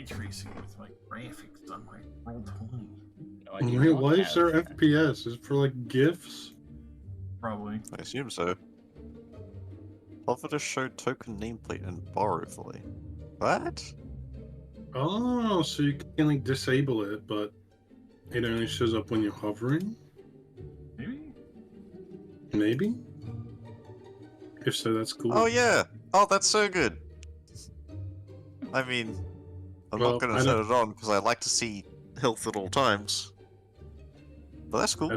tracing with my graphics on my Roll20. No idea Wait, what why is there has- FPS? Is it for like GIFs? Probably. I assume so. Hover to show token nameplate and bar overlay. What? Oh, so you can like disable it, but it only shows up when you're hovering? Maybe? Maybe? If so, that's cool. Oh yeah! Oh, that's so good! I mean, I'm Well, not gonna I turn don't- it on because I like to see health at all times. But that's cool.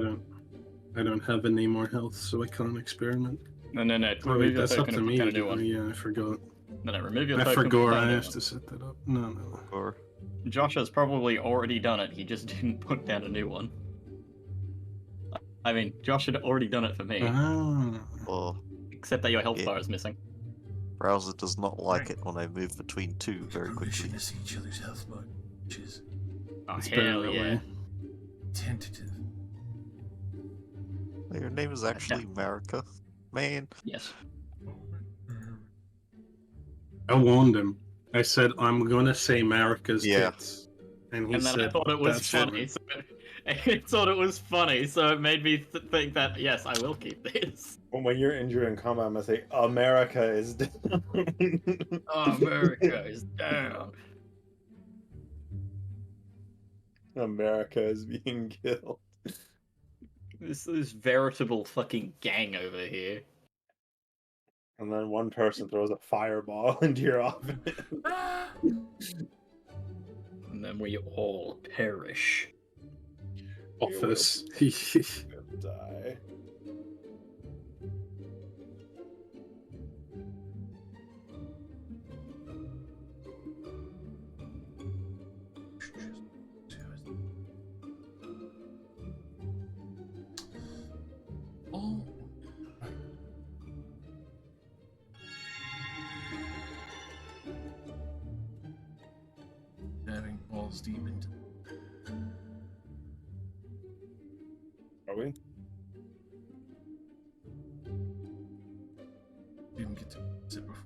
I don't have any more health, so I can't experiment. No. Oh, Remove wait, your that's up token to and me. put down a new Oh, one. yeah, I forgot. No, remove your I token. forgot put I down a new have one. to set that up. No. Or Josh has probably already done it. He just didn't put down a new one. I mean, Josh had already done it for me, Ah. or except that your health Yeah. bar is missing. browser does not like Right. it when I move between two very quickly. To see each other's health bar, which is Oh, It's better hell that yeah. way. tentative. Your name is actually Marika, man. Yes. I warned him. I said, I'm gonna say Marika's Yeah. tits. And he And then said, I thought it was "That's funny. fine." So I thought it was funny, so it made me think that, yes, I will keep this. When you're injured in combat, I'm gonna say America is down. Oh, America is down. America is being killed. This is veritable fucking gang over here. And then one person throws a fireball into your office. And then we all perish. Office. Die. Oh. Diving balls deep into. Are we? Didn't get to sit before.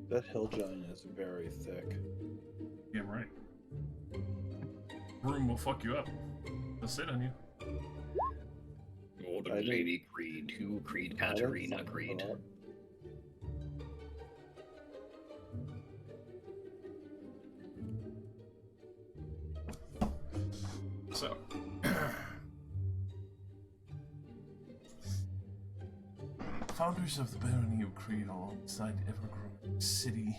That hill giant is very thick. Damn right. Room will fuck you up. They'll sit on you. Golden I didn't- Lady Creed, who Creed I didn't Katarina think Creed. that. So. Founders of the Barony of Creed alongside Evergreen City.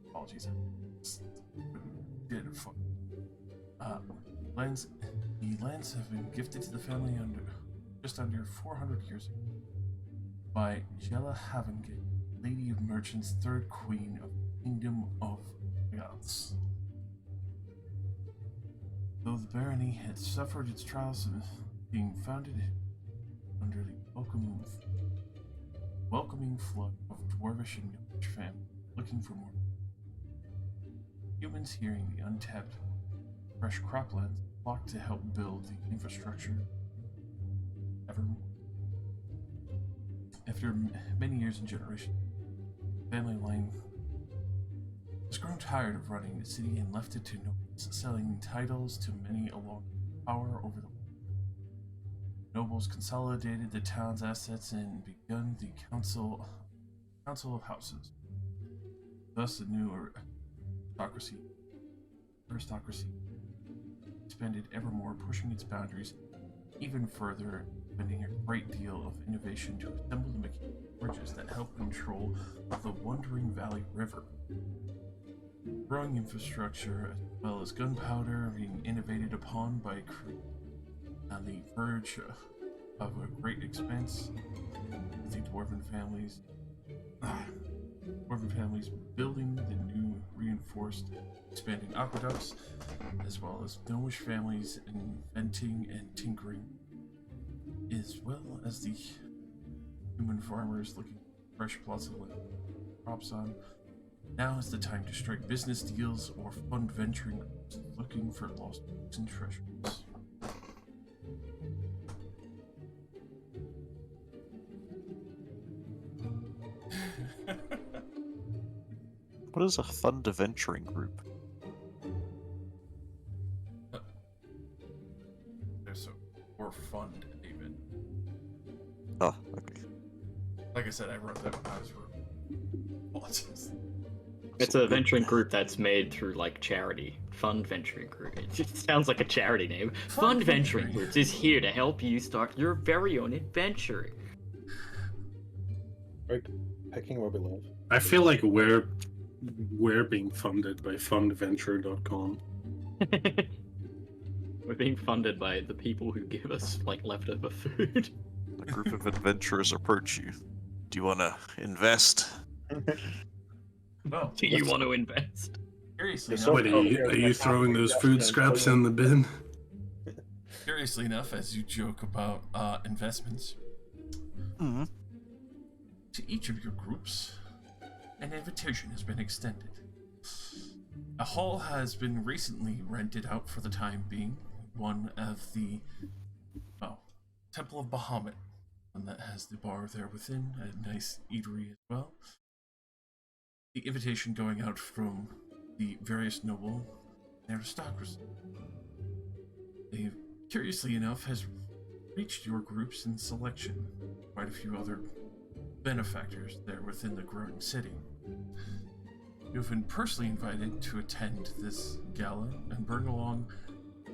Apologies. Did fuck. Lands. The lands have been gifted to the family just under 400 years ago by Jella Havengate, Lady of Merchants, third queen of the Kingdom of Goths. Though the barony had suffered its trials of being founded under the welcoming flood of dwarvish and gnomish families looking for more. Humans hearing the untapped fresh croplands flocked to help build the infrastructure evermore. After many years and generations, family line has grown tired of running the city and left it to nobles, selling titles to many along power over the nobles consolidated the town's assets and begun the council of houses. Thus, the new aristocracy expanded ever more, pushing its boundaries even further, spending a great deal of innovation to assemble the mechanical bridges that help control the Wandering Valley River. Growing infrastructure as well as gunpowder being innovated upon by Creed. On the verge of a great expense, with the Dwarven families building the new reinforced expanding aqueducts, as well as gnomish families inventing and tinkering, as well as the human farmers looking for fresh plots of land crops on. Now is the time to strike business deals or fund venturing groups looking for lost books and treasures. What is a Thunder Venturing Group? There's a or fund, David. Oh, okay. Like I said, I wrote that when I was apologies. It's a venturing group that's made through like charity. Fund Venturing Group. It just sounds like a charity name. Fund Venturing Groups is here to help you start your very own adventure. Picking where we live. I feel like we're being funded by fundventure.com. We're being funded by the people who give us like leftover food. A group of adventurers approach you. Do you want to invest? Well, Do you want to invest? curiously So- enough, What are you throwing those food scraps in the bin? curiously enough, as you joke about investments, Mm-hmm. to each of your groups, an invitation has been extended. A hall has been recently rented out for the time being, one of the, Temple of Bahamut, one that has the bar there within, a nice eatery as well. The invitation going out from the various noble aristocracy. They, curiously enough, has reached your groups in selection. Quite a few other benefactors there within the growing city. You've been personally invited to attend this gala and bring along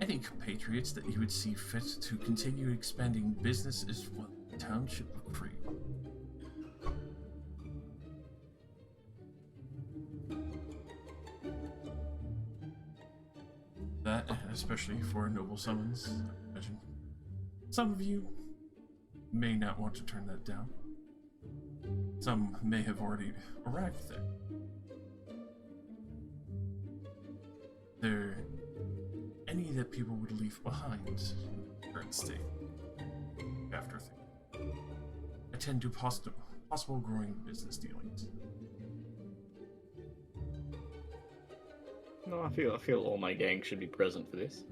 any compatriots that you would see fit to continue expanding business as well as the township of Cree. That, especially for noble summons, I imagine some of you may not want to turn that down. Some may have already arrived there. There any that people would leave behind in the current state after things. Attend to possible growing business dealings. No, I feel all my gang should be present for this.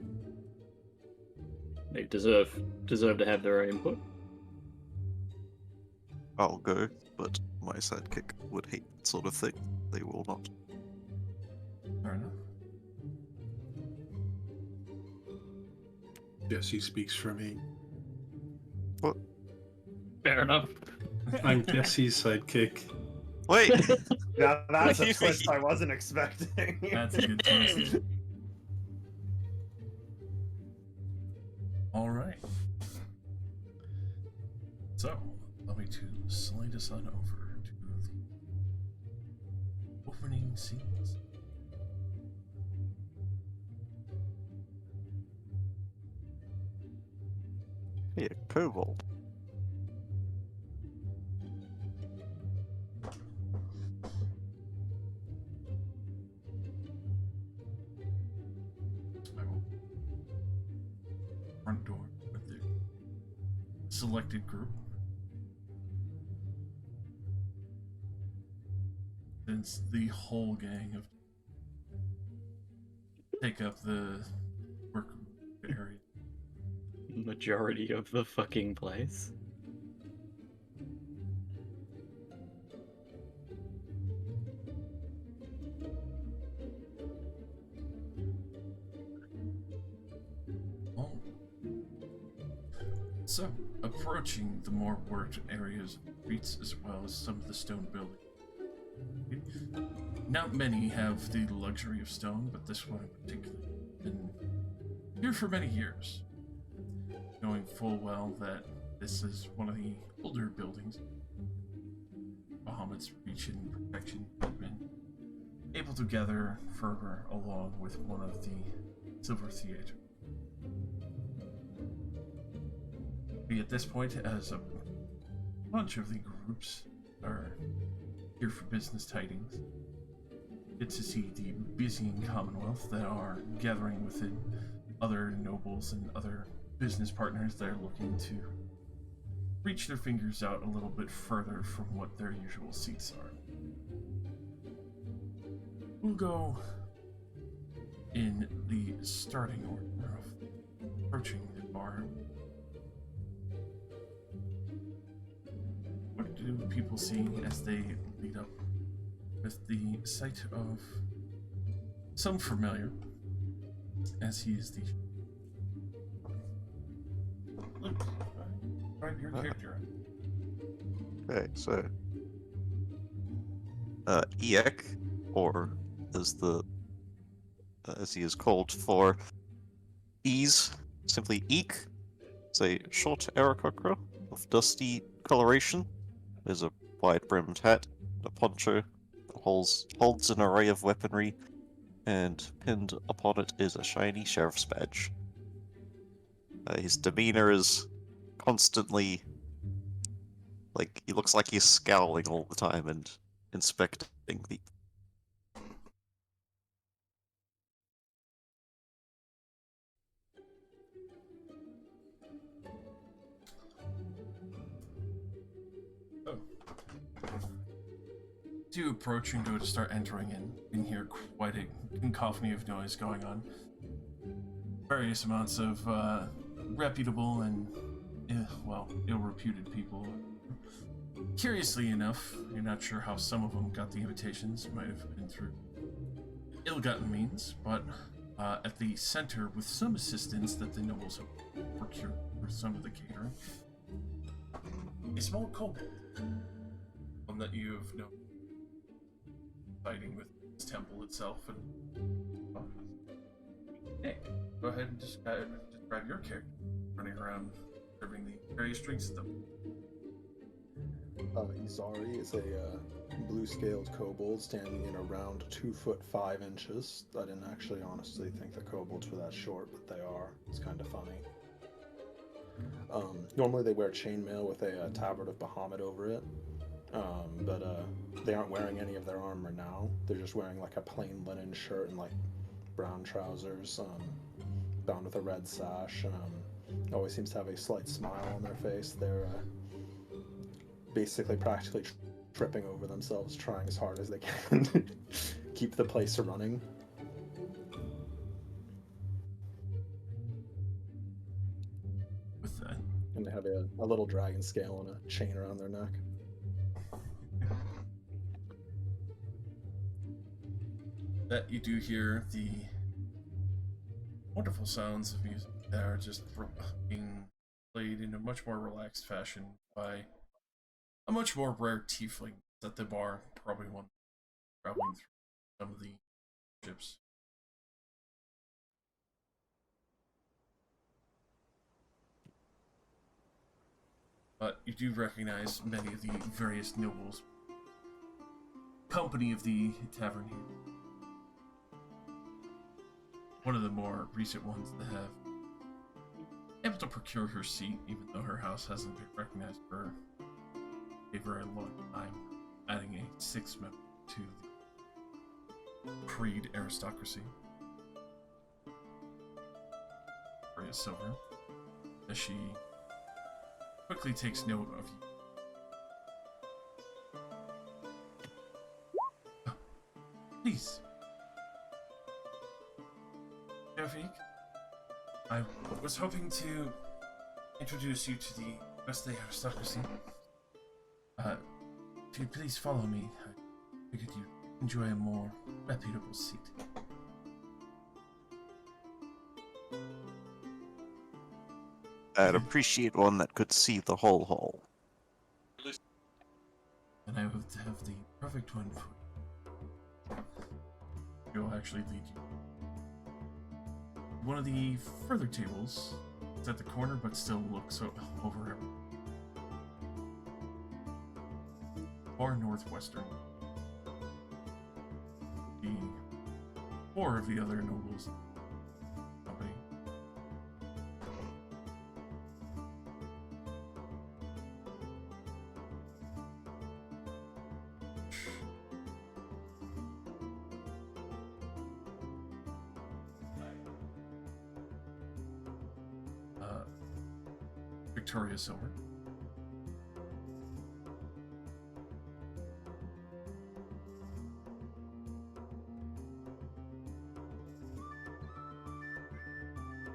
They deserve to have their own input. I'll go, but my sidekick would hate that sort of thing. They will not. Fair enough. Jesse speaks for me. Fair enough. I'm Jesse's sidekick. Wait! Yeah, that's a Wait. twist I wasn't expecting. That's a good twist. Alright. So, allow me to slide us on over to the opening scenes. Hey, a kobold. I will front door with the selected group. Since the whole gang of take up the work area. Majority of the fucking place. Oh. So, approaching the more worked areas, streets as well as some of the stone buildings. Not many have the luxury of stone, but this one in particular has been here for many years, knowing full well that this is one of the older buildings. Bahamut's reach and protection have been able to gather further along with one of the Silver Theater. At this point, as a bunch of the groups are here for business tidings, get to see the busying Commonwealth that are gathering within other nobles and other business partners that are looking to reach their fingers out a little bit further from what their usual seats are. We'll go in the starting order of approaching the bar. What do people see as they lead up with the sight of some familiar, as he is the. Luke, describe your character. Okay, so Eek, or as he is called for ease, simply Eek, is a short Aarakocra of dusty coloration. There's a wide-brimmed hat, a poncho that holds an array of weaponry, and pinned upon it is a shiny sheriff's badge. His demeanor is constantly he looks like he's scowling all the time and inspecting the. Oh. As you approach and go to start entering in, you can hear quite a cacophony of noise going on. Various amounts of reputable and, ill-reputed people. Curiously enough, you're not sure how some of them got the invitations. Might have been through ill-gotten means, but at the center, with some assistance that the nobles have procured for some of the catering, a small kobold, one that you have known fighting with this temple itself. And hey, go ahead and describe your character running around serving the various drinks at them. Izari is a blue-scaled kobold standing in around 2 foot 5 inches. I didn't actually honestly think the kobolds were that short, but they are. It's kind of funny. Normally they wear chainmail with a tabard of Bahamut over it, but they aren't wearing any of their armor now. They're just wearing like a plain linen shirt and like brown trousers, bound with a red sash. Always seems to have a slight smile on their face. They're basically practically tripping over themselves, trying as hard as they can to keep the place running. With that, And they have a little dragon scale and a chain around their neck. that you do hear the wonderful sounds of music that are just being played in a much more relaxed fashion by a much more rare tiefling at the bar, probably one traveling through some of the ships. But you do recognize many of the various nobles, company of the tavern here. One of the more recent ones that have able to procure her seat, even though her house hasn't been recognized for a very long time, adding a 6th member to the Creed aristocracy. Maria Silver, as she quickly takes note of you. Please. Jafik, I was hoping to introduce you to the rest of the aristocracy. If you'd please follow me, I figured you'd enjoy a more reputable seat. I'd appreciate one that could see the whole hall. And I would have the perfect one for you. He'll actually lead you. One of the further tables is at the corner, but still looks over far northwestern. The 4 of the other nobles company. Victoria Silver.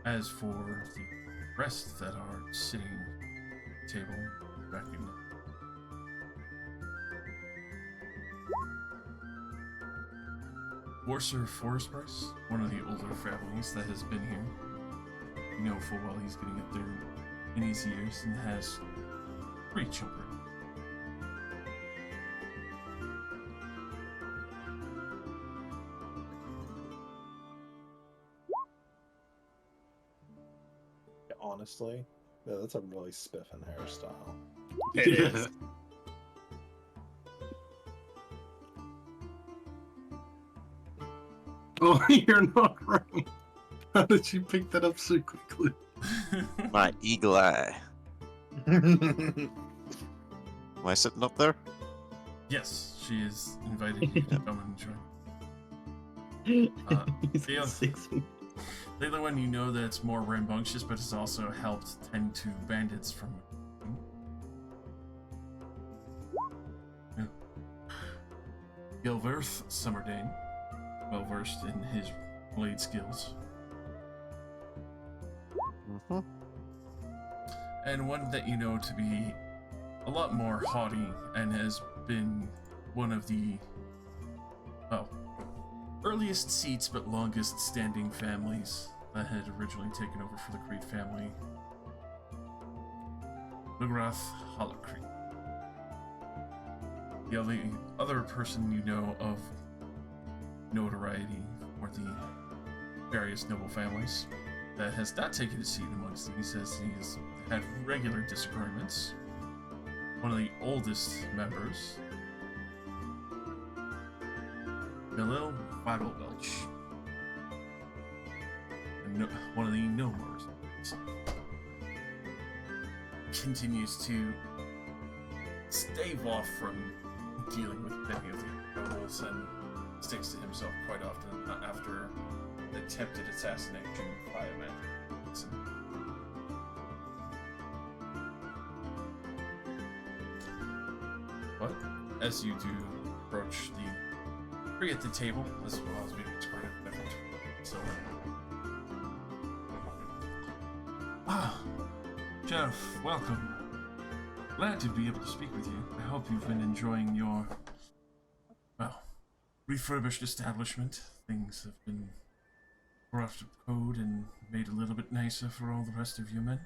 As for the rest that are sitting at the table, recognize Warser Forestburst, one of the older families that has been here. You know full well he's getting up there in his years and has 3 children. Honestly, yeah, that's a really spiffing hairstyle. It Yeah. is. Oh, you're not right. How did you pick that up so quickly? My eagle eye. Am I sitting up there? Yes, she has invited you to come and join. He's yeah. 6 feet. The other one you know that's more rambunctious, but has also helped tend to bandits from. Gilverth Summerdane, well versed in his blade skills, Mm-hmm. and one that you know to be a lot more haughty and has been one of the, well, earliest seats but longest standing families that had originally taken over for the Creed family. Lugrath Holocrete. The only other person you know of notoriety for the various noble families that has not taken a seat amongst these, as he has had regular disagreements. One of the oldest members, Milil Vital Welch, and one of the Nomors, continues to stave off from dealing with many of the nobles and sticks to himself quite often after an attempted assassination by a man. But as you do approach the tree at the table, as well as being part of different so Jeff, welcome. Glad to be able to speak with you. I hope you've been enjoying your, well, refurbished establishment. Things have been brought up to code and made a little bit nicer for all the rest of you men.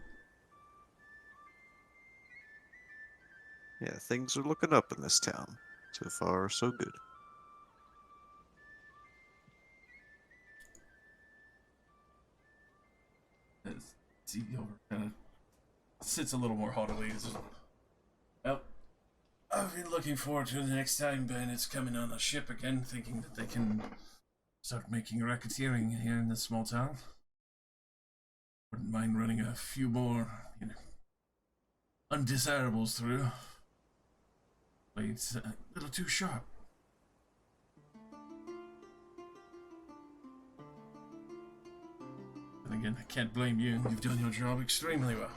Yeah, things are looking up in this town. So far, so good. As CEO kind of sits a little more haughtily. Well, I've been looking forward to the next time bandits coming on a ship again, thinking that they can start making racketeering here in this small town. Wouldn't mind running a few more, undesirables through. Blade's a little too sharp. And again, I can't blame you. You've done your job extremely well.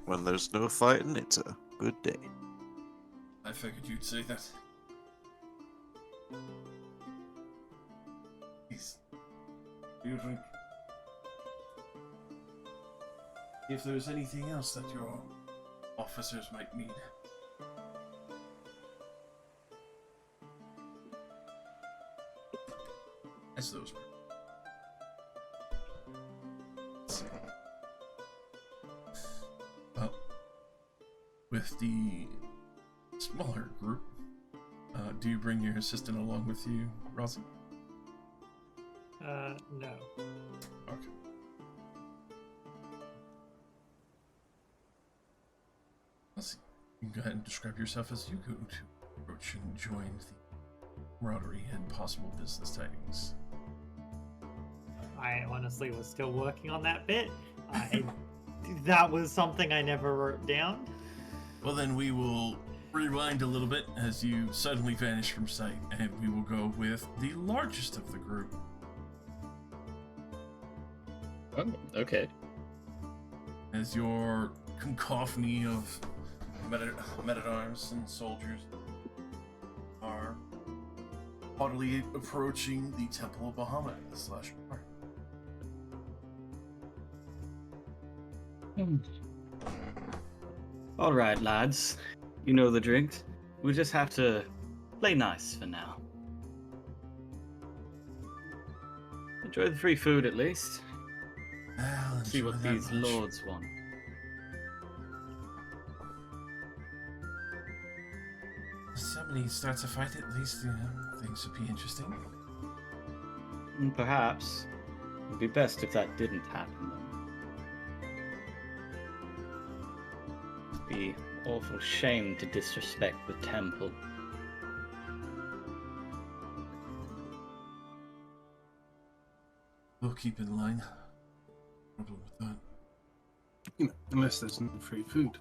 When there's no fighting, it's a good day. I figured you'd say that. Please, do you drink? If there's anything else that your officers might need. As those were. Well, with the smaller group, do you bring your assistant along with you, Rosie? No. Okay. Let's see. You can go ahead and describe yourself as you go to approach and join the camaraderie and possible business tidings. I honestly was still working on that bit. That was something I never wrote down. Well, then we will rewind a little bit as you suddenly vanish from sight, and we will go with the largest of the group. Oh, okay. As your cacophony of men-at-arms and soldiers are haughtily approaching the Temple of Bahamut /Bar. All right, lads. You know the drinks. We just have to play nice for now. Enjoy the free food at least. I'll See enjoy what that these much. lords want. If somebody starts a fight, at least, you know, things would be interesting. Perhaps. It'd be best if that didn't happen then. It'd be awful shame to disrespect the temple. We'll keep in line. No problem with that. You know, unless there's no free food.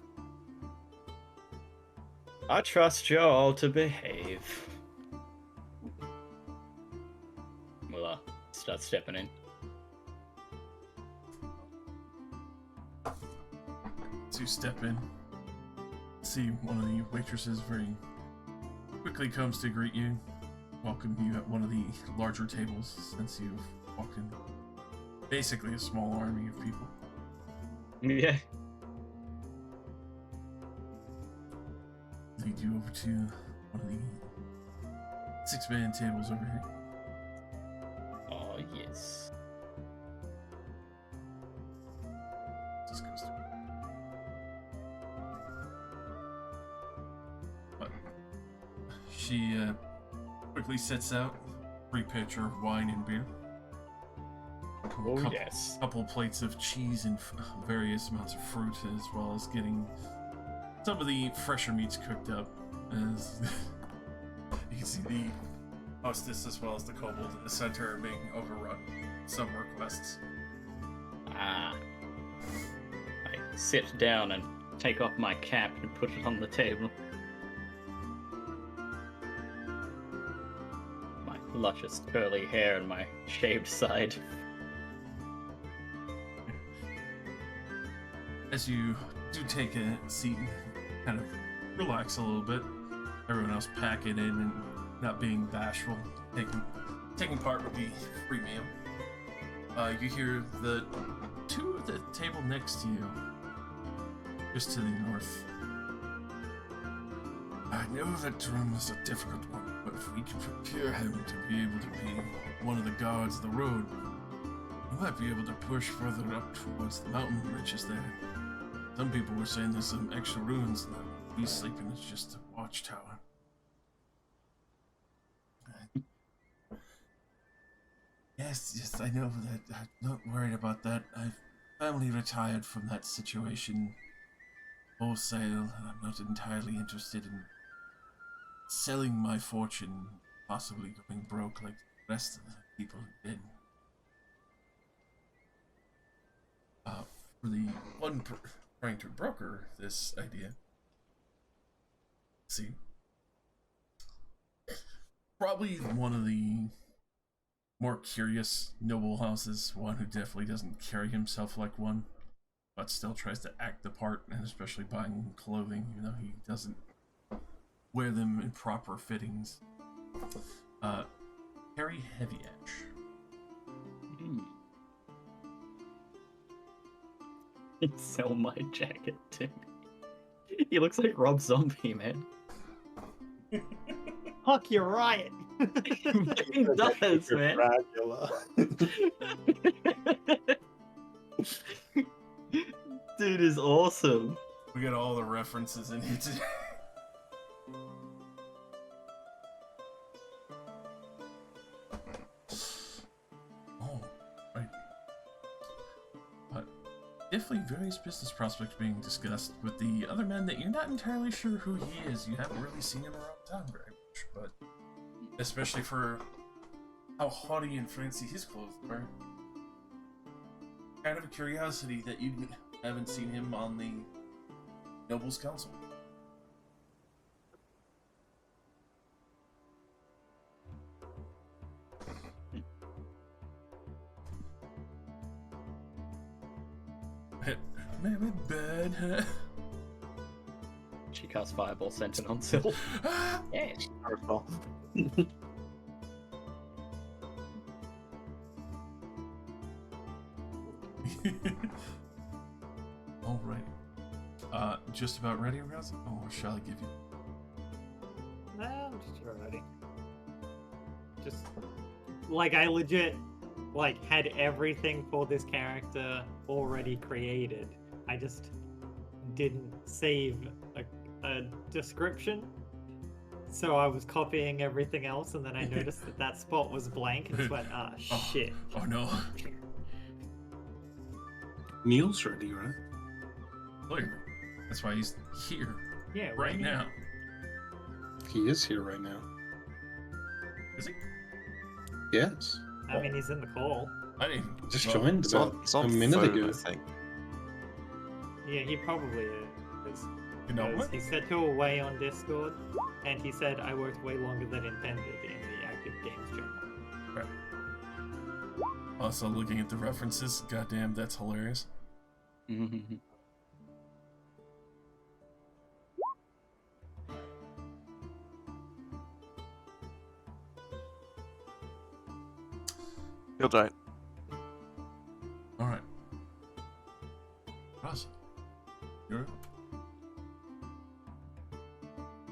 I trust you all to behave. Well, start stepping in. To step in, see one of the waitresses very quickly comes to greet you, welcome you at one of the larger tables since you've walked in. Basically a small army of people. Yeah. Lead you over to one of the 6-man tables over here. Oh, yes. Just goes to but she quickly sets out 3 pitcher of wine and beer. Oh, Couple- yes. Couple plates of cheese and various amounts of fruit, as well as getting some of the fresher meats cooked up. As you can see the hostess as well as the kobold in the center are being overrun. Some requests. Ah. I sit down and take off my cap and put it on the table. My luscious curly hair and my shaved side. As you do take a seat and kind of relax a little bit, everyone else packing in and not being bashful, taking part with the free meal. You hear the 2 at the table next to you, just to the north. I know that Drum is a difficult one, but if we can procure him to be able to be one of the guards of the road, we might be able to push further up towards the mountain ridges there. Some people were saying there's some extra ruins that he's sleeping is just a watchtower. Yes, I know that. I'm not worried about that. I've finally retired from that situation wholesale, and I'm not entirely interested in selling my fortune, possibly going broke like the rest of the people did. For the one trying to broker this idea, see, probably one of the more curious noble houses, one who definitely doesn't carry himself like one, but still tries to act the part, and especially buying clothing, even though he doesn't wear them in proper fittings. Harry Heavyash. Sell my jacket to me. He looks like Rob Zombie, man. Huck, you're right. He does, You're man. Dracula. Dude is awesome. We got all the references in here today. Oh, right. But definitely various business prospects being discussed with the other man that you're not entirely sure who he is. You haven't really seen him around town very much, but especially for how haughty and fancy his clothes are. Kind of a curiosity that you haven't seen him on the Nobles Council. Maybe bad, huh? She casts Fireball Sentinel on Syl. Yes. Hurtful. All right. just about ready, Rouse? Or shall I give you? Nah, I'm just ready. Just like I legit like had everything for this character already created. I just didn't save a description. So I was copying everything else, and then I noticed that that spot was blank, and just went, ah, shit. Oh no. Neil's ready, right? Clearly. That's why he's here Yeah, right now. He is here right now. Is he? Yes. I mean, he's in the call. I didn't. Just well, joined It's about on, it's on a minute phone, ago. I think. Yeah, he probably is. You know Because what? he said to away on Discord, and he said I worked way longer than intended in the active games channel. Also, looking at the references, goddamn, that's hilarious. You're right. All right. Russ, you're up.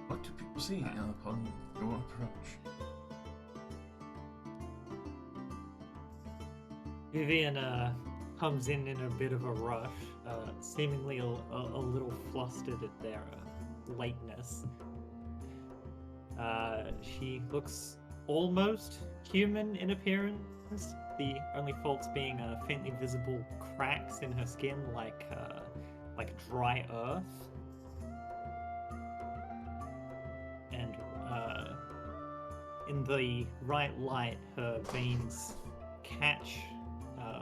What do people see upon your approach? Vivian comes in a bit of a rush, seemingly a little flustered at their lateness. She looks almost human in appearance, the only faults being faintly visible cracks in her skin, like dry earth. And in the right light, her veins catch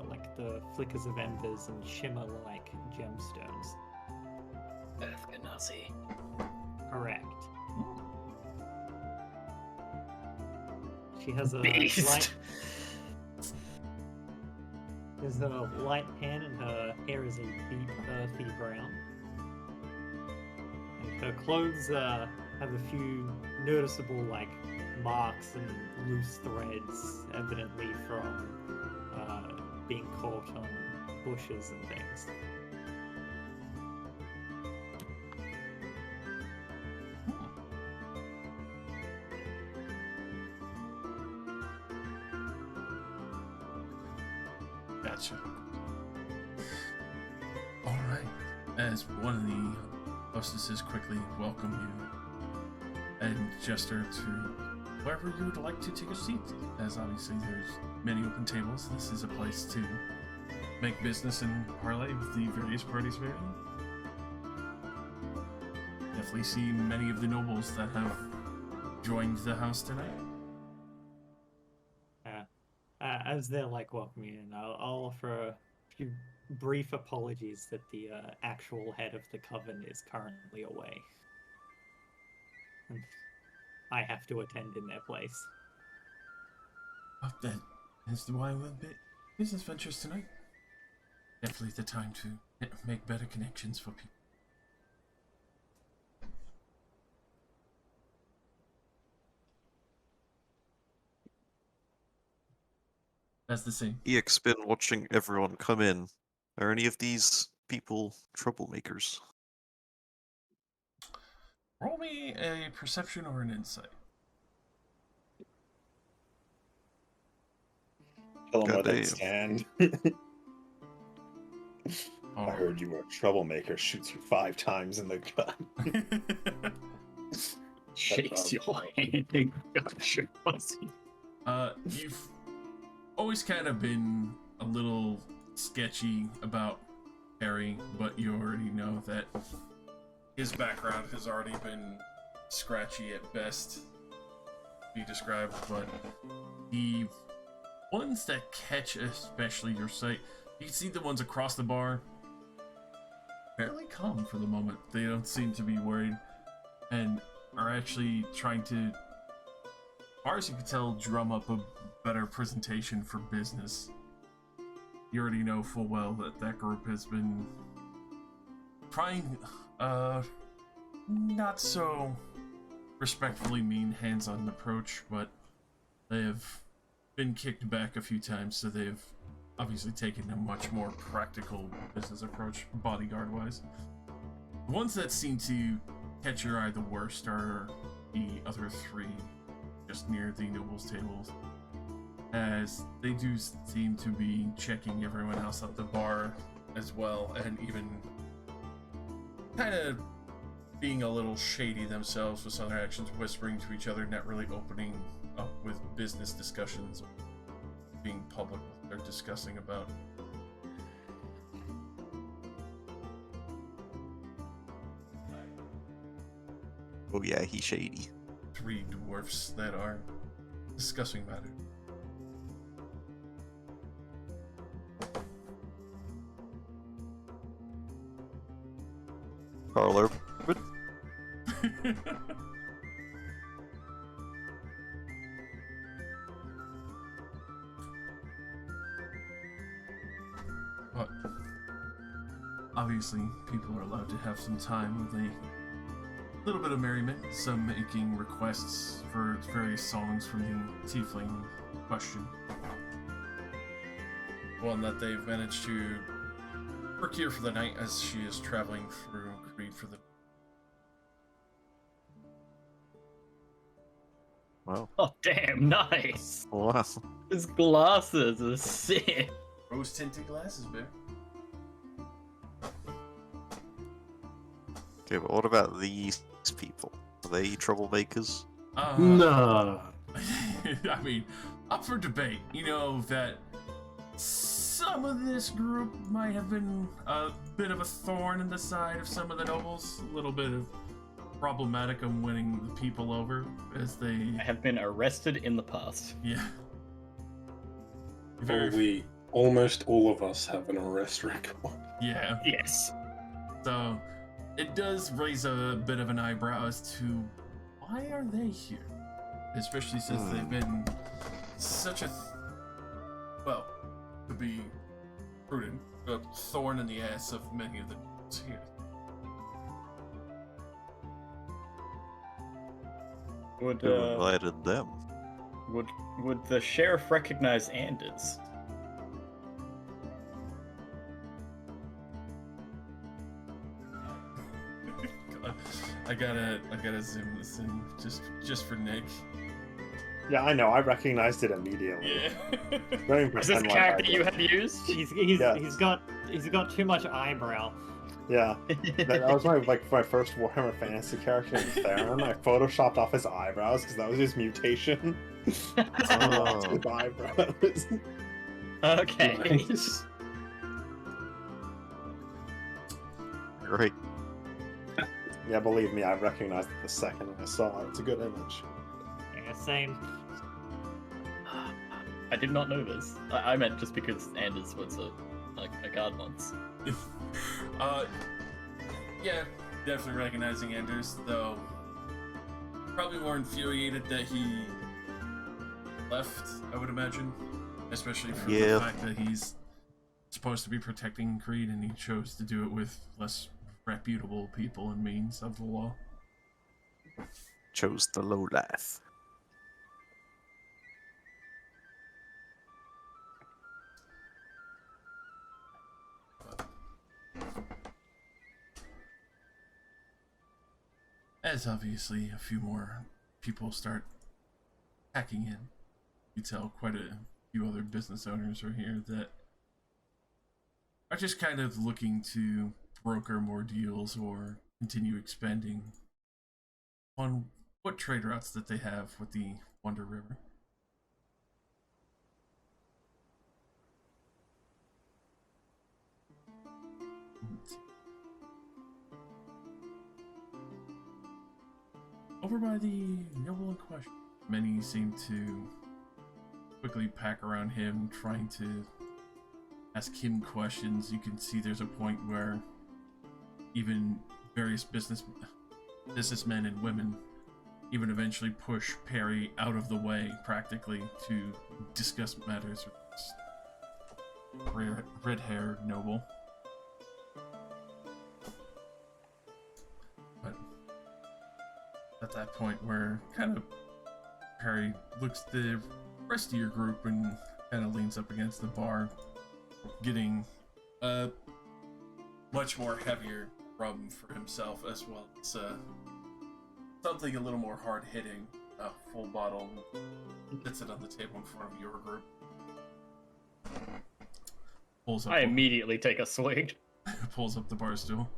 like the flickers of embers and shimmer like gemstones. Nazi. Correct. She has a Beast. light. There's a light tan, and her hair is a deep earthy brown. And her clothes have a few noticeable like marks and loose threads, evidently from being caught on bushes and things. Gotcha. All right. As one of the hostesses quickly welcome you and gesture to wherever you would like to take a seat, as obviously there's many open tables. This is a place to make business and parlay with the various parties here. Definitely see many of the nobles that have joined the house tonight. As they're like welcoming in, I'll offer a few brief apologies that the actual head of the coven is currently away. And I have to attend in their place. Oh, that is why we'll be business ventures tonight. Definitely the time to make better connections for people. That's the same. EX been watching everyone come in. Are any of these people troublemakers? Roll me a perception or an insight. Tell him what Goddamn. that stand. Oh. I heard you were a troublemaker. Shoots you 5 times in the gut. Shakes your hand and guts your pussy. You've always kind of been a little sketchy about Harry, but you already know that his background has already been scratchy at best to be described, but the ones that catch especially your sight, you can see the ones across the bar, fairly calm for the moment. They don't seem to be worried and are actually trying to, as far as you can tell, drum up a better presentation for business. You already know full well that that group has been trying, not so respectfully mean hands-on approach, but they have been kicked back a few times, so they've obviously taken a much more practical business approach, bodyguard-wise. The ones that seem to catch your eye the worst are the other three just near the nobles' tables, as they do seem to be checking everyone else at the bar as well, and even kind of being a little shady themselves with some of their actions, whispering to each other, not really opening up with business discussions, being public with what they're discussing about. Oh yeah, he's shady. Three dwarfs that are discussing matters. Carlo. But obviously, people are allowed to have some time with a little bit of merriment, some making requests for various songs from the tiefling question. One that they've managed to procure for the night as she is traveling through Creed for the... Wow. Oh, damn, nice. Wow. His glasses are sick. Rose-tinted glasses, bear. Okay, but what about these people? Are they troublemakers? Nah. I mean, up for debate. You know that some of this group might have been a bit of a thorn in the side of some of the nobles, a little bit of problematic on winning the people over as they... I have been arrested in the past. Yeah. Probably almost all of us have an arrest record. Yeah. Yes. So it does raise a bit of an eyebrow as to why are they here, especially since they've been such a well, to be prudent, a thorn in the ass of many of the nobles here. Would Who invited them? would the sheriff recognize Anders? I gotta zoom this in just for Nick. Yeah, I know. I recognized it immediately. Yeah. Don't even Is this pretend the like I character you did. have used? Yeah. He's got too much eyebrow. Yeah, that was my first Warhammer Fantasy character in Theron. I photoshopped off his eyebrows because that was his mutation. Oh. His eyebrows. Okay. Nice. Great. Yeah, believe me, I recognized it the second I saw it. It's a good image. Yeah, same. I did not know this. I meant just because Anders was a guard once. Yeah, definitely recognizing Anders, though probably more infuriated that he left, I would imagine. Especially for the fact that he's supposed to be protecting Creed and he chose to do it with less reputable people and means of the law. Chose the low life. As obviously a few more people start hacking in, you tell quite a few other business owners are here that are just kind of looking to broker more deals or continue expanding on what trade routes that they have with the Wonder River. Over by the noble in question, many seem to quickly pack around him, trying to ask him questions. You can see there's a point where even various businessmen and women even eventually push Perry out of the way, practically, to discuss matters with this red-haired noble. But at that point where kind of Perry looks at the rest of your group and kind of leans up against the bar, getting a much more heavier rum for himself as well as something a little more hard hitting. A full bottle. Sits it on the table in front of your group. Pulls up. I immediately take a swig. Pulls up the bar stool.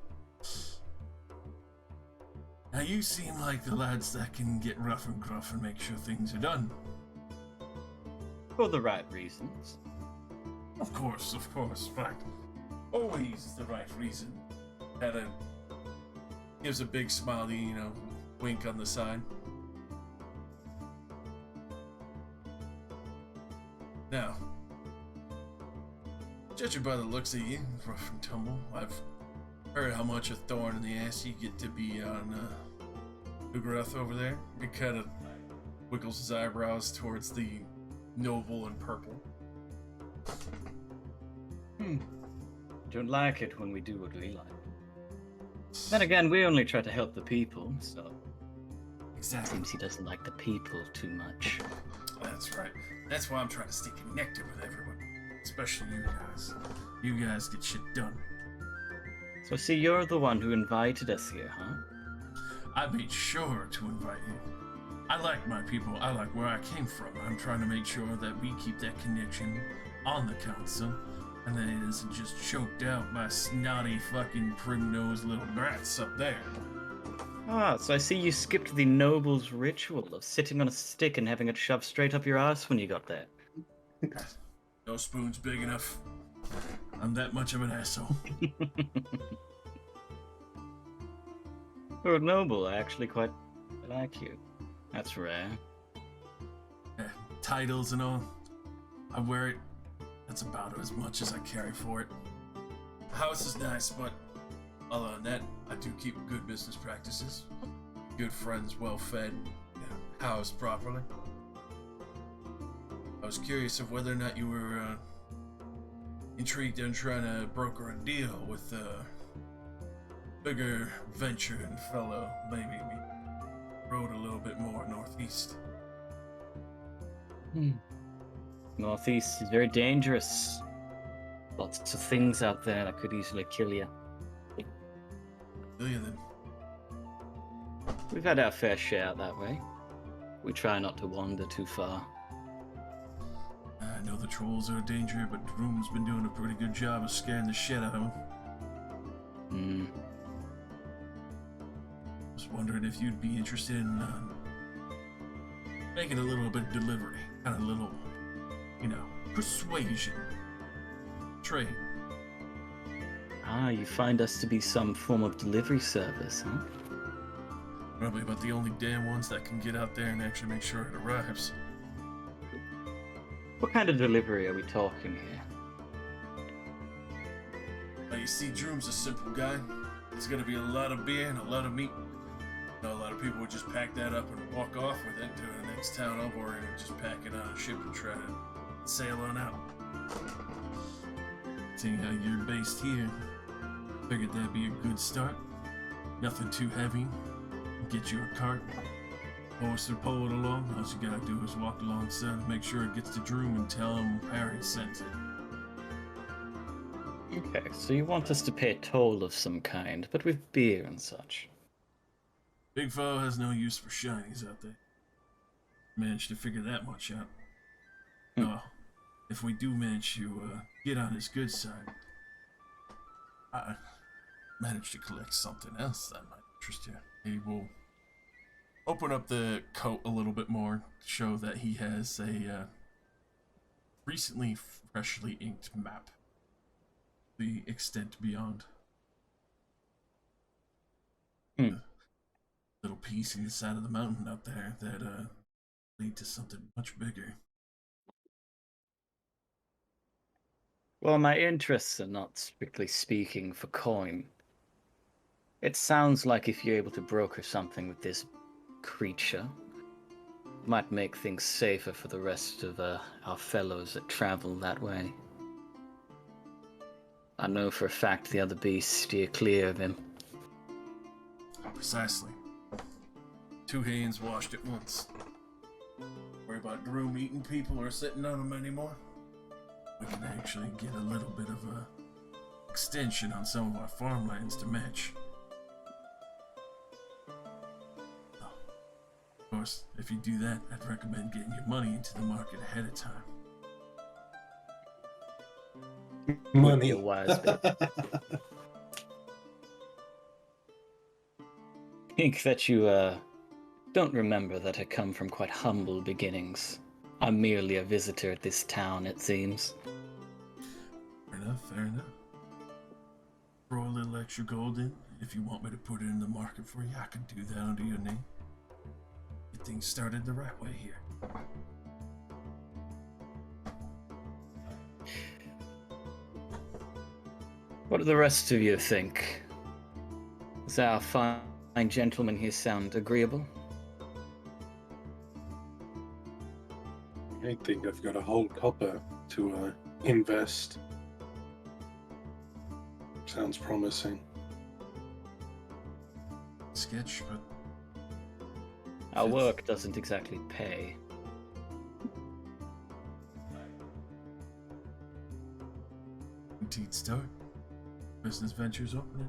Now you seem like the lads that can get rough and gruff and make sure things are done. For the right reasons. Of course, right. Always the right reason. Gives a big smiley, wink on the side. Now, judging by the looks of you, rough and tumble, I've heard how much a thorn in the ass you get to be on Ugrath over there. He kind of wiggles his eyebrows towards the noble in purple. Don't like it when we do what we like. Then again, we only try to help the people, so Exactly. seems he doesn't like the people too much. That's right. That's why I'm trying to stay connected with everyone. Especially you guys. You guys get shit done. So see, you're the one who invited us here, huh? I made sure to invite you. I like my people. I like where I came from. I'm trying to make sure that we keep that connection on the council, and that it isn't just choked out by snotty fucking prim-nosed little brats up there. Ah, so I see you skipped the noble's ritual of sitting on a stick and having it shoved straight up your ass when you got there. No spoon's big enough. I'm that much of an asshole. For a noble, I actually quite like you. That's rare. Yeah, titles and all. I wear it. That's about as much as I carry for it. The house is nice, but other than that, I do keep good business practices. Good friends, well fed, housed properly. I was curious of whether or not you were intrigued in trying to broker a deal with a bigger venturing fellow. Maybe we rode a little bit more northeast. Northeast is very dangerous. Lots of things out there that could easily kill you. Kill you then. We've had our fair share out that way. We try not to wander too far. I know the trolls are a danger, but Droom's been doing a pretty good job of scaring the shit out of them. I was wondering if you'd be interested in making a little bit of delivery, kind of little, persuasion, trade. Ah, you find us to be some form of delivery service, huh? Probably about the only damn ones that can get out there and actually make sure it arrives. What kind of delivery are we talking here? Now you see, Droom's a simple guy. It's gonna be a lot of beer and a lot of meat. A lot of people would just pack that up and walk off with it to the next town over and just pack it on a ship and try to sail on out. Seeing how you're based here, figured that'd be a good start. Nothing too heavy. Get you a cart, horse or pull it along. All you gotta do is walk alongside, make sure it gets to Droom and tell him Harry sent it. Okay, so you want us to pay a toll of some kind, but with beer and such. Big fellow has no use for shinies out there. Managed to figure that much out. No, if we do manage to get on his good side, I managed to collect something else that might interest you. He will open up the coat a little bit more to show that he has a recently freshly inked map. The extent beyond. Little piece in the side of the mountain up there that lead to something much bigger. Well, my interests are not strictly speaking for coin. It sounds like if you're able to broker something with this creature, it might make things safer for the rest of our fellows that travel that way. I know for a fact the other beasts steer clear of him. Precisely. Two hands washed at once. Worry about Droom eating people or sitting on them anymore. We can actually get a little bit of a extension on some of our farmlands to match. course, if you do that, I'd recommend getting your money into the market ahead of time. Would be a wise bit. Think that you don't remember that I come from quite humble beginnings. I'm merely a visitor at this town, it seems. Fair enough, fair enough. Throw a little extra gold in. If you want me to put it in the market for you, I can do that under your name. Get things started the right way here. What do the rest of you think? Does our fine gentleman here sound agreeable? I think I've got a whole copper to invest. Sounds promising. Sketch, but Our work doesn't exactly pay. indeed start. Business ventures opening.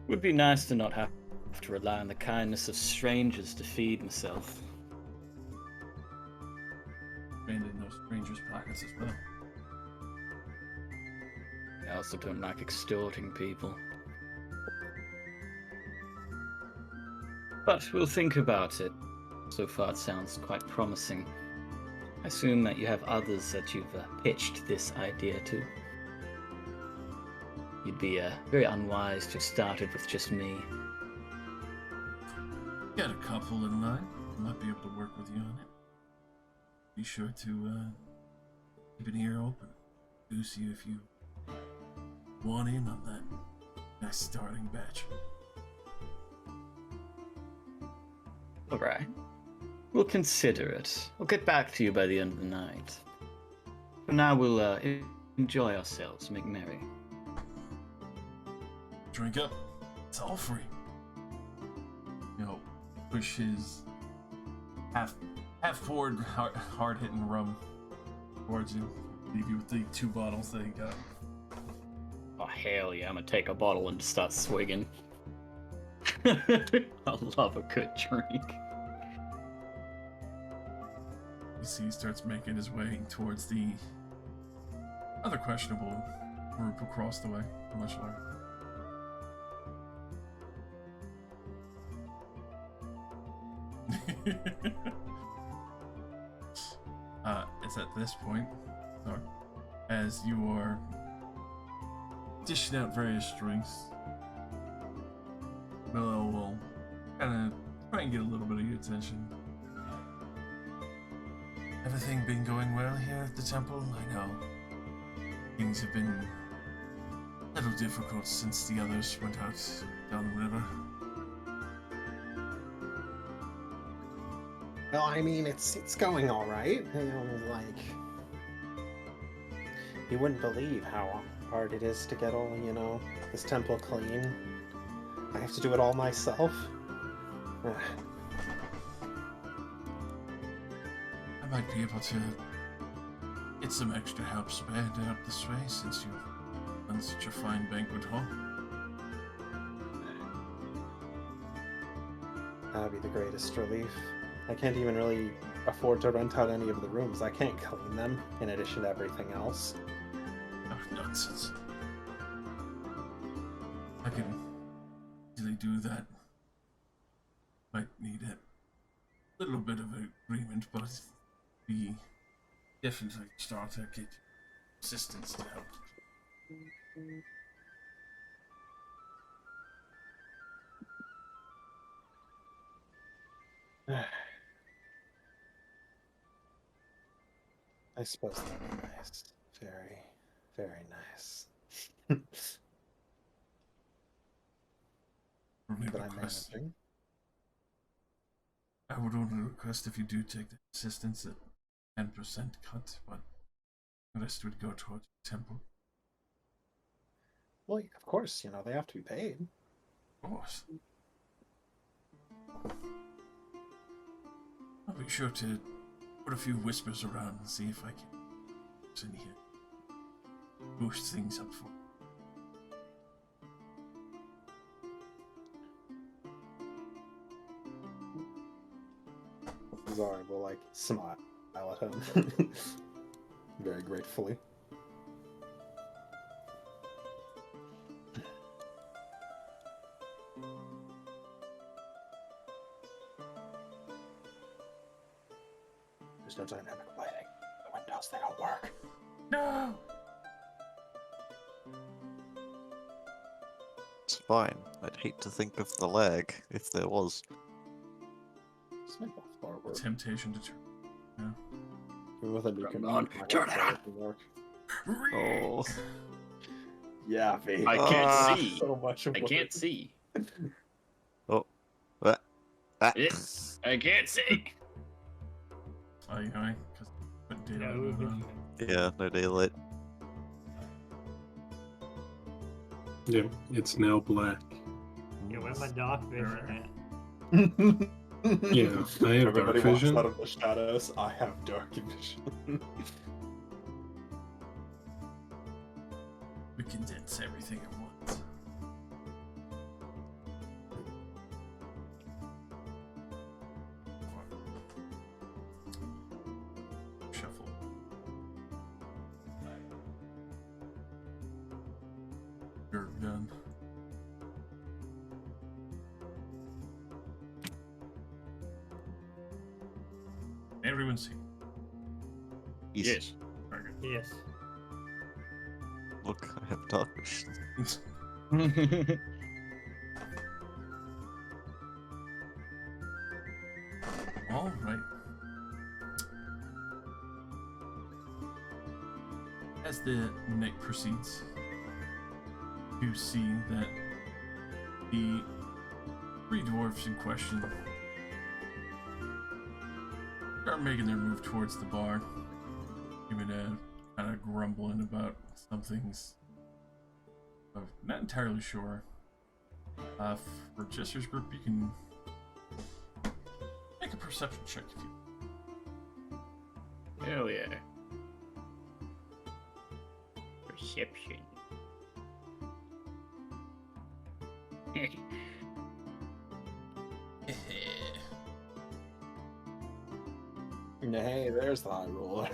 Would be nice to not have to rely on the kindness of strangers to feed myself. And in those strangers' pockets as well. I also don't like extorting people. But we'll think about it. So far it sounds quite promising. I assume that you have others that you've pitched this idea to. You'd be very unwise to have started with just me. Got a couple in line. Might be able to work with you on it. Be sure to keep an ear open. Do see if you want in on that nice starting batch. Alright. We'll consider it. I'll get back to you by the end of the night. For now, we'll enjoy ourselves, make merry. Drink up. It's all free. You know, push his half poured hard hitting rum towards you. Leave you with the 2 bottles that he got. Oh, hell yeah, I'm gonna take a bottle and start swigging. I love a good drink. You see he starts making his way towards the other questionable group across the way. Much lower. It's at this point, sorry, as you are dishing out various drinks, Milo will kind of try and get a little bit of your attention. Everything been going well here at the temple? I know things have been a little difficult since the others went out down the river. Well, I mean, it's going all right. You know, like, you wouldn't believe how hard it is to get all, you know, this temple clean. I have to do it all myself. I might be able to get some extra help spared up this way since you've done such a fine banquet hall. That'd be the greatest relief. I can't even really afford to rent out any of the rooms. I can't clean them in addition to everything else. Oh, nonsense. I can easily do that. Might need a little bit of agreement, but we definitely start to get assistance to help. I suppose that'd be nice. Very, very nice. Only But I'm request, managing. I would only request if you do take the assistance at 10% cut, but the rest would go towards the temple. Well, of course, you know, they have to be paid. Of course. I'll be sure to put a few whispers around and see if I can get in here. Boost things up for you. Zari will like smile at him very gratefully. There's no dynamic lighting. The windows, they don't work. No! It's fine. I'd hate to think of the lag if there was. Just make both bar work. Temptation to turn. Even with a new Come computer, on, my turn it controller on. can work. Oh, Yeah, baby. I Ah. can't see. So much I work. can't see. ah. Yes, I can't see. Oh, you know, because put daylight No, mode on. Yeah, no daylight. Yeah, it's now black. Yeah, where's my dark vision at? Yeah, I have dark Everybody walks vision. out of the shadows. I have dark vision. We condense everything at once. Shuffle. You're done. Everyone see. Yes. Very Yes. Look, I have dark vision. good. All right. As the night proceeds, you see that the three dwarfs in question are making their move towards the bar. Even kind of grumbling about some things. Not entirely sure. For Jester's group, you can make a perception check if you. Hell yeah. Perception. Hey, there's the high roller.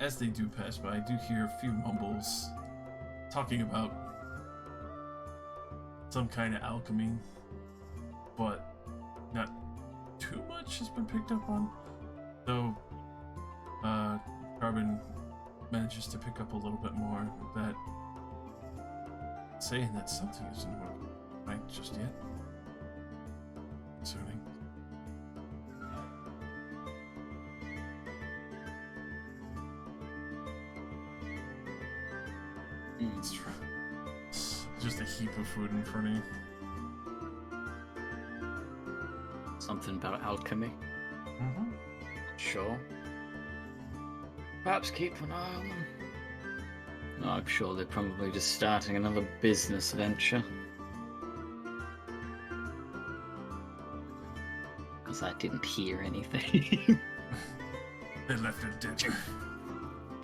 As they do pass by, I do hear a few mumbles talking about some kind of alchemy, but not too much has been picked up on. Though, Carbon manages to pick up a little bit more that saying that something isn't working right just yet. Concerning. It's true. Just a heap of food in front of you. Something about alchemy. Mm-hmm. Sure. Perhaps keep an eye on them. No, I'm sure they're probably just starting another business venture. Because I didn't hear anything. They left it dead.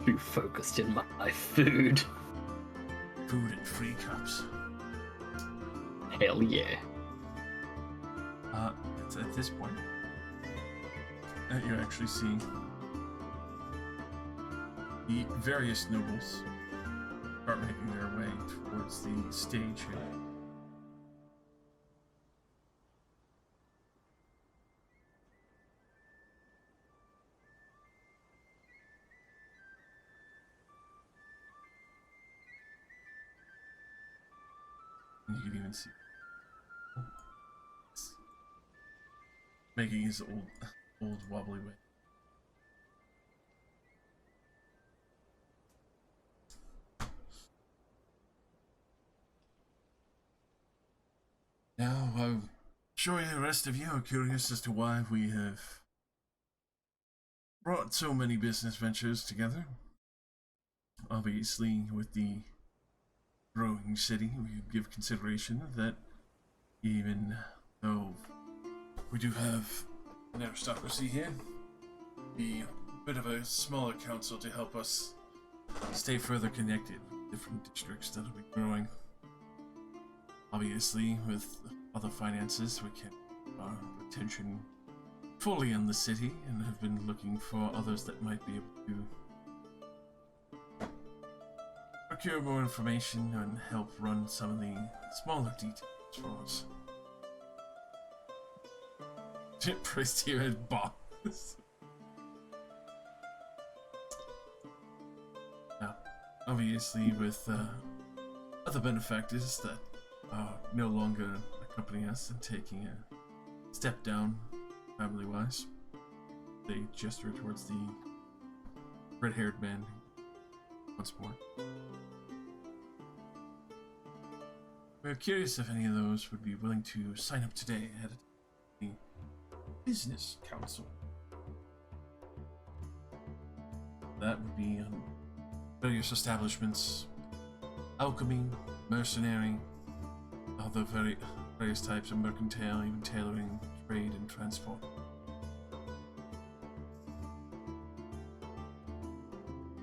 Too focused in my food. Food and free cups. Hell yeah. It's at this point that you actually see the various nobles start making their way towards the stage here. And you can even see making his old wobbly way. Now, I'm sure the rest of you are curious as to why we have brought so many business ventures together. Obviously, with the growing city, we give consideration that even though we do have an aristocracy here, be a bit of a smaller council to help us stay further connected with different districts that will be growing. Obviously, with other finances, we can't keep our attention fully in the city, and have been looking for others that might be able to procure more information and help run some of the smaller details for us. Priest here at boss. Now, obviously, with other benefactors that are no longer accompanying us and taking a step down family-wise, they gesture towards the red-haired man once more. We're curious if any of those would be willing to sign up today at the business council. That would be on various establishments, alchemy, mercenary, other various types of mercantile, even tailoring, trade, and transport.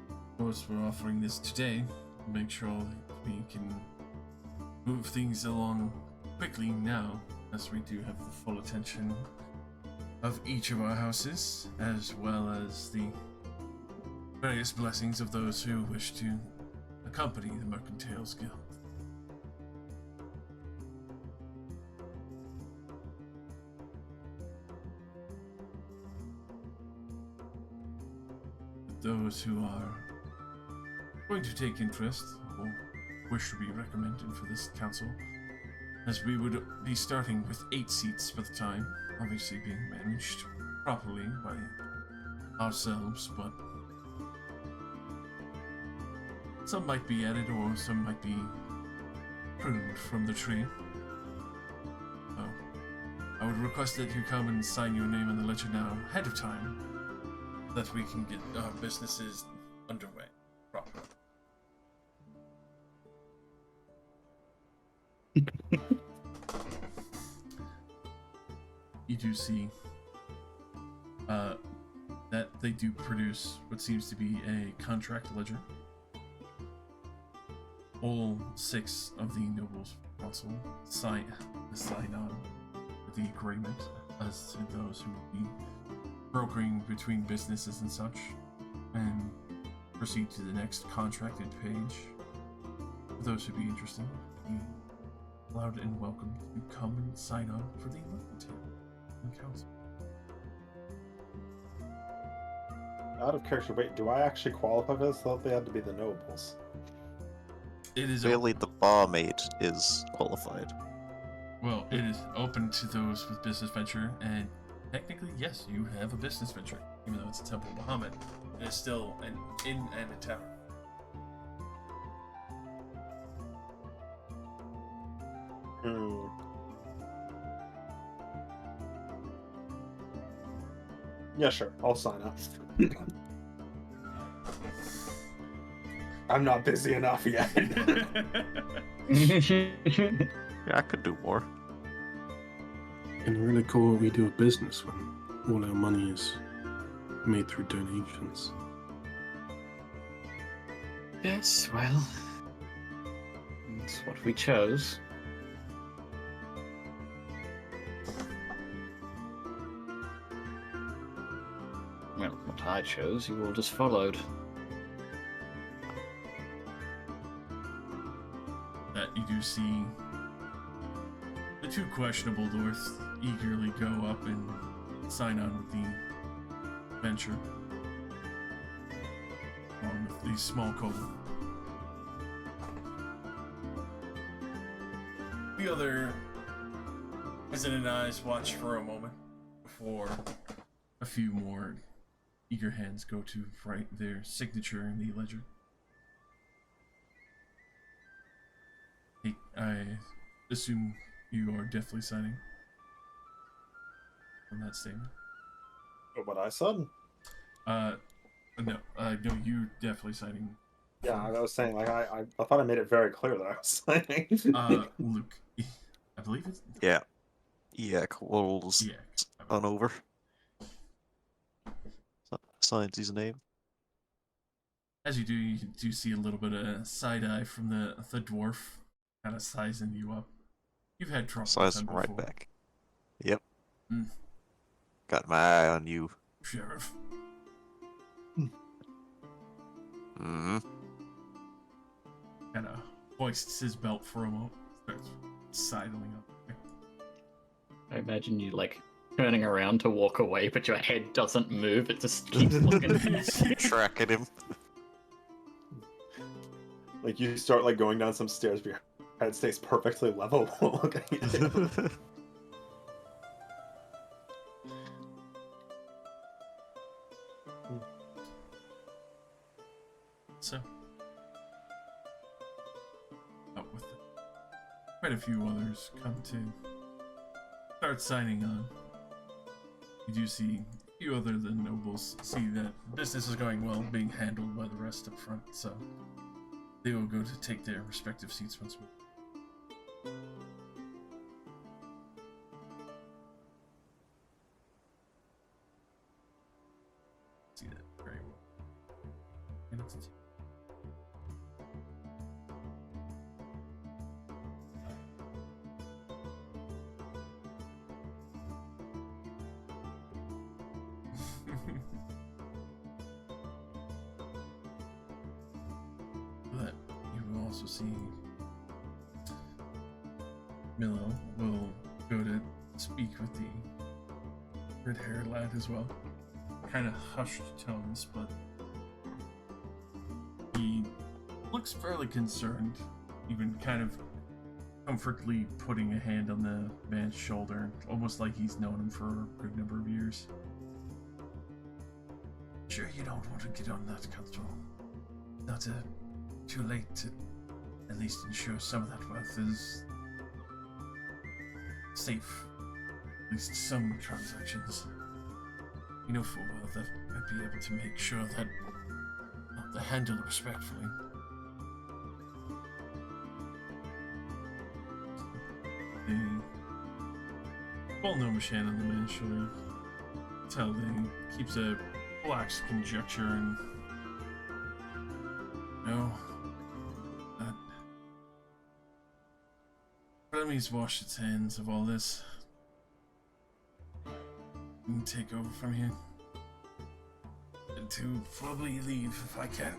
Of course, we're offering this today to make sure that we can move things along quickly now, as we do have the full attention of each of our houses, as well as the various blessings of those who wish to accompany the Mercantile Guild. Those who are going to take interest or wish to be recommended for this council, as we would be starting with 8 seats for the time, obviously being managed properly by ourselves, but some might be added or some might be pruned from the tree. So, I would request that you come and sign your name in the ledger now ahead of time, that we can get our businesses underway properly. You do see that they do produce what seems to be a contract ledger. All 6 of the nobles council sign on the agreement as to those who will be brokering between businesses and such, and proceed to the next contracted page. For those who be interested, be allowed and welcome to come and sign on for the Mercantile Council. Out of character, wait, do I actually qualify for this? I thought they had to be the nobles. It is Clearly, the barmaid is qualified. well, it is open to those with business venture, and technically, yes, you have a business venture, even though it's a Temple of Bahamut. It is still an inn and a tavern. Yeah, sure. I'll sign up. I'm not busy enough yet. Yeah, I could do more. And really cool we do a business when all our money is made through donations. Yes, well, that's what we chose. Well, what I chose, you all just followed. That you do see the 2 questionable dwarfs eagerly go up and sign on with the venture, along with the small kobold. The other hesitant eyes watch for a moment before a few more eager hands go to write their signature in the ledger. I assume you are definitely signing on that statement. What I said? No, you're definitely signing. Yeah, I was saying, like, I thought I made it very clear that I was signing. Luke, I'm believe it's Yeah, rolls yeah. on over. Signs his name. As you do see a little bit of side eye from the dwarf, kind of sizing you up. You've had trouble with Size him him right before, back. Yep. Mm. Got my eye on you. Sheriff. Hmm. Kind of hoists his belt for a moment, starts sidling up. I imagine you like turning around to walk away, but your head doesn't move. It just keeps looking. Tracking him. Like you start like going down some stairs, but your head stays perfectly level while looking at him. So, with quite a few others come to start signing on. You do see a few other than nobles see that business is going well, being handled by the rest up front, so they will go to take their respective seats once more. See that very well. And it's- But you will also see Milo will go to speak with the red-haired lad as well. Kind of hushed tones, but he looks fairly concerned, even kind of comfortably putting a hand on the man's shoulder, almost like he's known him for a good number of years. Sure, you don't want to get on that control. Not too late to at least ensure some of that wealth is safe. At least some transactions. You know full well that I'd be able to make sure that they're handled respectfully. The well-known Shannon on the man should tell that he keeps a relaxed conjecture and that Burmese wash its hands of all this and take over from here. And to probably leave if I can.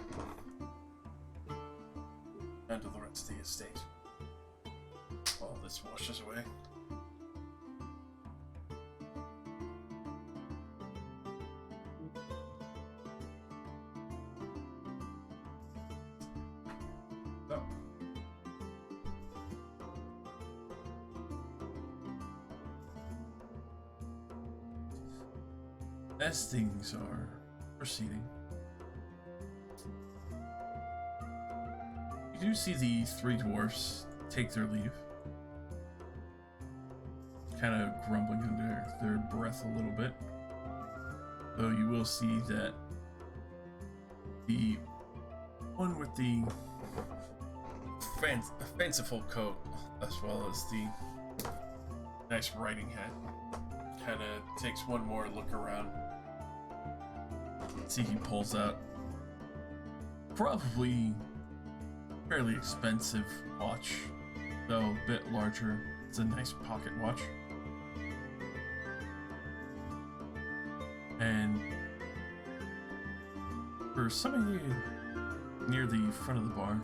Handle the rest of the estate. All this washes away. Oh. As things are proceeding, you do see the three dwarfs take their leave, kind of grumbling under their breath a little bit. Though you will see that the one with the fanciful coat, as well as the nice riding hat, kind of takes one more look around. See, he pulls out probably fairly expensive watch, though a bit larger. It's a nice pocket watch. And for some of you near the front of the bar,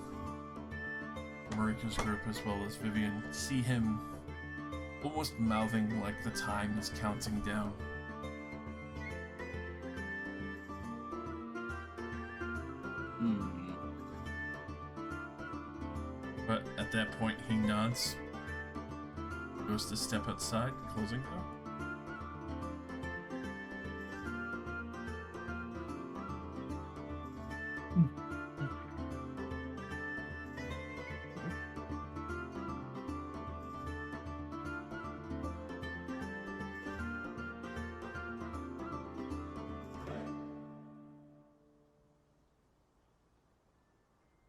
Mariko's group as well as Vivian see him almost mouthing like the time is counting down. But at that point, he nods, goes to step outside, closing the door.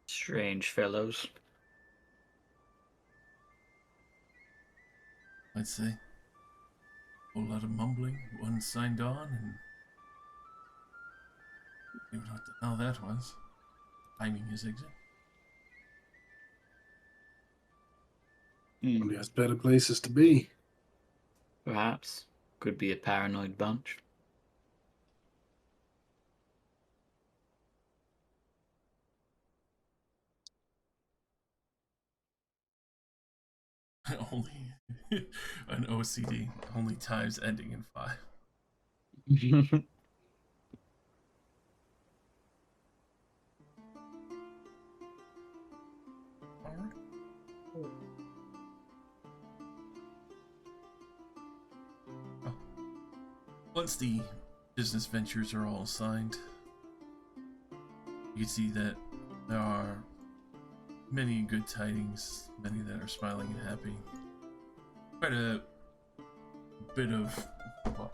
Strange fellows. I'd say. A whole lot of mumbling. One signed on, and I don't know what the hell that was. Timing his exit. Probably has better places to be. Perhaps. Could be a paranoid bunch. Only an OCD. Only times ending in 5. Alright. Well, once the business ventures are all signed, you can see that there are many good tidings, many that are smiling and happy. Quite a bit of, well,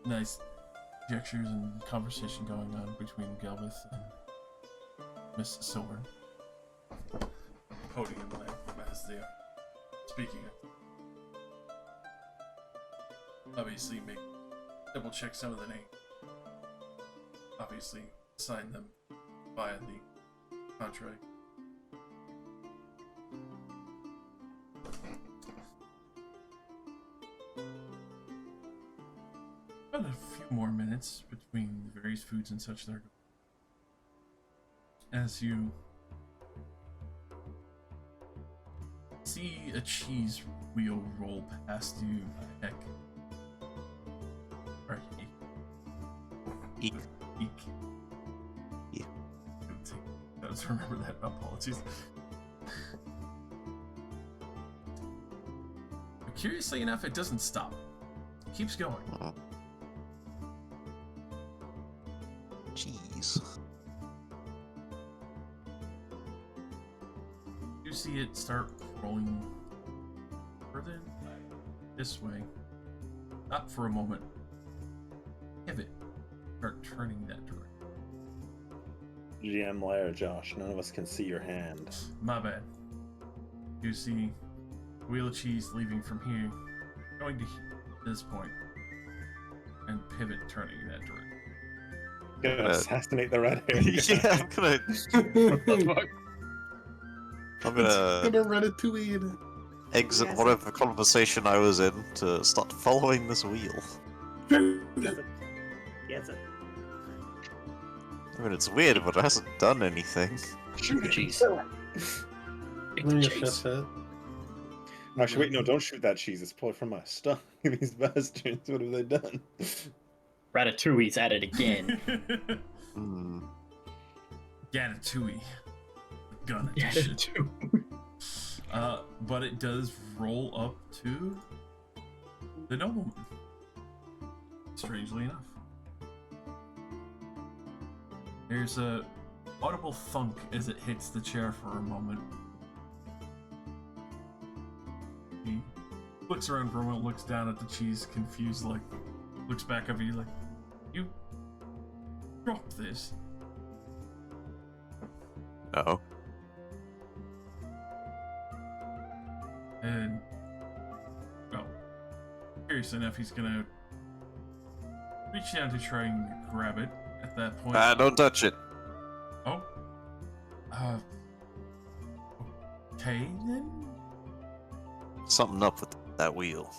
nice gestures and conversation going on between Galvith and Miss Silver. Podium as they are speaking. Obviously, double check some of the names. Obviously, sign them via the contract. About a few more minutes between the various foods and such there. As you see a cheese wheel roll past you, Heck. Or Eek. Eek. Yeah. I just remember that. Apologies. But curiously enough, it doesn't stop. It keeps going. Jeez. You see it start rolling further this way. Not for a moment. Pivot. Start turning that direction. GM layer, Josh. None of us can see your hand. My bad. You see wheel of cheese leaving from here, going to this point, and pivot turning in that direction. Gonna assassinate the red hair. Yeah, I'm gonna Ratatouille in it. exit whatever conversation I was in to start following this wheel. Yes, it. I mean, it's weird, but it hasn't done anything. Shoot the cheese. Bring your chest head. Actually, wait, no, don't shoot that cheese. It's probably from my stomach. These bastards, what have they done? Ratatouille's at it again. Hmm. Gatatouille. Gun edition. But it does roll up to the nobleman. Strangely enough. There's a audible thunk as it hits the chair for a moment. He looks around for a moment, looks down at the cheese, confused, like, looks back up at you like, you dropped this. No. And, well, curious enough, he's gonna reach down to try and grab it at that point. Don't touch it. Oh. Okay then? Something up with that wheel.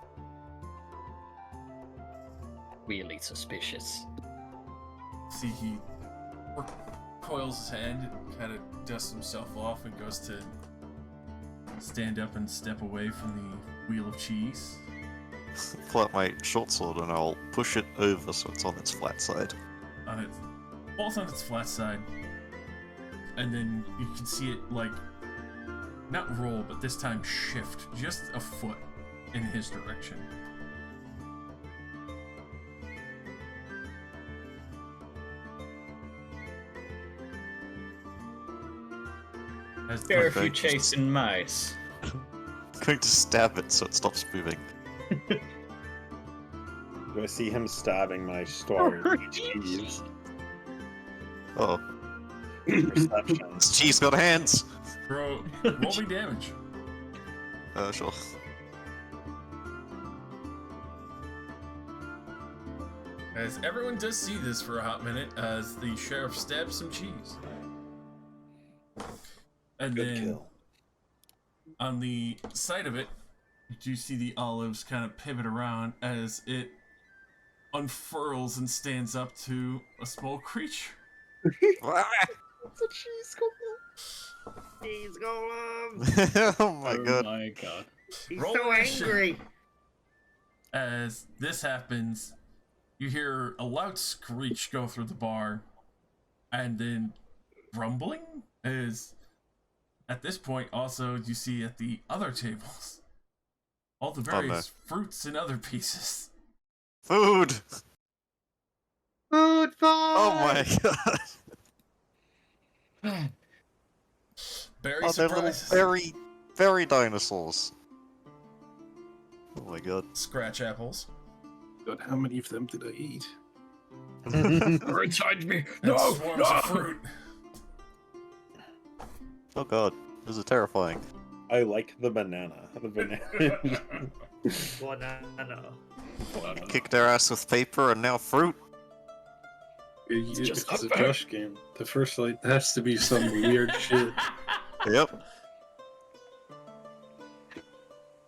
Really suspicious. See, he coils his hand, kind of dusts himself off, and goes to stand up and step away from the wheel of cheese. Pull out my short sword and I'll push it over so it's on its flat side. On it, both on its flat side, and then you can see it, like, not roll, but this time shift just a foot in his direction. As the- Care if you Okay. chasing mice. I'm going to stab it so it stops moving. Do I see him stabbing my story? Cheese. Oh, Perception. this cheese got hands! Bro, roll me damage. Sure. As everyone does see this for a hot minute, as the sheriff stabs some cheese. And Good then kill. on the side of it, you do see the olives kind of pivot around as it unfurls and stands up to a small creature. It's a cheese golem. Cheese golem. Oh my god. my god. He's Roll so initiative. angry. As this happens, you hear a loud screech go through the bar, and then rumbling is at this point also you see at the other tables all the Oh, no. various fruits and other pieces. Food! Food fight. Oh my god. Berry Oh, they're little surprises. berry dinosaurs. Oh my god. Scratch apples. God, how many of them did I eat? They're inside me. And swarms of fruit. Oh god. This is terrifying. I like the banana. The banana. Banana. Kick their ass with paper and now fruit. If just it's a unfair. Josh game, the first light has to be some weird shit. Yep.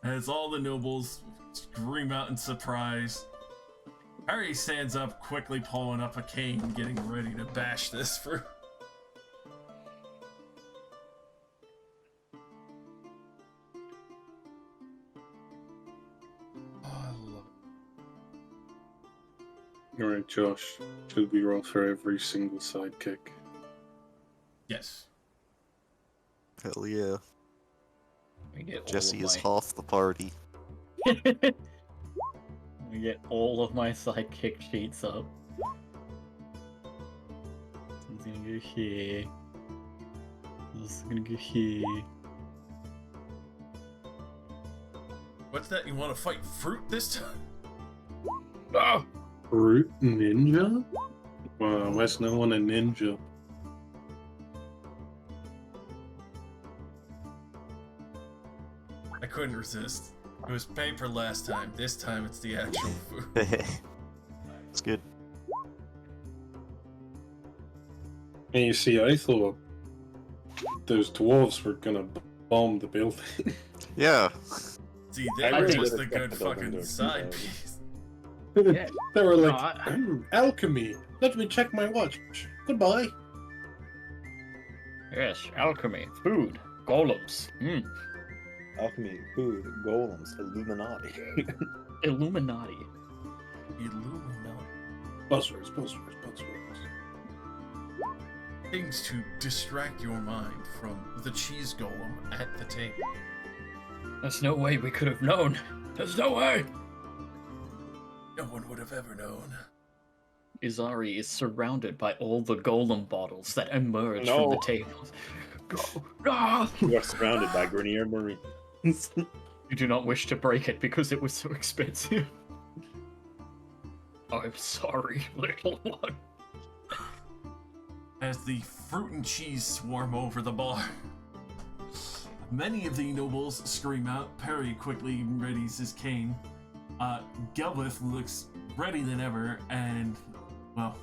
As all the nobles scream out in surprise, Harry stands up, quickly pulling up a cane, getting ready to bash this fruit. Oh, I love it. Alright, Josh. Should we roll for every single sidekick? Yes. Hell yeah. We get all Jesse of is my... half the party. We get all of my sidekick sheets up. This is gonna go here. This is gonna go here. What's that? You want to fight fruit this time? Ah! Root Ninja? Wow, why's no one a ninja? I couldn't resist. It was paper last time. This time it's the actual food. It's good. And you see, I thought those dwarves were gonna bomb the building. Yeah. See, I they were really just would the good expect the building fucking to side explode. piece. Yeah. They were like, No, alchemy. Let me check my watch. Goodbye. Yes, alchemy, food, golems. Alchemy, food, golems, Illuminati. Illuminati. Illuminati. Buzzwords, buzzwords, buzzwords. Things to distract your mind from the cheese golem at the table. There's no way we could have known. There's no way. No one would have ever known. Izari is surrounded by all the golem bottles that emerge from No. the tables. Go. Ah! You are surrounded by Grenier Marines. You do not wish to break it because it was so expensive. I'm sorry, little one. As the fruit and cheese swarm over the bar, many of the nobles scream out. Perry quickly readies his cane. Gelbith looks ready than ever, and, well,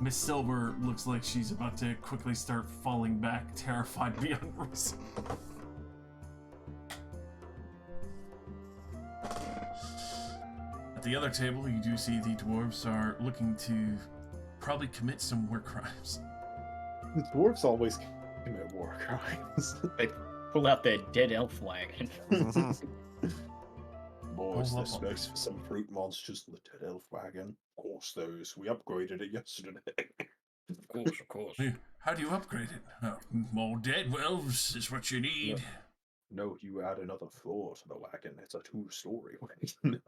Miss Silver looks like she's about to quickly start falling back, terrified beyond reason. At the other table, you do see the dwarves are looking to probably commit some war crimes. The dwarves always commit war crimes. Pull out their dead elf wagon. Boys, Oh, there's wow. space for some fruit monsters in the dead elf wagon. Of course, those. We upgraded it yesterday. Of course, of course. How do you upgrade it? Oh, more dead elves is what you need. No, you add another floor to the wagon. It's a two-story wagon.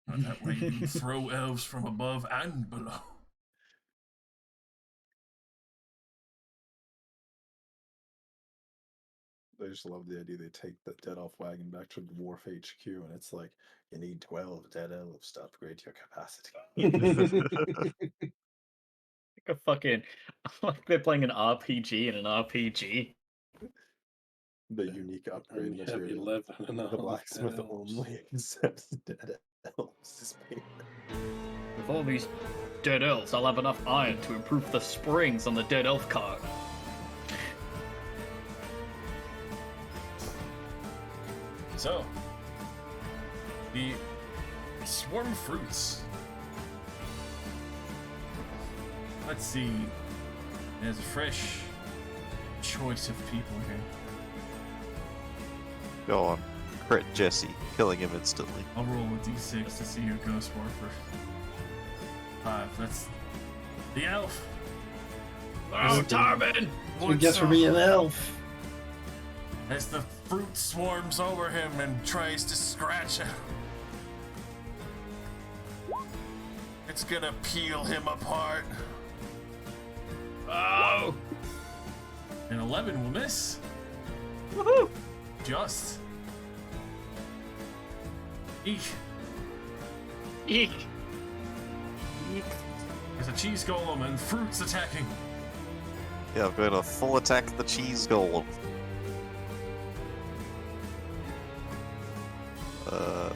And that way you can throw elves from above and below. I just love the idea they take the dead elf wagon back to the Dwarf HQ, and it's like, you need 12 dead elves to upgrade your capacity. Like a fucking, like they're playing an RPG in an RPG. The unique upgrade And you have material. 11 and a The half blacksmith dead elves. only accepts dead elves as payment. With all these dead elves, I'll have enough iron to improve the springs on the dead elf cart. So, the swarm fruits. Let's see. There's a fresh choice of people here. Go on. Crit Jesse, killing him instantly. I'll roll a d6 to see who goes for first. 5. That's the elf. Oh, Tarvin! I guess for being an elf. As the fruit swarms over him and tries to scratch him. It's gonna peel him apart. Oh! An 11 will miss. Woohoo! Just. Eek. Eek! There's a cheese golem and fruits attacking. Yeah, I'm going to full attack the cheese golem.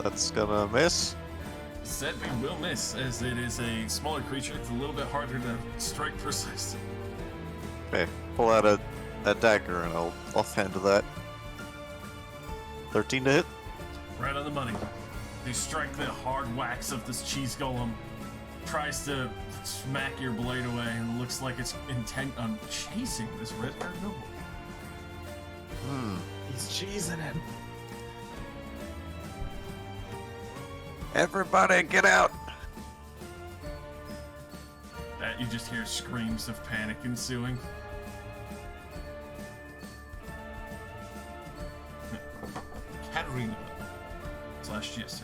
That's gonna miss. Sadly will miss, as it is a smaller creature. It's a little bit harder to strike precisely. Okay, pull out a dagger and I'll offhand that. 13 to hit. Right on the money. You strike the hard wax of this cheese golem. Tries to smack your blade away and looks like it's intent on chasing this red-haired noble. He's cheesing him. Everybody get out! That you just hear screams of panic ensuing. Katarina / GSR.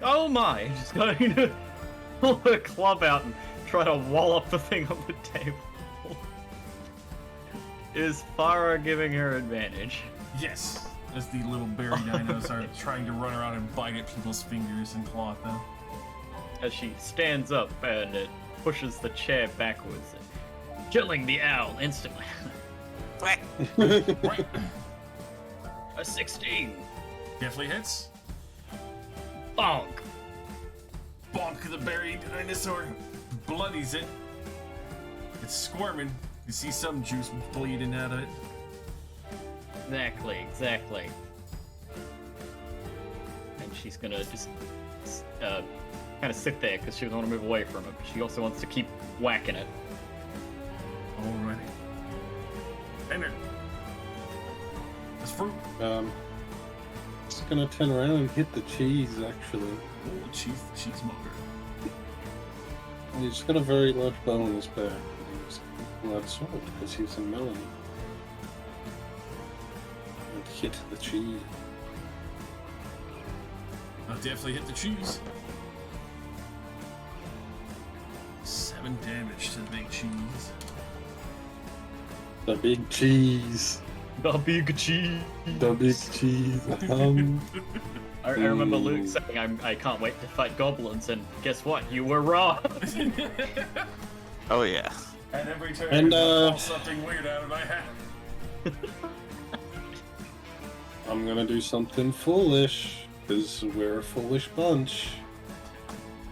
Oh my! Just going to pull a club out and try to wallop the thing on the table. Is Farah giving her advantage? Yes, as the little berry dinos are trying to run around and bite at people's fingers and claw at them. As she stands up and it pushes the chair backwards, killing the owl instantly. Right. A 16! Definitely hits. Bonk! Bonk the berry dinosaur. Bloodies it. It's squirming. You see some juice bleeding out of it. Exactly. And she's gonna just kind of sit there because she doesn't want to move away from it, but she also wants to keep whacking it. Alrighty. Ender. This fruit. Just gonna turn around and hit the cheese, actually. Oh, cheesemonger. He's got a very large bow in his back. He's a large sword because he's a melon. And hit the cheese. I'll definitely hit the cheese. 7 damage to the big cheese. The big cheese. The big cheese! The big cheese. I remember Luke saying, I can't wait to fight goblins, and guess what? You were wrong! Oh yeah. And every turn, And, I pull something weird out of my hat. I'm gonna do something foolish, because we're a foolish bunch.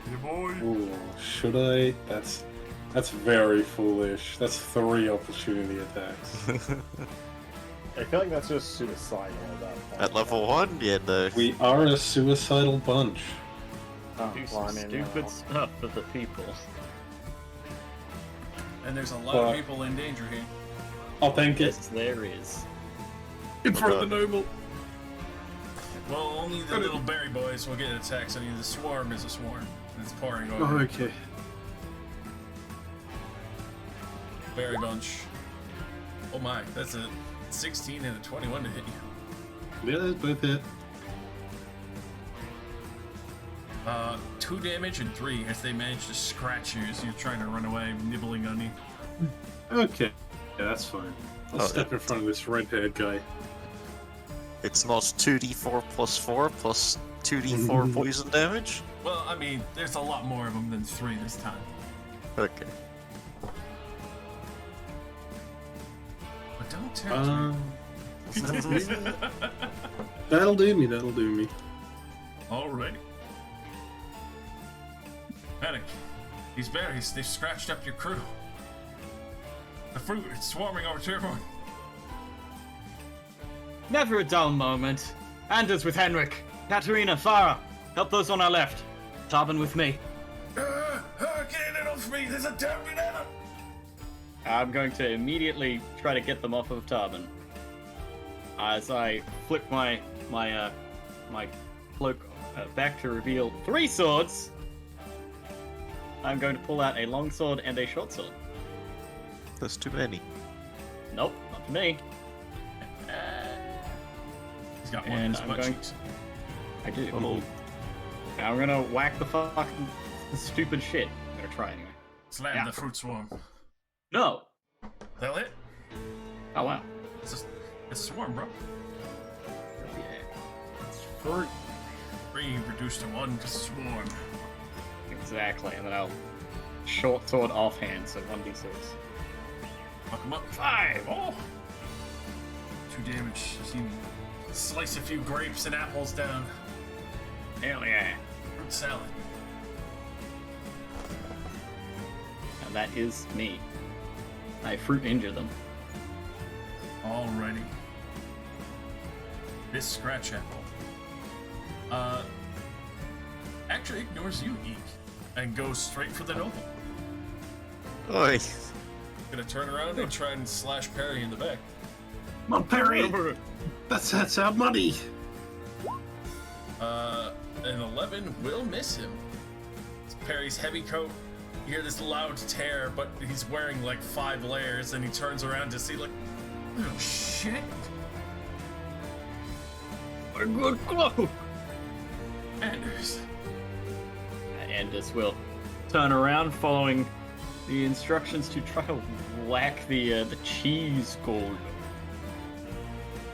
Yeah, boy. Ooh, should I? That's very foolish. That's 3 opportunity attacks. I feel like that's just suicidal at that point. At level 1, yeah, no. We are a suicidal bunch. Oh, Do well, I some mean, stupid stuff for the people. And there's a lot Fuck. of people in danger here. I'll thank it. Yes, there is. In front of the noble. Well, only the little berry boys will get attacks. I mean, the swarm is a swarm. It's pouring over. Oh, okay. Berry bunch. Oh my, that's a 16 and a 21 to hit you. Yeah, that's both hit. 2 damage and 3 as they manage to scratch you as you're trying to run away, nibbling on you. Okay. Yeah, that's fine. I'll Oh, step in front of this red-haired guy. It's not 2d4 plus 4 plus 2d4 poison damage? Well, I mean, there's a lot more of them than 3 this time. Okay. But don't tempt me. That'll do me, that'll do me. Alrighty. Panic. These berries, they've scratched up your crew. The fruit, it's swarming over to everyone. Never a dull moment. Anders with Henrik. Katerina, Farah, help those on our left. Tarbin with me. Get it off me! There's a damn banana! I'm going to immediately try to get them off of Tarbin. As I flip my cloak back to reveal 3 swords, I'm going to pull out a long sword and a short sword. There's too many. Nope, not to me. He's got one in And his I'm butt going- cheeks. I do. Oh. I'm gonna whack the fucking stupid shit. I'm gonna try anyway. Slam Yeah. the fruit swarm. No! They'll hit. Oh wow. It's a swarm, bro. Yeah. It's fruit. 3 reduced to 1 to swarm. Exactly, and then I'll short sword offhand, so 1d6. Fuck him up. 5. Oh! 2 damage. You see him slice a few grapes and apples down. Hell yeah. Fruit salad. And that is me. I fruit injure them. Alrighty. This scratch apple. Actually ignores you, Eek, and goes straight for the noble. Oi! Gonna turn around and try and slash Perry in the back. Come on, Perry! That's our money! An 11 will miss him. It's Perry's heavy coat. You hear this loud tear, but he's wearing like 5 layers, and he turns around to see like, oh shit! A good cloak! Anders. And this will turn around following the instructions to try to whack the cheese gold.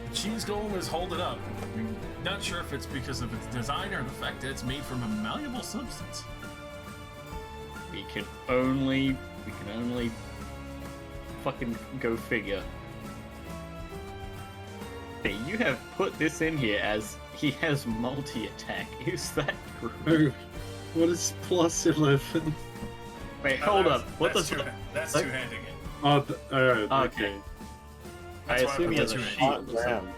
The cheese golem is holding up. I'm not sure if it's because of its design or the fact that it's made from a malleable substance. We can only fucking go figure. Hey, you have put this in here as he has multi-attack. Is that true? Oh, what is plus 11? Wait, hold up. What that's does that's like- two-handing it. Oh, alright, Okay. okay. I That's why I assume he put has the a 2 in. shield or Damn. something.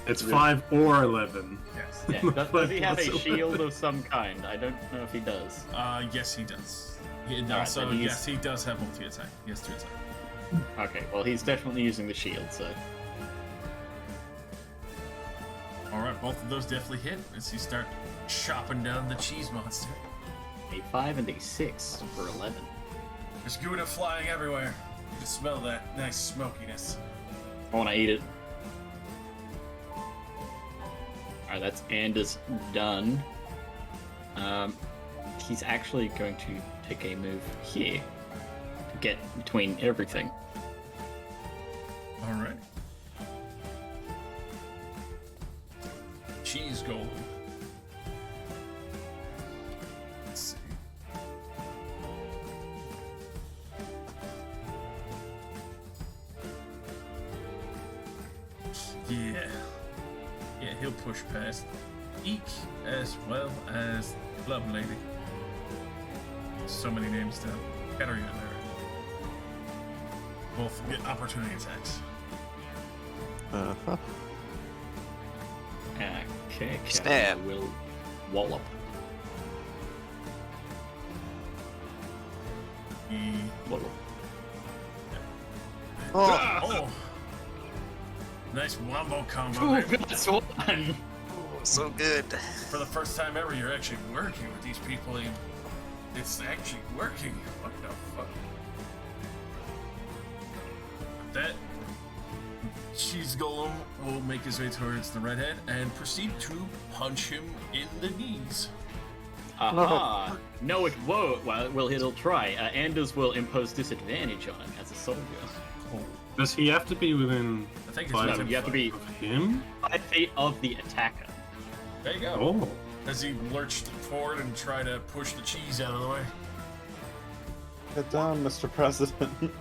It's 5 or 11. Yes. Yeah, does he have a Plus shield 11. of some kind? I don't know if he does. Yes, he does. And Alright, also, then he's- yes, he does have multi-attack. He has 2 attack. Okay, well he's definitely using the shield, so Alright, both of those definitely hit as you start chopping down the cheese monster. a 5 and a 6 for 11. There's Gouda flying everywhere. You can smell that nice smokiness. I want to eat it. Alright, that's Anders done. He's actually going to take a move here to get between everything. Alright. Cheese golem. Let's see. Yeah. Yeah, he'll push past Eek as well as Club Lady. So many names down. Katarina there. Both get opportunity attacks. Uh-huh. Okay, Stab. will wallop. He... Wallop. Oh! Oh! Nice wombo combo there. That's one! So good. For the first time ever, you're actually working with these people. And it's actually working. What the fuck? That cheese golem will make his way towards the redhead and proceed to punch him in the knees. Aha! No, it won't. Well, it'll try. Anders will impose disadvantage on him as a soldier. Does he have to be within I think it's 5 No, you have to be of him? 5 feet of the attacker. There you go. Oh. As he lurched forward and tried to push the cheese out of the way. Get down, Mr. President.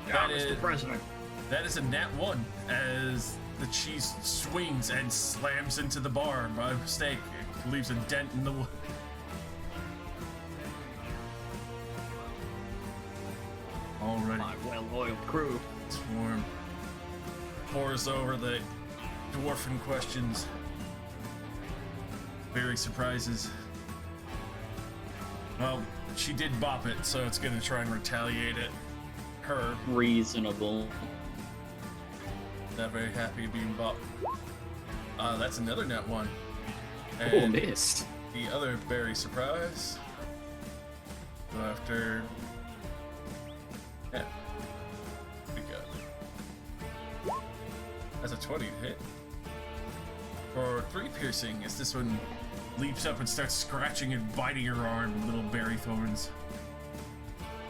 That is, President. that is a nat 1 as the cheese swings and slams into the bar by mistake. It leaves a dent in the wood. Alrighty. My well-oiled crew. Swarm pours over the dwarfen questions. Very surprises. Well, she did bop it, so it's gonna try and retaliate at her. Reasonable. Not very happy being bopped. That's another net one. Oh, And missed. the other berry surprise. Go after. Yeah. We go. That's a 20 to hit. For 3 piercing, as this one leaps up and starts scratching and biting her arm with little berry thorns.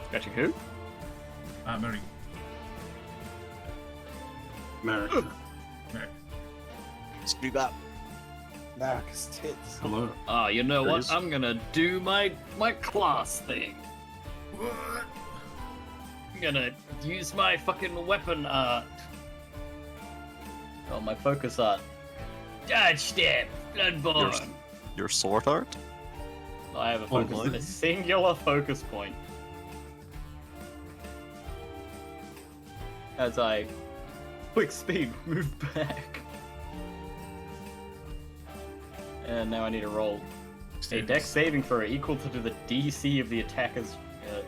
Scratching who? Mary. America. Mary. Screw that. Max tits. Hello. Ah, you know There what? is. I'm gonna do my class thing. What? I'm gonna use my fucking weapon art. Oh, my focus art. Dodge step, Bloodborne. Your sword art? I have a Oh, focus, what? a singular focus point. As I quick speed move back. And now I need to roll a dex saving throw equal to the DC of the attacker's,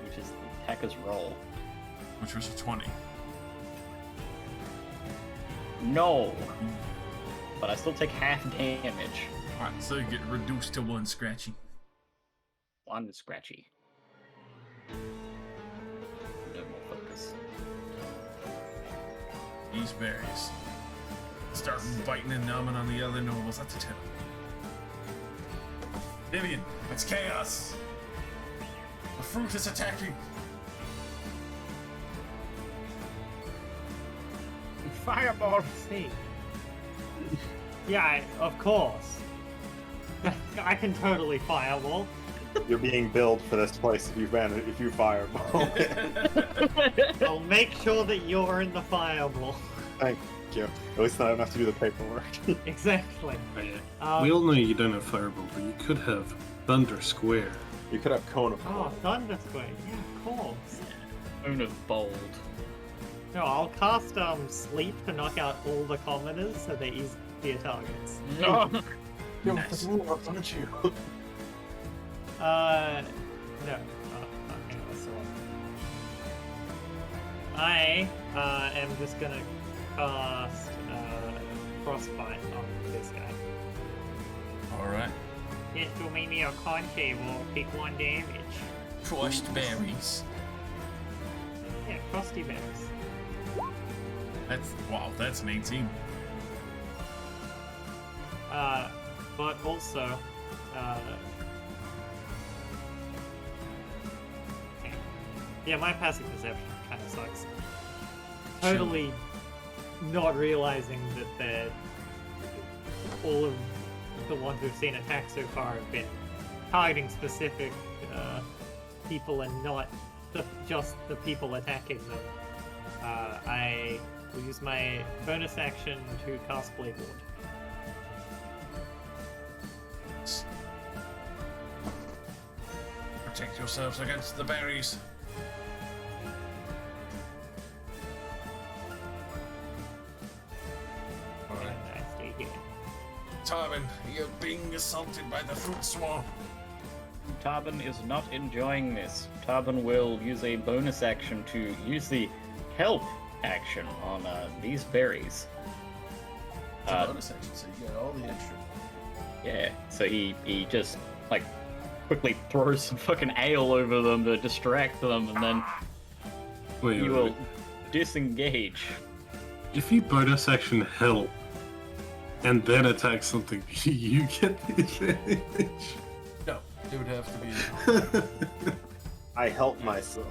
which is the attacker's roll. Which was a 20. No, but I still take half damage. Alright, so you get reduced to 1 scratchy. One scratchy. No more focus. These berries start biting and numbing on the other nobles. That's a 10. Vivian, it's chaos. The fruit is attacking. Fireball. See. Yeah, of course. I can totally fireball. You're being billed for this place if you fireball. I'll make sure that you're in the fireball. Thank you. At least I don't have to do the paperwork. Exactly. We all know you don't have Fireball, but you could have Thunder Square. You could have Cone of Oh, Thunder Square. Yeah, of course. Own of bold. No, I'll cast Sleep to knock out all the commoners so they're easier targets. No. You're Nice. aren't you? No. Oh, okay, that's the one. I am just gonna cast Frostbite on this guy. Alright. Hit Domini or Concave will take 1 damage. Crushed berries. Yeah, Frosty Bears. That's an 18. But also, yeah, my passive perception kind of sucks. Totally not realizing that all of the ones we've seen attack so far have been targeting specific people and not just the people attacking them. I will use my bonus action to cast Blade Ward. Protect yourselves against the berries. Alright. And I stay here. Tarvin, you're being assaulted by the fruit swarm. Tarbin is not enjoying this. Tarbin will use a bonus action to use the help action on these berries. It's a bonus action, so you get all the extra. Yeah, so he just like quickly throws some fucking ale over them to distract them, and then Wait, he wait, will wait. disengage. If you bonus action help and then attack something, you get the advantage. No, it would have to be. I help myself.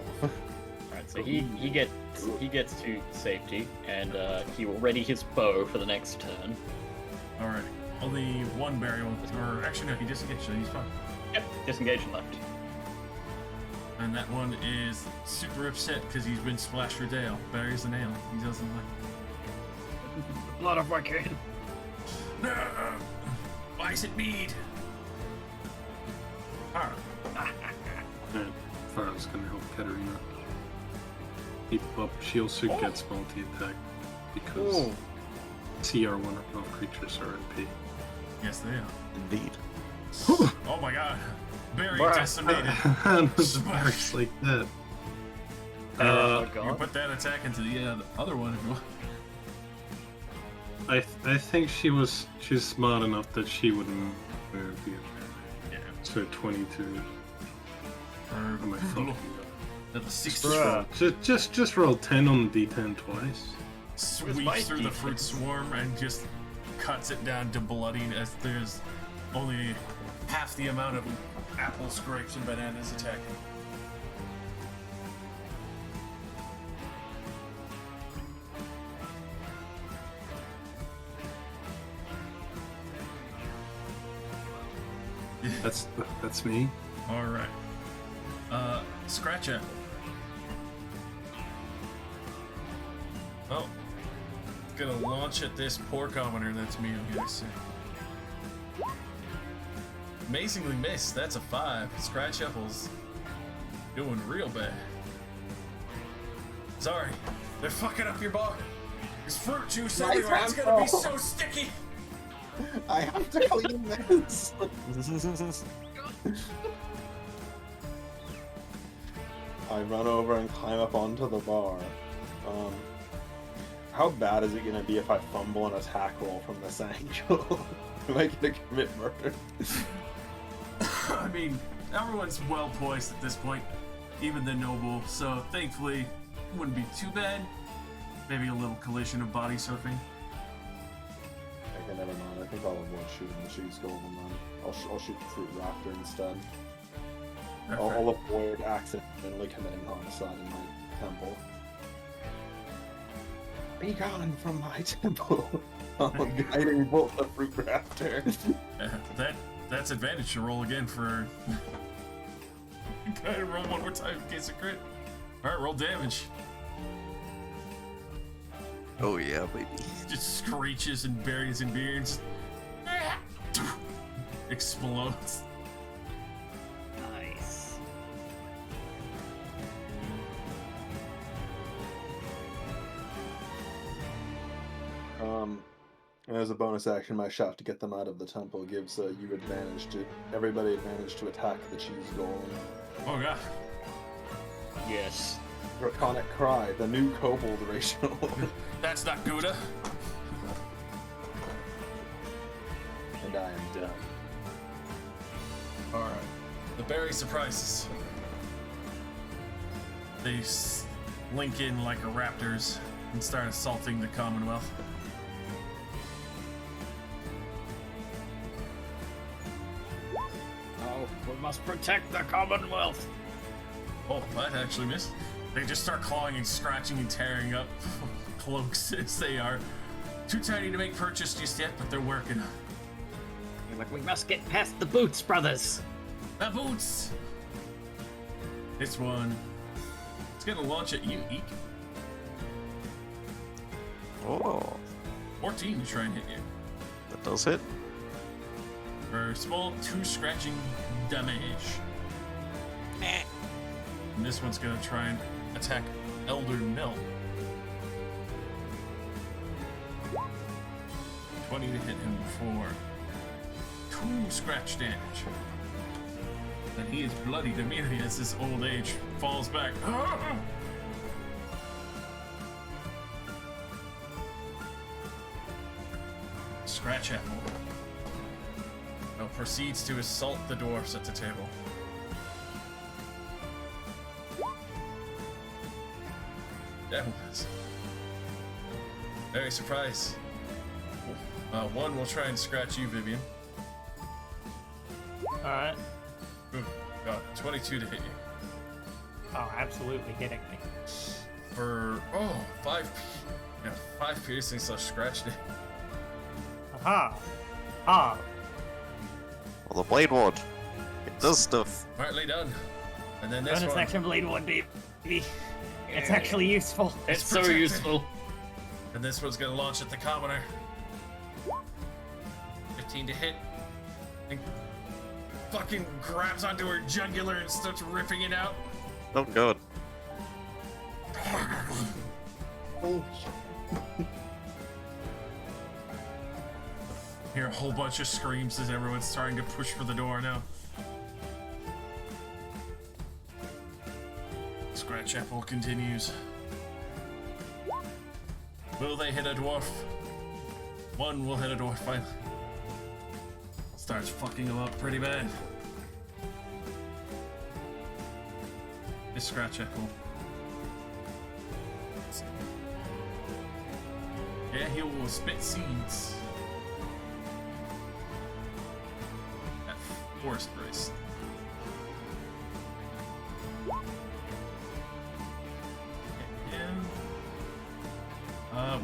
Right, so he gets to safety, and he will ready his bow for the next turn. Alright. Only 1 berry will. Or actually, no, he disengaged, so he's fine. Yep, disengage left. And that one is super upset because he's been splashed for Dale. Buries the nail. He doesn't like. The blood of my kin. No! Why is it mead? Alright. And Farah's gonna help Katarina. Keep up. She also gets multi-attack because CR1 or above creatures are MP. Yes, they are. Indeed. Oh my god. Very decimated. And with the barracks like that. Oh You god. put that attack into the other one if you want. I think she's smart enough that she wouldn't move you. Yeah. So 22. Or Am I fucking up? the 60 Just roll 10 on the D10 twice. sweeps through the fruit swarm and just cuts it down to bloody as there's only half the amount of apples, grapes, and bananas attacking. That's me. Alright. Scratch it. Oh. Gonna launch at this poor commoner that's me, I'm gonna say. Amazingly missed, that's a 5. Scratch apples. Doing real bad. Sorry. They're fucking up your bar. There's fruit juice everywhere, it's gonna be so sticky! I have to clean this. I run over and climb up onto the bar. How bad is it gonna be if I fumble an attack roll from this angle? Am I gonna commit murder? I mean, everyone's well poised at this point, even the noble, so thankfully, it wouldn't be too bad. Maybe a little collision of body surfing. Okay, never mind. I think I'll avoid shooting the cheese golem then. I'll shoot the fruit raptor instead. I'll avoid accidentally committing homicide in my temple. Be gone from my temple! I'm guiding bolt the fruit raptor. That's advantage to roll again for. Gotta roll one more time in case of crit. Alright, roll damage. Oh yeah, baby. Just screeches and berries and beards. Explodes. Nice. And as a bonus action, my shot to get them out of the temple gives everybody advantage to attack the cheese golem. Oh god. Yes. Draconic Cry, the new kobold racial. That's not Gouda. And I am done. Alright. The berry surprises. They link in like a raptors and start assaulting the Commonwealth. Oh, we must protect the Commonwealth. Oh, that actually missed. They just start clawing and scratching and tearing up cloaks as they are. Too tiny to make purchase just yet, but they're working. But we must get past the Boots brothers. The boots! This one. It's gonna launch at you, Eek. Oh, 14 to try and hit you. that does hit. For small 2 scratching damage. And this one's gonna try and attack Elder Mill. 20 to hit him for 2 scratch damage. And he is bloodied immediately as his old age falls back. Scratch Apple now proceeds to assault the dwarfs at the table. That was very surprised. One will try and scratch you, Vivian. Alright. Ooh, God, 22 to hit you. Oh, absolutely hitting me. For 5 piercing slash scratch damage. Aha! Ah! Well, the blade ward. It does stuff. Smartly done. And then this Bonus one. action blade one, baby. It's actually useful. It's so protected. useful. And this one's gonna launch at the commoner. 15 to hit. And fucking grabs onto her jugular and starts ripping it out. Oh god. Oh, Hear a whole bunch of screams as everyone's starting to push for the door now. Scratch Apple continues. Will they hit a dwarf? One will hit a dwarf finally. Starts fucking him up pretty bad. This Scratch Apple. Yeah, he will spit seeds. At Forest Grace.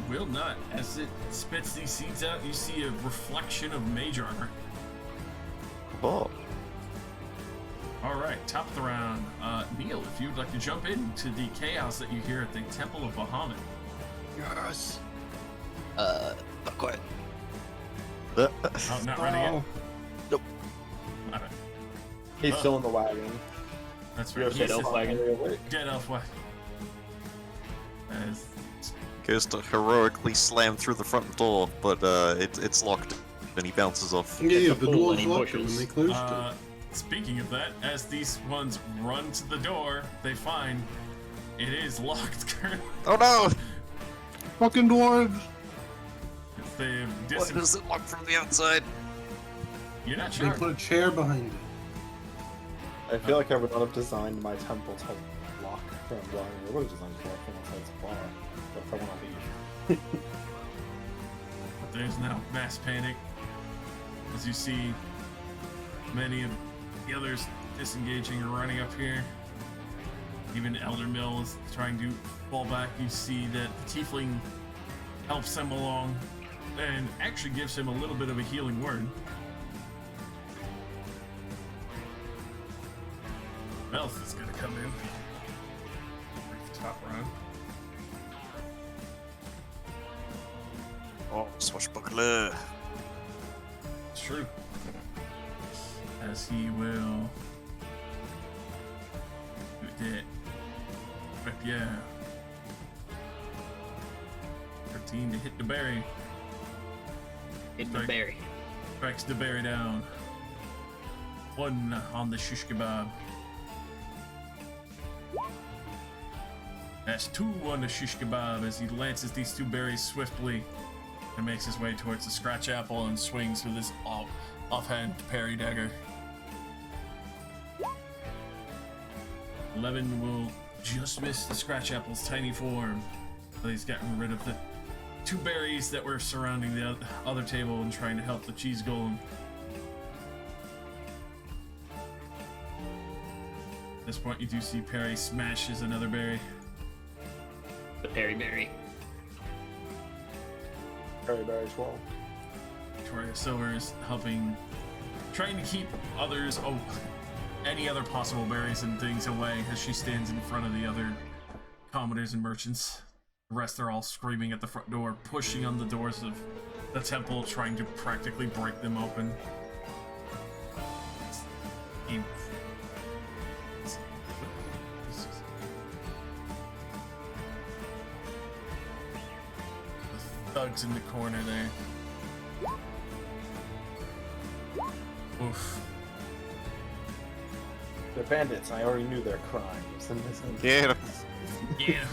Will not. As it spits these seeds out, you see a reflection of mage armor. Oh. Alright, top of the round. Neil, if you'd like to jump into the chaos that you hear at the Temple of Bahamut. Yes. Not quite. Oh, not ready yet? Nope. Alright, he's still in the wagon. that's You're right. Dead He's elf wagon. Dead elf wagon. As Goes to heroically slam through the front door, but it's locked and he bounces off. Yeah, the pull dwarves any locked it bushes. when they closed it. Speaking of that, as these ones run to the door, they find it is locked currently. Oh no! Fucking dwarves! They've Why does it lock from the outside? You're not They sure. put a chair behind it. I feel like I would not have designed my temple to lock from blind. I would have designed it to lock from outside the bar. But if I want to leave. But there's now mass panic as you see many of the others disengaging or running up here. Even Elder Mill is trying to fall back. You see that the Tiefling helps him along and actually gives him a little bit of a healing word. Melth is gonna come in. Brief top run. Oh, swashbuckler. It's true. As he will do that. But yeah. 13 to hit the berry. Hit the Strike. berry. Strikes the berry down. One on the shish kebab. That's two on the shish kebab as he lances these two berries swiftly and makes his way towards the Scratch Apple and swings with his offhand parry dagger. 11 will just miss the Scratch Apple's tiny form, but he's gotten rid of the two berries that were surrounding the other table and trying to help the cheese golem. At this point, you do see Perry smashes another berry. The berry. Very, very swell. Victoria Silver is helping, trying to keep others, any other possible berries and things away as she stands in front of the other commoners and merchants. The rest are all screaming at the front door, pushing on the doors of the temple, trying to practically break them open. The thugs in the corner there. Oof. They're bandits. I already knew their crimes. And this Yeah. Yeah.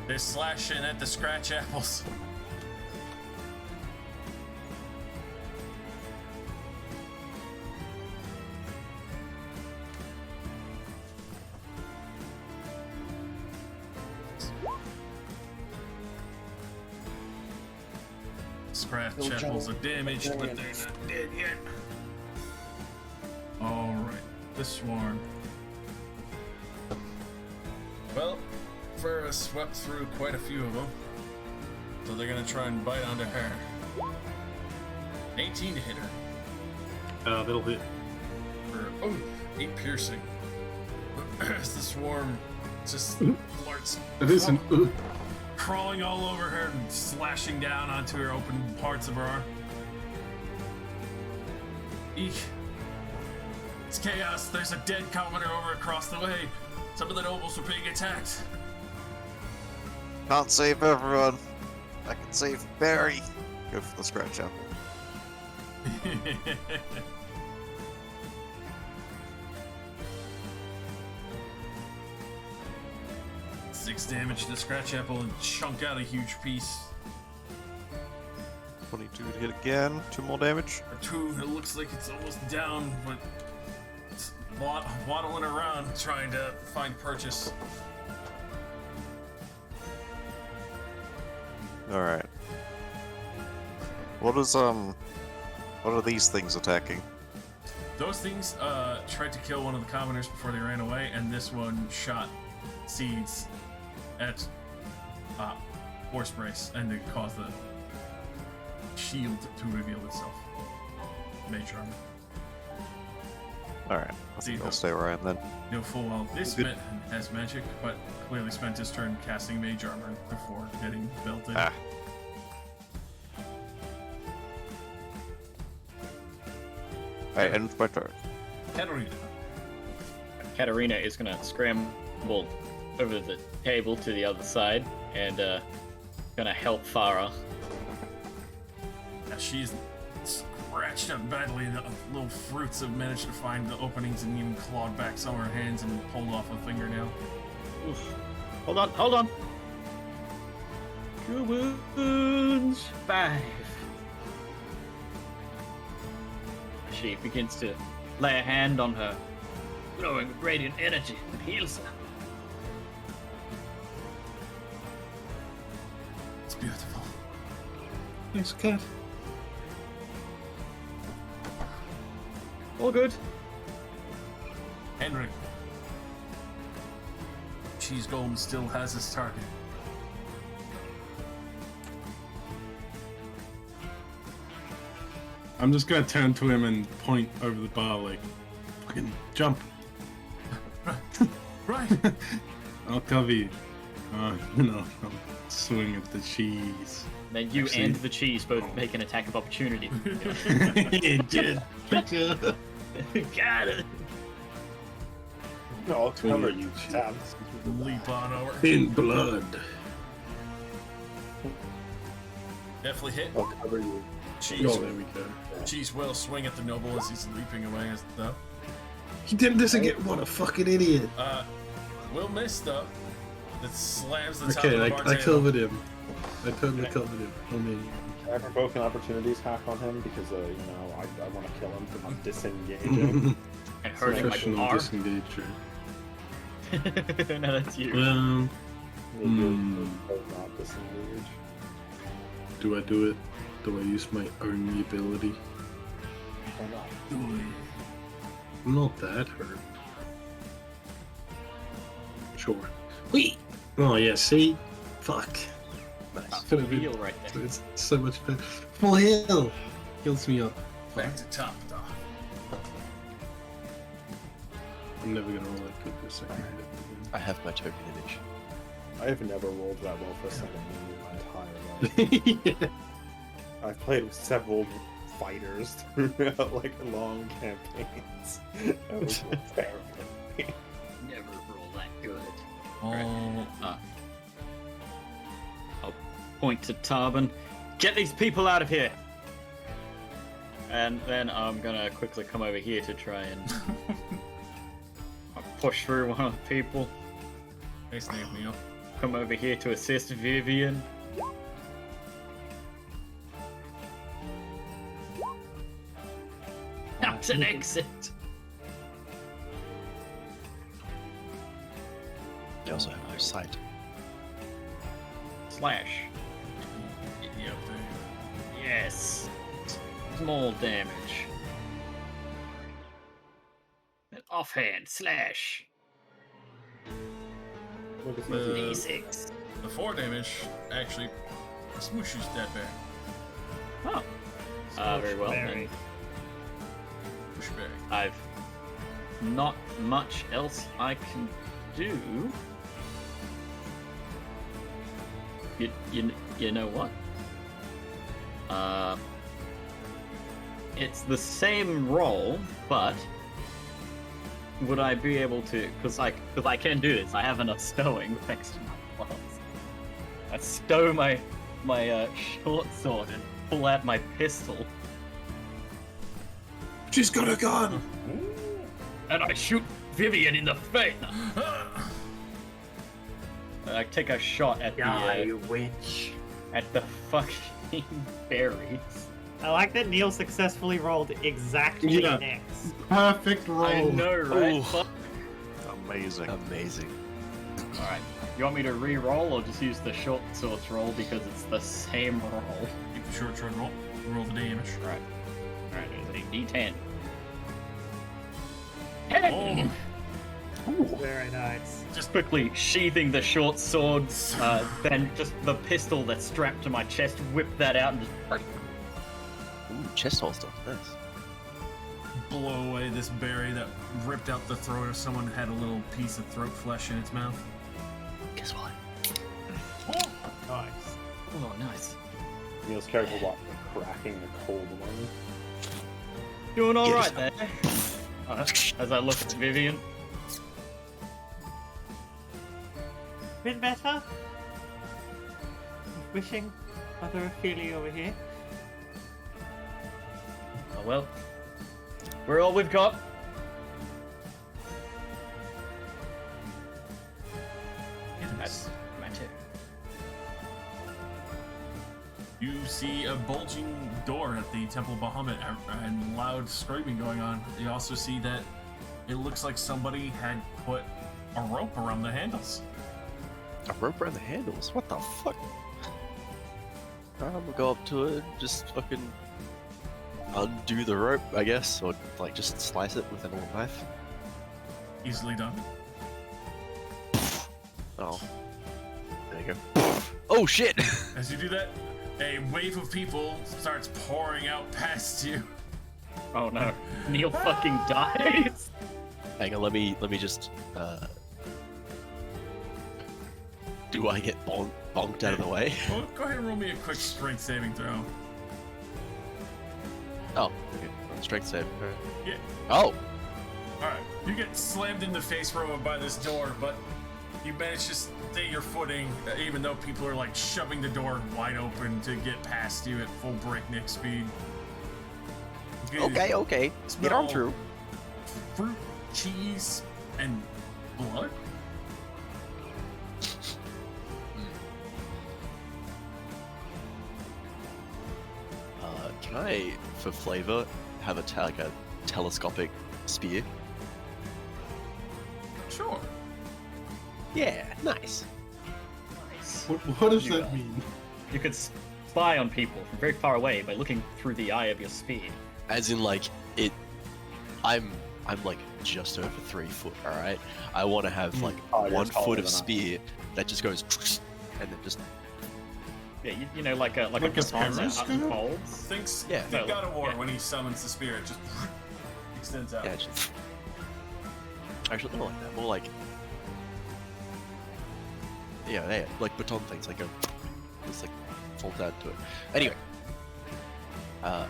They're slashing at the Scratch Apples. Scratch Apples are damaged, but they're not dead yet. Alright, the Swarm. Well, Farah swept through quite a few of them, so they're gonna try and bite onto her. 18 to hit her That'll hit. for 8 piercing. As the Swarm just flirts, It is an crawling all over her and slashing down onto her open parts of her arm. Eek. It's chaos. There's a dead commoner over across the way. Some of the nobles are being attacked. Can't save everyone. I can save Barry. Go for the scratch apple. 6 damage to the scratch apple and chunk out a huge piece. 22 to hit again. 2 more damage. Or 2, it looks like it's almost down, but it's waddling around trying to find purchase. Alright. What are these things attacking? Those things tried to kill one of the commoners before they ran away, and this one shot seeds at Horse Brace, and it caused the shield to reveal itself. Mage armor. Alright, I think I'll stay where I am then. You know full well this Good. has magic, but clearly spent his turn casting mage armor before getting belted. Ah. I end my turn. Katarina. Katarina is gonna scramble over the table to the other side and gonna help Farah. Now she's scratched up badly. The little fruits have managed to find the openings and even clawed back some of her hands and pulled off a fingernail. Oof. Hold on. 2 wounds. 5. She begins to lay a hand on her, glowing with radiant energy, and heals her. It's beautiful. Nice cat. All good. Henrik. Cheese Golem still has his target. I'm just gonna turn to him and point over the bar like, fucking jump. Right. I'll cover you. I'll swing at the cheese. Then you Actually- and the cheese both make an attack of opportunity. Just Got it. No, I'll cover Swing you, at Tabs. Leap on over. in blood. Definitely hit. I'll cover you. Cheese. Oh, there we go. Cheese will swing at the noble as he's leaping away though. He doesn't get what a fucking idiot. Will miss though. That slams the top Okay, of the I bar table. covered him. I totally covered him. I mean, Can I provoke an opportunities hack on him because I want to kill him for not disengaging. And hurting my professional arm. disengager. No, that's you. Well, Not disengage. do I do it? Do I use my only ability? Why not? I'm not that hurt. Sure. Wait! Oh yeah, see? Fuck. Nice. Could have been- Heal right there. It's so much better. Full heal! Heals me up. Back to top dog. I'm never gonna roll that good for a second. I have my token image. I have never rolled that well for a second in my entire life. Yeah. I've played with several fighters throughout like long campaigns. That was terrible. Never roll that good. Oh, I'll point to Tarban. Get these people out of here! And then I'm gonna quickly come over here to try and push through one of the people. nice name, Neil. Come over here to assist Vivian. That's an exit. They also have no sight. Slash. Get you up there. Yes. Small damage. An offhand slash. Look at Uh, these. D6. The 4 damage actually smooshes that bear. Oh. Very well. Very. Then Pushback. I've not much else I can do. You know what? It's the same roll, but would I be able to? Because I can do this. I have enough stowing thanks to my claws. I stow my short sword and pull out my pistol, She's got a gun! and I shoot Vivian in the face. I take a shot at Die, witch. at the fucking berries. I like that Neil successfully rolled exactly Yeah. next. Perfect roll. I know, right? Ooh. Fuck. Amazing. Amazing. All right. You want me to re-roll or just use the short swords roll because it's the same roll? Keep the short sword roll. Roll the damage. Right. All right. There's a D10. Oh, Very nice. Just quickly sheathing the short sword, then just the pistol that's strapped to my chest, whip that out and just. Ooh, chest holster. Nice. blow away this berry that ripped out the throat of someone who had a little piece of throat flesh in its mouth. Guess what? Nice. Oh, nice. Neil's character what? Cracking the cold one. Doing all Yeah, right there. As I look at Vivian. Been better? Wishing Mother Ophelia over here. Oh well. We're all we've got. That's my turn. You see a bulging door at the Temple of Bahamut and loud screaming going on. You also see that it looks like somebody had put a rope around the handles. A rope around the handles? What the fuck? I'm gonna go up to it, just fucking undo the rope, I guess, or like just slice it with a normal knife. Easily done. Oh. There you go. Oh shit! As you do that, a wave of people starts pouring out past you. Oh no. Neil fucking dies. Hang on, let me just do I get bonked out of the way? Well, go ahead and roll me a quick strength saving throw. Oh, okay. Strength save. Alright. Yeah. Oh! Alright, you get slammed in the face, Rowan, by this door, but you manage to stay your footing, even though people are like shoving the door wide open to get past you at full breakneck speed. Okay, okay. Get on through. Fruit, cheese, and blood? Can I, for flavor, have like a telescopic spear? Sure. Yeah, nice. What does that mean? You could spy on people from very far away by looking through the eye of your speed. As in, like, it. I'm like just over 3 foot. All right. I want to have like Oh, you're 1 taller foot of than I am. spear that just goes, and then just. Yeah, you know, like a Like a baton that periscope? unfolds. Thinks Yeah. think God of War Yeah. when he summons the spirit, just extends out. Yeah, just. Actually, not like that. More like. Yeah, like baton things. Like go. Just like fold down to it. Anyway. Alright.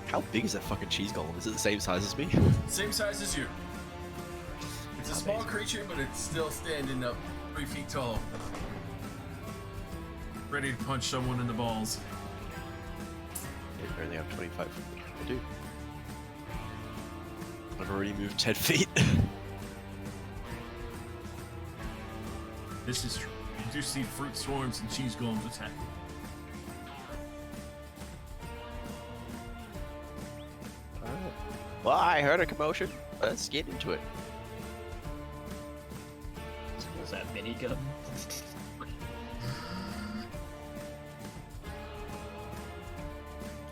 How big is that fucking cheese golem? Is it the same size as me? Same size as you. It's a small Amazing. creature, but it's still standing up 3 feet tall. Ready to punch someone in the balls. I only have 25 feet. I do. I've already moved 10 feet. This is true. You do see fruit swarms and cheese golems attack. Well, I heard a commotion. Let's get into it. Was that minigun?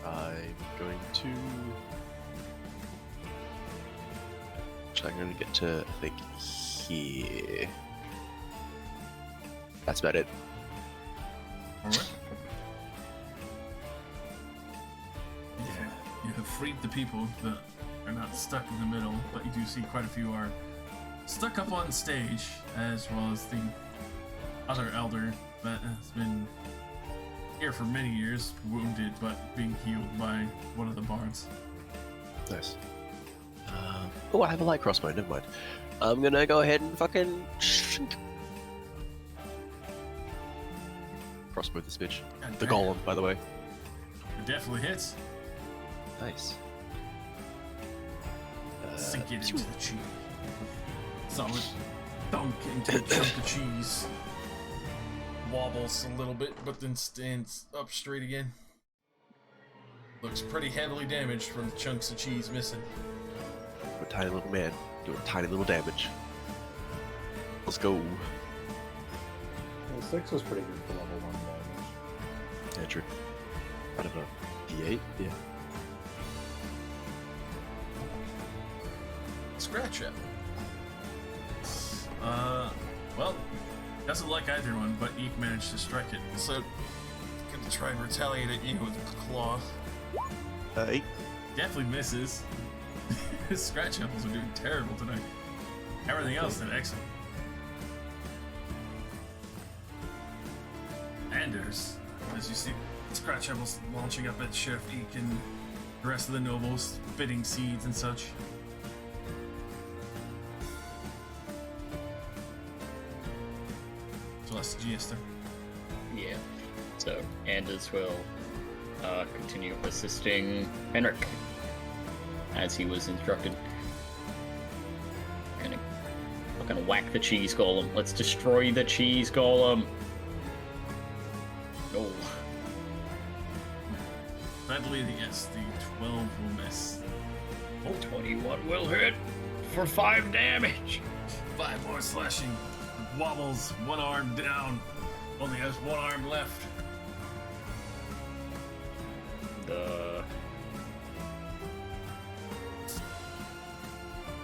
I'm going to. Actually, I'm going to get to, I think, here. That's about it. Alright. Yeah, you have freed the people that are not stuck in the middle, but you do see quite a few are stuck up on stage, as well as the other elder that has been here for many years, wounded but being healed by one of the bards. Nice. Oh, I have a light crossbow. Never mind. I'm gonna go ahead and fucking shoot. Crossbow this bitch. God The damn. golem, by the way. It definitely hits. Nice. Sink it into the cheese. Solid dunk into a chunk of cheese. Wobbles a little bit, but then stands up straight again. Looks pretty heavily damaged from the chunks of cheese missing. A tiny little man doing tiny little damage. Let's go. Well, 6 was pretty good for level 1 damage. Yeah, true. Out of a D8? Yeah. Scratch it. Well, doesn't like either one, but Eek managed to strike it. So, gonna try and retaliate at you with claw. 8. Definitely misses. His scratch apples are doing terrible tonight. Everything else did excellent. Anders, as you see, scratch apples launching up at Sheriff Eek and the rest of the nobles, spitting seeds and such. So that's Giester. Yeah. So Anders will continue assisting Henrik as he was instructed. Gonna whack the cheese golem. Let's destroy the cheese golem. Oh. I believe that yes, the 12 will miss. Oh, 21 will hit for 5 damage. 5 more slashing. Wobbles, one arm down. Only has one arm left.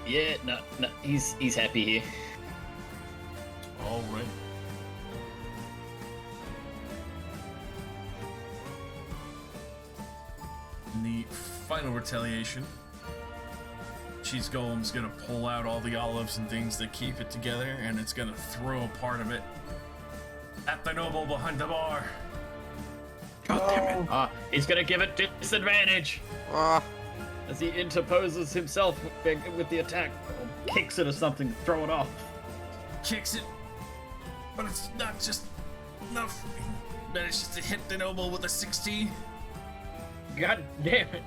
Yeah, no, he's happy here. All right. In the final retaliation, Cheese Golem's gonna pull out all the olives and things that keep it together, and it's gonna throw a part of it at the noble behind the bar. God damn it. He's gonna give it disadvantage Ah, as he interposes himself with the attack. Kicks it or something, throw it off. Kicks it, but it's not just enough. Manages to hit the noble with a 16 God damn it.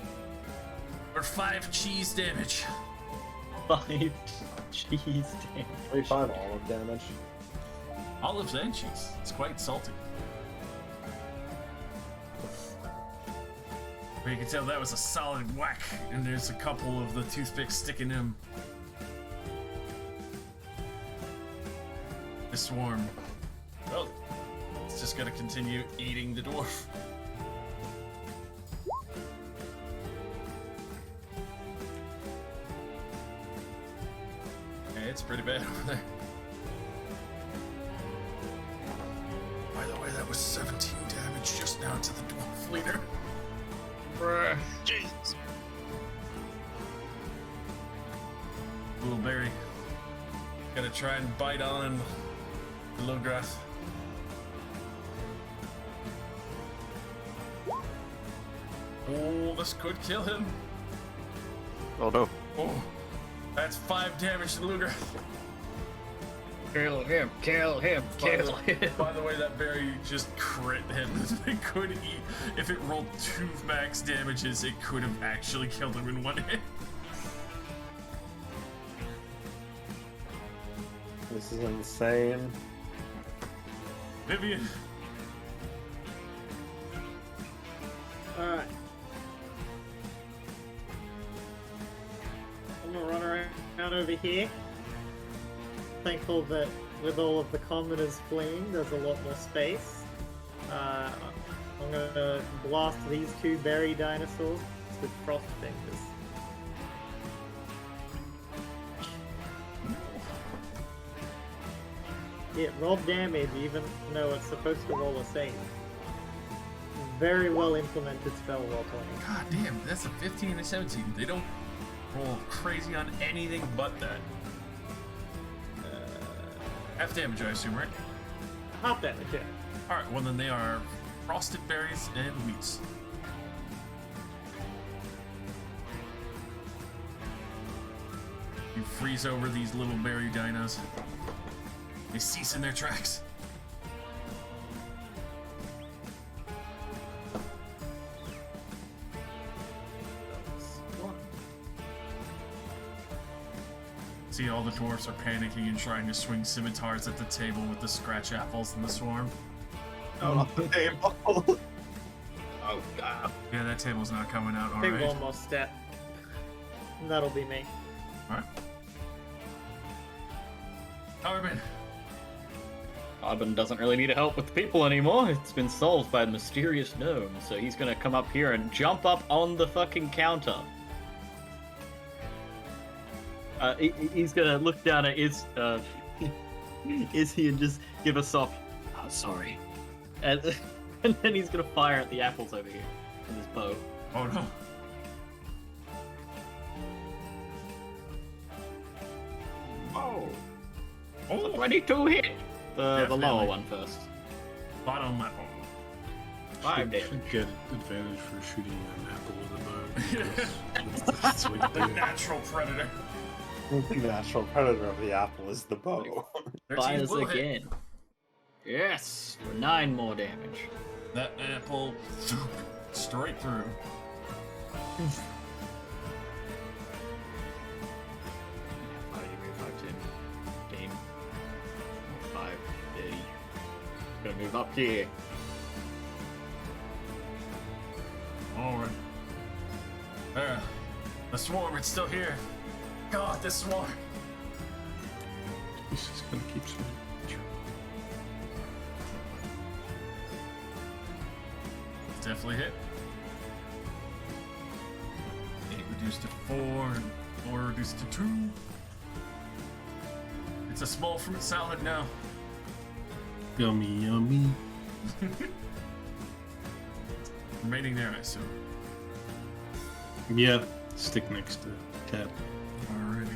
for 5 cheese damage. 5 cheese damage. 35 olive damage. Olives and cheese. It's quite salty. But you can tell that was a solid whack, and there's a couple of the toothpicks sticking him. The swarm. Well, it's just gonna continue eating the dwarf. Yeah, it's pretty bad over there. By the way, that was 17 damage just now to the dwarf leader. Bruh. Jesus. Little berry. Gotta try and bite on the Lograth. Oh, this could kill him. oh no. Oh, that's 5 damage to the Lograth. Kill him, kill him, kill him. By the way, that berry just crit him. It could eat. If it rolled 2 max damages, it could have actually killed him in 1 hit. This is insane. Vivian. Alright. I'm gonna run around over here. Thankful that with all of the commoners fleeing, there's a lot more space. I'm gonna blast these 2 berry dinosaurs with frost fingers. It rolled damage even though it's supposed to roll a save. Very well implemented spell roll 20. God damn, that's a 15 and a 17. They don't roll crazy on anything but that. Half damage, I assume, right? hot damage, yeah. Alright, well then they are frosted berries and wheats. You freeze over these little berry dinos. They cease in their tracks. See, all the dwarfs are panicking and trying to swing scimitars at the table with the scratch apples and the swarm. Oh, the table. Oh god. Yeah, that table's not coming out Take alright. one more step. And that'll be me. Alright. Carbon. Carbon doesn't really need help with the people anymore. It's been solved by the mysterious gnome, so he's gonna come up here and jump up on the fucking counter. He's gonna look down at Izzy and just give a soft, "Oh, sorry," and then he's gonna fire at the apples over here with his bow. Oh no. Oh, Oh, 22 hit. The Definitely. lower one first. bottom level. 5 damage. Should get advantage for shooting an apple with a bow. because that's what you The do. natural predator. The natural predator of the apple is the bow. 13 Fires will hit. again. Yes, for 9 more damage. That apple straight through. 5, 30. Gonna move up here. Alright. There. The swarm, it's still here. God, this swarm. He's just gonna keep shooting. Definitely hit. 8 reduced to 4, and 4 reduced to 2. It's a small fruit salad now. Yummy, yummy. Remaining there, I assume. Yeah, stick next to Cat. Alrighty.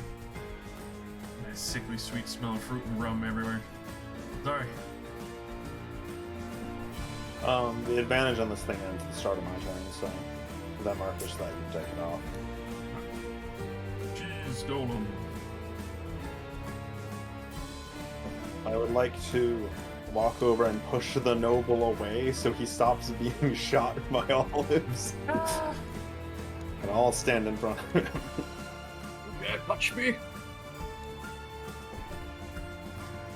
Nice sickly sweet smell of fruit and rum everywhere. Sorry. The advantage on this thing ends at the start of my turn, so with that marker so that you can take it off. Cheese golem. I would like to walk over and push the noble away so he stops being shot by olives. And I'll stand in front of him. Yeah, touch me.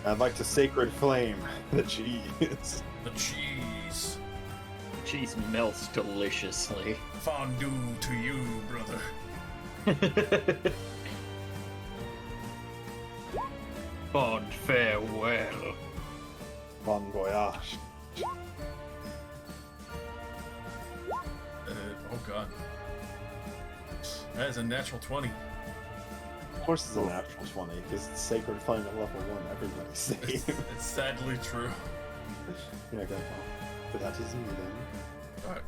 I'd like to sacred flame the cheese. The cheese. Cheese melts deliciously. Fondue to you, brother. Fond farewell. Bon voyage. Oh god. That is a natural 20. Of course it's a natural 20, because it's sacred flame at level 1, everybody's safe. It's sadly true. Yeah, okay, well, but that is me then. Alright.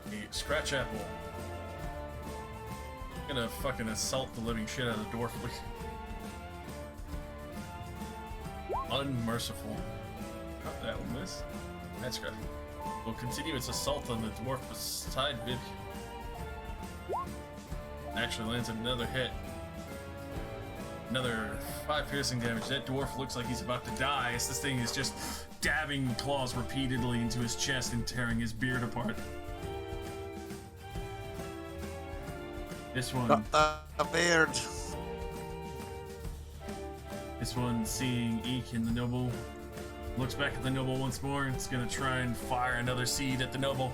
The scratch apple. Gonna fucking assault the living shit out of the dwarf, please. Unmerciful. Oh, that will miss. That's good. Will continue its assault on the dwarf beside Viv. Actually lands another hit. Another 5 piercing damage. That dwarf looks like he's about to die as this thing is just dabbing claws repeatedly into his chest and tearing his beard apart. This one, A beard. this one seeing Eek and the noble, looks back at the noble once more. It's gonna try and fire another seed at the noble.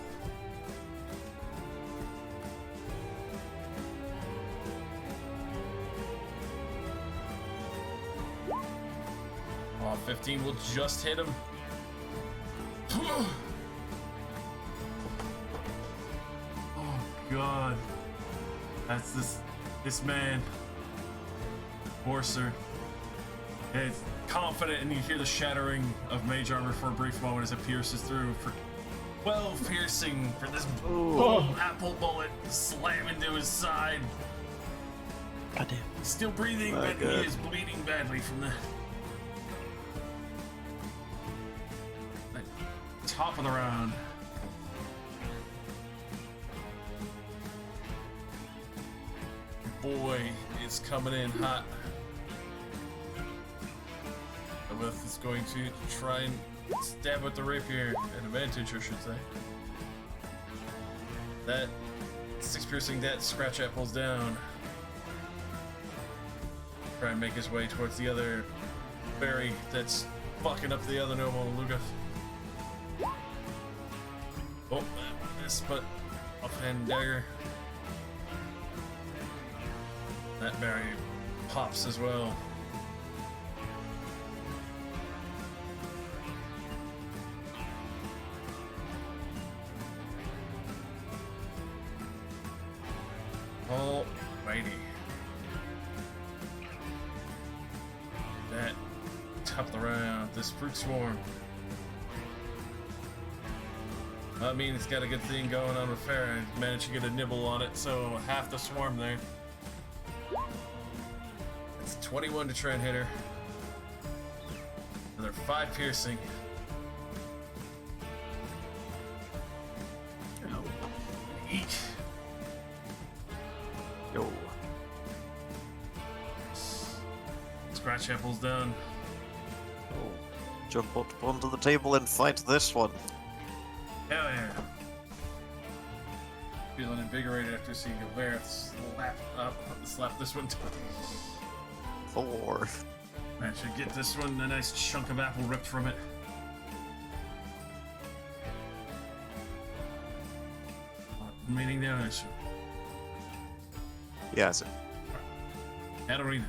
Oh, 15 will just hit him. Oh god. That's this man. Horser. It's confident, and you hear the shattering of mage armor for a brief moment as it pierces through for 12 piercing for this apple bullet slam into his side. Goddamn. He's still breathing, My but God. he is bleeding badly from that. top of the round. Boy, it's coming in hot. Elizabeth is going to try and stab with the rapier. An advantage, I should say. That 6 piercing, that scratch apples down. Try and make his way towards the other berry that's fucking up the other noble, Lugoth. Oh, missed, but offhand dagger. That berry pops as well. Alrighty. That top of the round, this fruit swarm. I mean, it's got a good thing going on with Farah. Managed to get a nibble on it, so half the swarm there. It's 21 to try and hit her. Another 5 piercing. Oh. 8. Yo. Scratch apples down. Oh. Jump up onto the table and fight this one. Hell yeah. Feeling invigorated after seeing Gilbert slap this one. 4. Man, should get this one a nice chunk of apple ripped from it. Remaining damage. Yes. Katarina.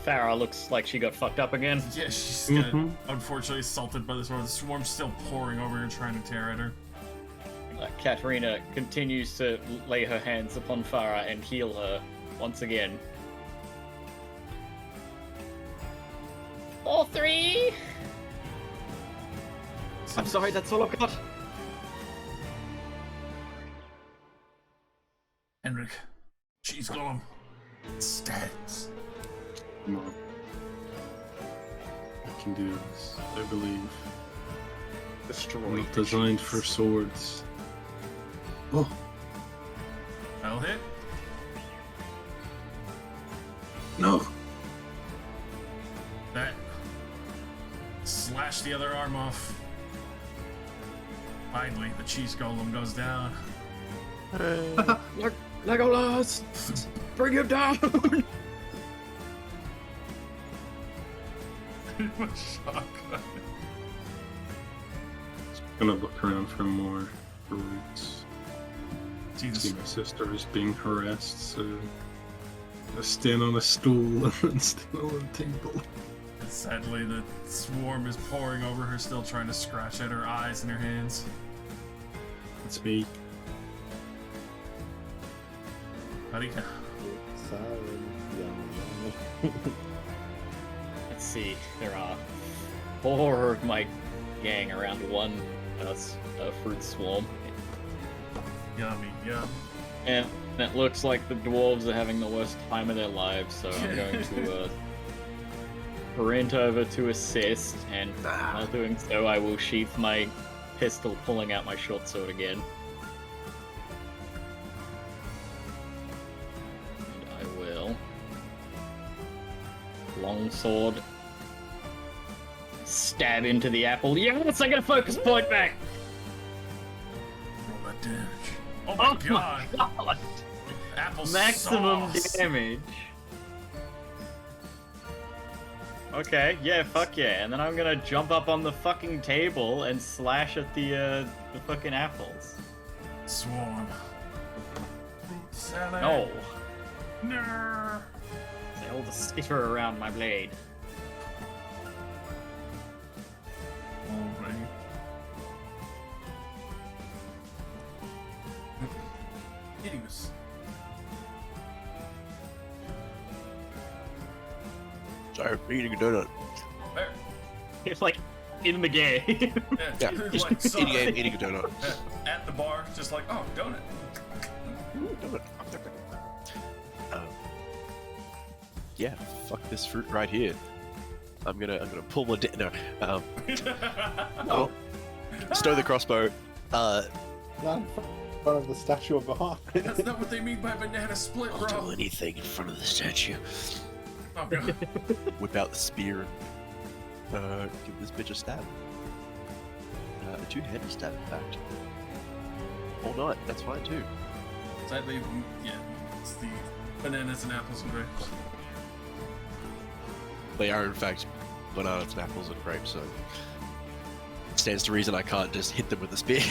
Farah looks like she got fucked up again. Yeah, she's got unfortunately assaulted by the swarm. The swarm's still pouring over her, trying to tear at her. Katarina continues to lay her hands upon Farah and heal her once again. All 3! I'm sorry, that's all I've got. Henrik, she's golem. Stabs. Come on. I can do this, I believe. I'm Destroy. not designed for swords. Oh, I'll hit. no! That. Slash the other arm off. Finally, the cheese golem goes down. Legolas! Bring him down! Shotgun. Gonna look around for more roots. See Jesus. my sister is being harassed, so I stand on a stool and then stand on a table. Sadly, the swarm is pouring over her, still trying to scratch at her eyes and her hands. It's me. Buddy. Let's see, there are 4 of my gang around one fruit swarm. Yummy, yum. And it looks like the dwarves are having the worst time of their lives, so I'm going to sprint over to assist, and while doing so, I will sheath my pistol, pulling out my short sword again. And I will longsword stab into the apple. Yes, I get a focus point back. Roll that damage. Oh my god! God. Apple Maximum sauce. damage. Okay, yeah, fuck yeah. And then I'm gonna jump up on the fucking table and slash at the fucking apples. Swarm. Salad. No. No. They all just skitter around my blade. Alright. Hideous. Sorry, eating a donut. There. It's like in the game. Yeah, Just like, just sorry. eating a donut. At the bar, just like, oh, donut. Ooh, donut. Yeah, fuck this fruit right here. I'm gonna pull my no. stow the crossbow. Not in front of the statue of Bahamut. That's not what they mean by banana split, I'll do bro. anything in front of the statue. Oh god. Whip out the spear and give this bitch a stab. A two-handed stab, in fact. Or not, that's fine too. Sadly, yeah, it's the bananas and apples and grapes. They are, in fact, bananas and apples and grapes, so stands to reason I can't just hit them with a spear.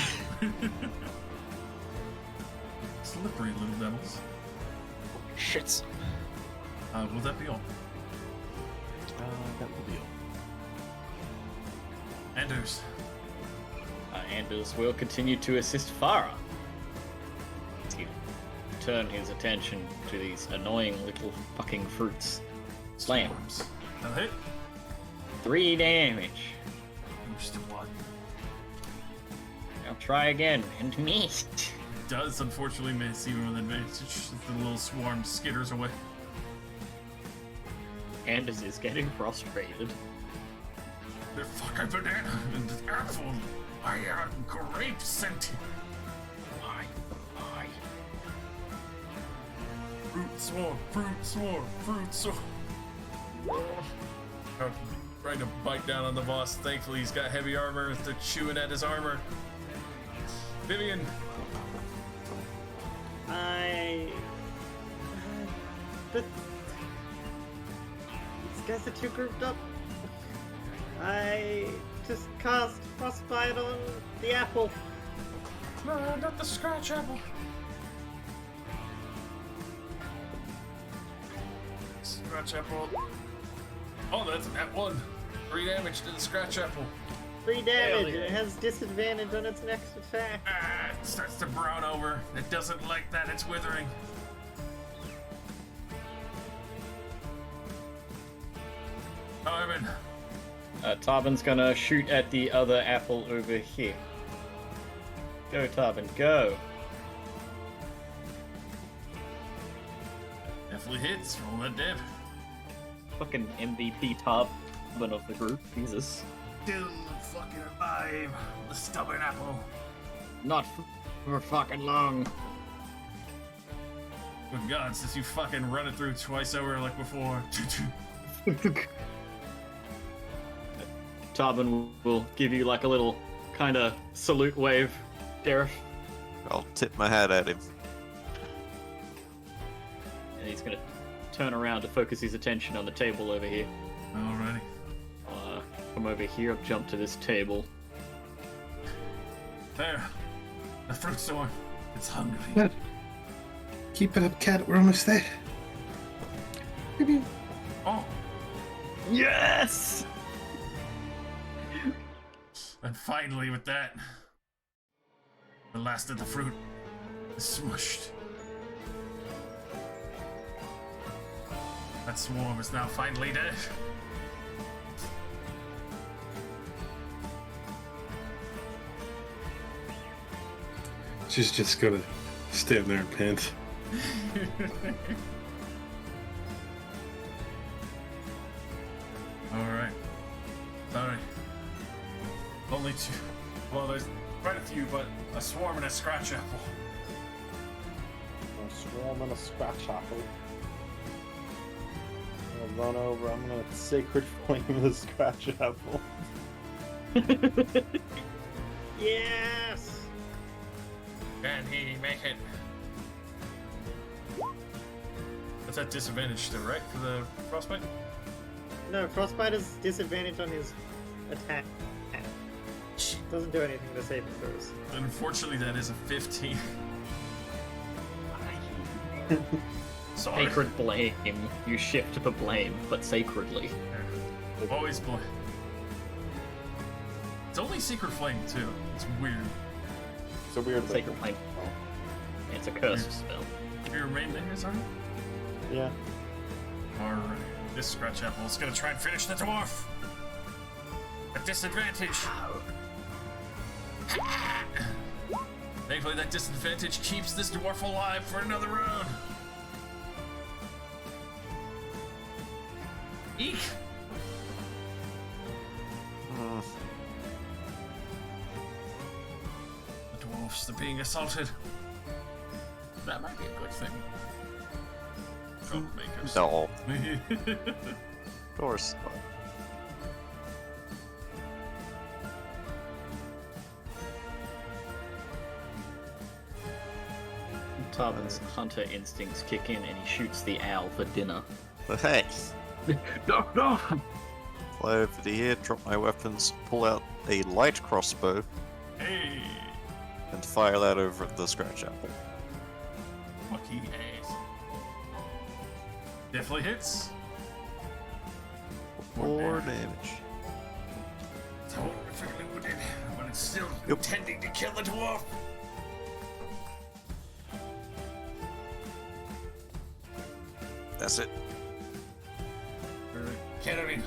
Slippery little devils. Shits. Will that be all? That will be all. Anders. Anders will continue to assist Farah. He'll turn his attention to these annoying little fucking fruits. Slam. Swarms. Now hit. 3 damage. Boost of blood. I'll try again and miss. Does unfortunately miss even with advantage. The little swarm skitters away. Anders is getting frustrated. The fucking banana and the apple. I am grape scented. Aye. Fruit swarm, fruit swarm, fruit swarm. Trying to bite down on the boss. Thankfully, he's got heavy armor. They're chewing at his armor. Vivian. These guys are too grouped up. I just cast Frostbite on the apple. No, not the scratch apple. Scratch apple. Oh, that's at 1. 3 damage to the scratch apple. 3 damage, and it has disadvantage on its next attack. Ah, it starts to brown over. It doesn't like that. It's withering. Ivan. Tarbin's gonna shoot at the other apple over here. Go, Tarbin, go. Definitely hits. Roll that dip. Fucking MVP Tarbin of the group, Jesus. Still fucking alive. The stubborn apple. Not for fucking long. Good God, since you fucking run it through twice over like before. Tarbin will give you like a little kind of salute wave, Dareth, I'll tip my hat at him. and he's gonna turn around to focus his attention on the table over here. Alrighty. Come over here, I'll jump to this table. There. The fruit store. It's hungry. Cat. Keep it up, cat. We're almost there. Oh, Yes! and finally with that, the last of the fruit is smushed. That swarm is now finally dead. She's just gonna stand there and pant. Alright. Sorry. Only 2. Well, there's quite a few, but a swarm and a scratch apple. A swarm and a scratch apple. I'm gonna run over. I'm gonna sacred flame the scratch apple. Yes! Can he make it? That's at disadvantage still, right? For the frostbite? No, Frostbite has disadvantage on his attack. Doesn't do anything to saving throws. Unfortunately, that is a 15. Sorry. Sacred blame. You shift the blame, but sacredly. Always blame. It's only Secret Flame, too. It's weird. It's a weird Sacred flame. It's a cursed spell. Your main name is, are you? Yeah. Alright. This scratch apple is gonna try and finish the dwarf! At disadvantage! Thankfully, that disadvantage keeps this dwarf alive for another round! Eek! dwarfs are being assaulted. That might be a good thing. Troublemakers. No, of course not. Tarvin's hunter instincts kick in and he shoots the owl for dinner. But hey, No, no! fly over to here, drop my weapons, pull out a light crossbow, Hey, and fire that over at the scratch apple. lucky ass. Definitely hits. 4 damage. It's horrifically wounded, but it's still Yep. intending to kill the dwarf. That's it. Katarina.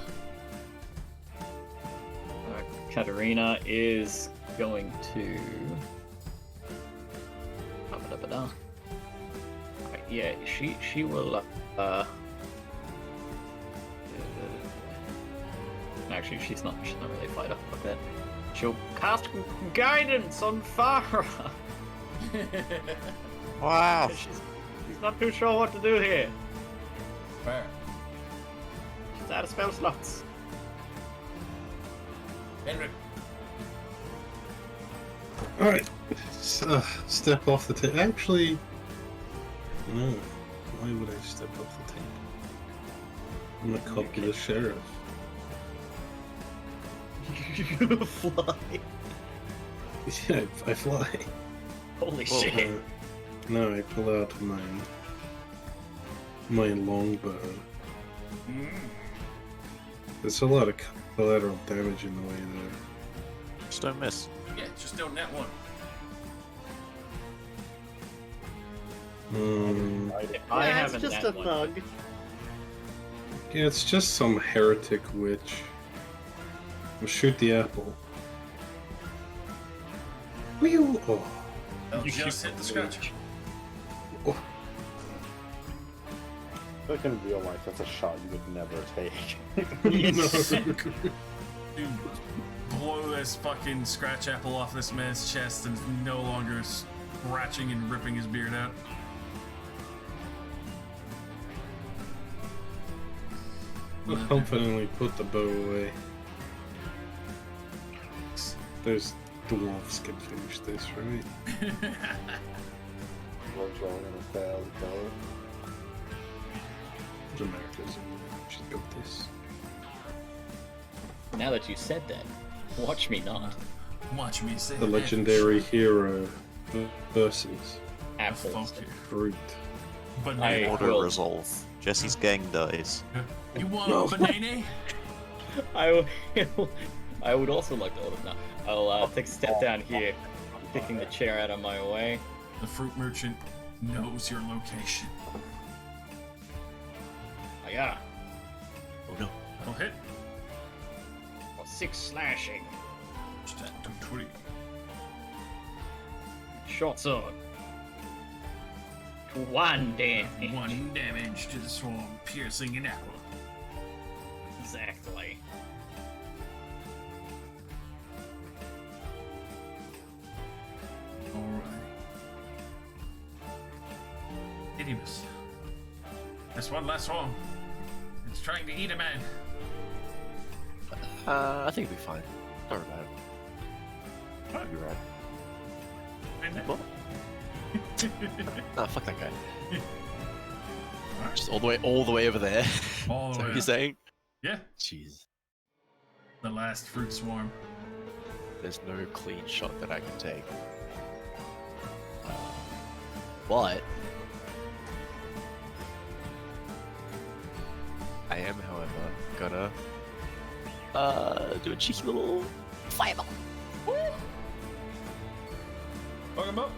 Katarina is going to. Yeah, she will. Actually, she's not really a fighter. Fuck that. She'll cast guidance on Farah. Wow. She's not too sure what to do here. Fair. She's out of spell slots. Henrik. Alright. Step off the table. Actually, no. Why would I step off the table? I'm gonna copy the sheriff. You fly. Yeah, I fly. Holy Well, shit. No, I pull out my longbow. There's a lot of collateral damage in the way there. Just don't miss. Yeah, just don't net one. I Yeah, haven't it's just that a one. thug. Yeah, it's just some heretic witch. We'll shoot the apple. Whew! Oh. They'll just hit the scratch. Oh. Like in real life, that's a shot you would never take. Dude, blow this fucking scratch apple off this man's chest and no longer scratching and ripping his beard out. I'll confidently put the bow away. There's dwarves can finish this, right? We're drawing in a failed bow. There's America's. She's got this. Now that you said that, watch me not. Watch me say The that. legendary hero versus Apples. Fuck you. Fruit. Banana. Auto will- resolve. Jesse's gang dies. You want No. a banana? I would also like to order now. I'll take a step down here, kicking the chair out of my way. The fruit merchant knows your location. Oh, yeah. Oh no. I'll hit. For 6 slashing. Just at 220. Short sword. 1 damage. 1 damage to the swarm, piercing an apple. Exactly. Alright. Idimus. This one last swarm. It's trying to eat a man. I think it'll be fine. Don't worry about it. What? You'll be right. And What? Nah, fuck that guy. Alright. Just all the way over there. All Is the that way what you're up. saying? Yeah, Jeez. the last fruit swarm. There's no clean shot that I can take. But I am, however, gonna do a cheeky little fireball. Fuck him up.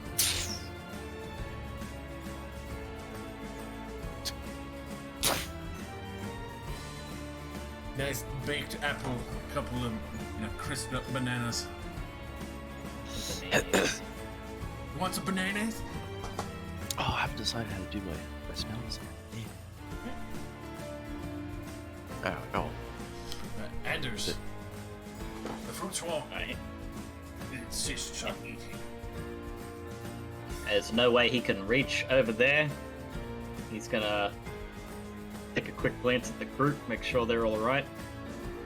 Nice baked apple, a couple of crisped up bananas. Bananas. Want some bananas? Oh, I haven't decided how to do my spells. Damn. Oh, Anders. The fruit swarm Right. insists on eating. There's no way he can reach over there. He's gonna take a quick glance at the group, make sure they're all right.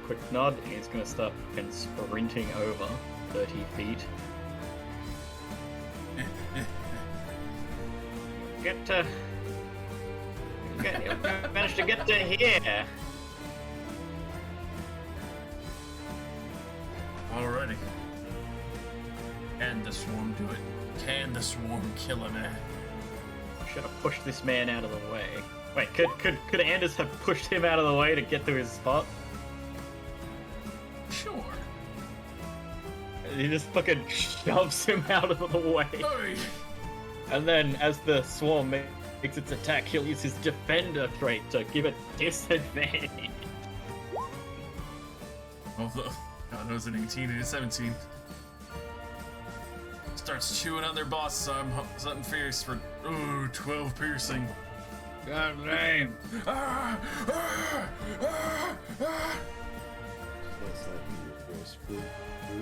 Quick nod, and he's gonna start fucking sprinting over 30 feet. Managed to get to here. Alrighty. Can the swarm do it? Can the swarm kill him? Should have pushed this man out of the way. Wait, could Anders have pushed him out of the way to get to his spot? Sure. He just fucking shoves him out of the way. Hey! And then, as the swarm makes its attack, he'll use his defender trait to give it disadvantage. Although, God knows an 18 and a 17. Starts chewing on their boss, something fierce for, ooh, 12 piercing. God damn. What's that? Gross fruit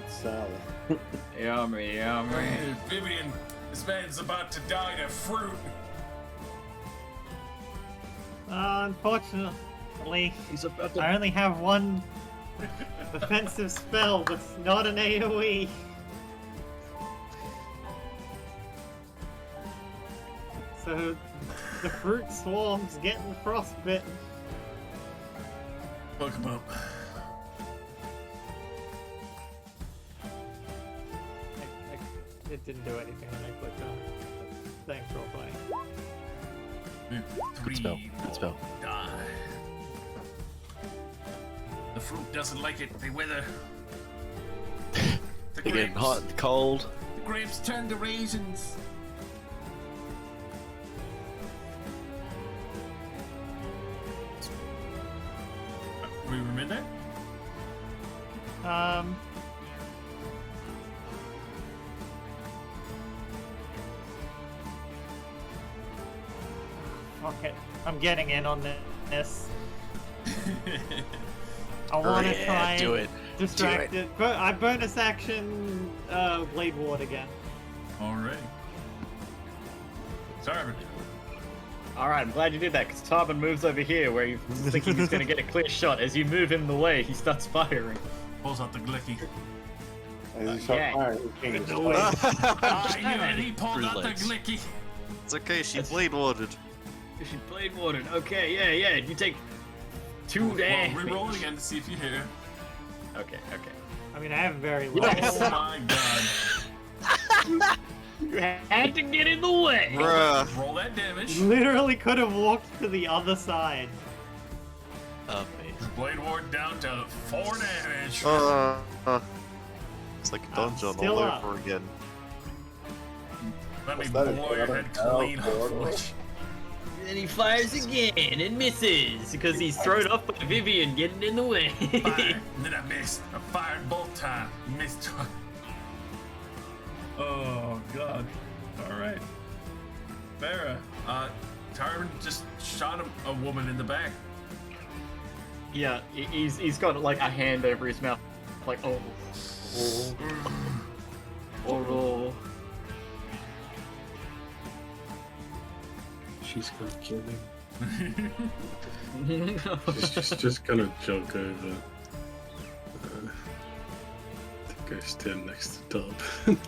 salad. Yummy. Hey, Vivian, this man's about to die to fruit. Unfortunately, He's about to. I only have one defensive spell that's not an AoE. So the fruit swarm's getting frostbitten. Fuck him up. It didn't do anything when I clicked on it. Thanks for playing. Three spell, good spell. will die. The fruit doesn't like it. They wither. The They're getting hot and cold. The grapes turn to raisins. We were midnight? Okay, I'm getting in on this. I want to try do and it. distract it, but I bonus action Blade Ward again. Alright. Sorry. Alright, I'm glad you did that, because Tarvin moves over here where you're thinking he's going to get a clear shot. As you move him the way, he starts firing. Pulls out the glicky. And he shot yeah. fire. He changed his No way. mind. I knew it. He pulled out the Relax. glicky. It's okay, she blade warded. She Blade Warded. Okay, yeah. You take 2 Well, damage. reroll it again to see if you hit her. Okay. I mean, I have very low. Oh my god. You had to get in the way. Bruh. Roll that damage. Literally could have walked to the other side. Amazing. Blade Ward down to 4 damage. It's like a dungeon still all up. over again. Let me Was that blow your another head clean arrow off. forward? Which... And he fires again and misses because he's thrown off by Vivian getting in the way. Fire. And then I missed. I fired both times. Missed twice. Oh god. Alright. Farah, Tarvin just shot a woman in the back. Yeah, he's got like a hand over his mouth, like oh no. She's gonna kill him. She's just gonna jog over. To go stand next to Dub.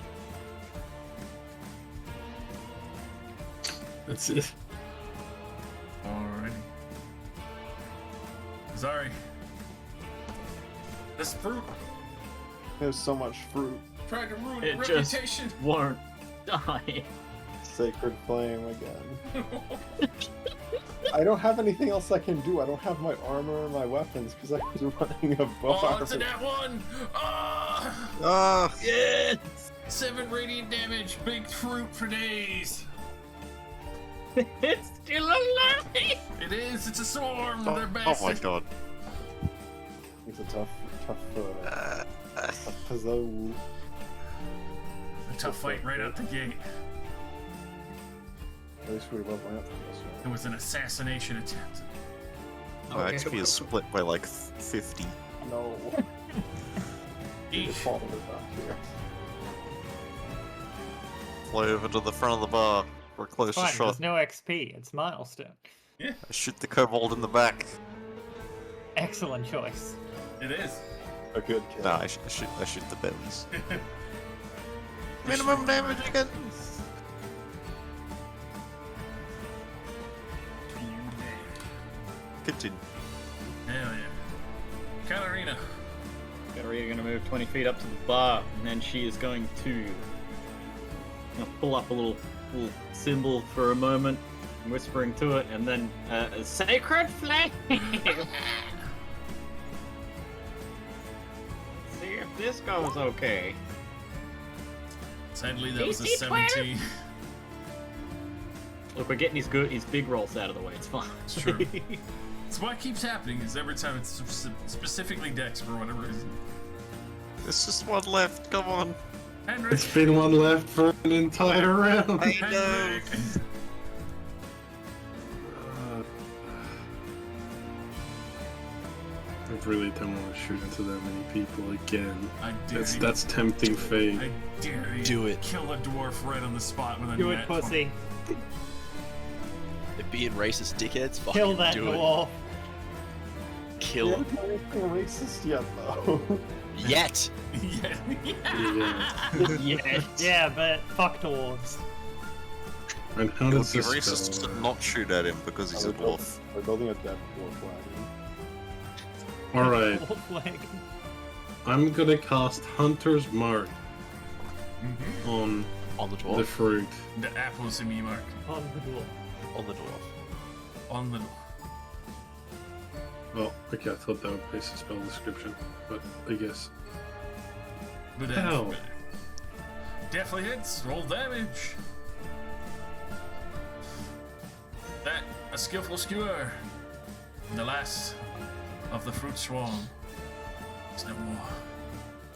That's it. Alrighty. Sorry. This fruit There's so much fruit. tried to ruin It the just- reputation. Won't die. Sacred flame again. I don't have anything else I can do. I don't have my armor or my weapons because I was running a bow Oh, armor. it's a nat 1! Ah! Ah! Yes. 7 radiant damage. Big fruit for days. It's still alive. It is. It's a swarm. Oh, They're oh my basic. god. It's a tough puzzle. A tough fight right out the gate. At least we leveled up for this It was an assassination attempt. My XP is split by like 50. one. No. You Eesh. just followed it back here. fly over to the front of the bar for a closer Fine, shot. there's no XP. It's milestone. Yeah, I shoot the kobold in the back. Excellent choice. it is. A good kill. No, I shoot the bellies. Minimum damage again. Continue. Hell yeah. Katarina. Katarina gonna move 20 feet up to the bar, and then she is going to pull up a little symbol for a moment, whispering to it, and then a sacred flame. See if this goes okay. Sadly, that was a DC 12. 17. Look, we're getting his big rolls out of the way. It's fine. It's true. It's what keeps happening is every time it's specifically Dex for whatever reason. There's just one left. Come on. Henrik! It's been one left for an entire round. I know. Henrik! I really don't want to shoot into that many people again. I dare you. That's tempting fate. I dare you. Do it. Kill a dwarf right on the spot with a Do it, net pussy. They're being racist dickheads. Fucking Kill that do dwarf. it. Kill him. Anything racist yet, though? Yet. Yeah. Yeah. Yeah, but fuck dwarves. And how It would does be this racist go? to not shoot at him because he's a dwarf. We're building a dead dwarf wagon. Alright, Dwarf wagon. I'm gonna cast Hunter's Mark Mhm. on On the the dwarf. fruit. The apples in me, Mark. On the dwarf. On the dwarf. On the. Oh, okay, I thought that would place a spell description, but I guess. But Ow. definitely hits. Roll damage. That a skillful skewer. The last of the fruit swarm. There's no more.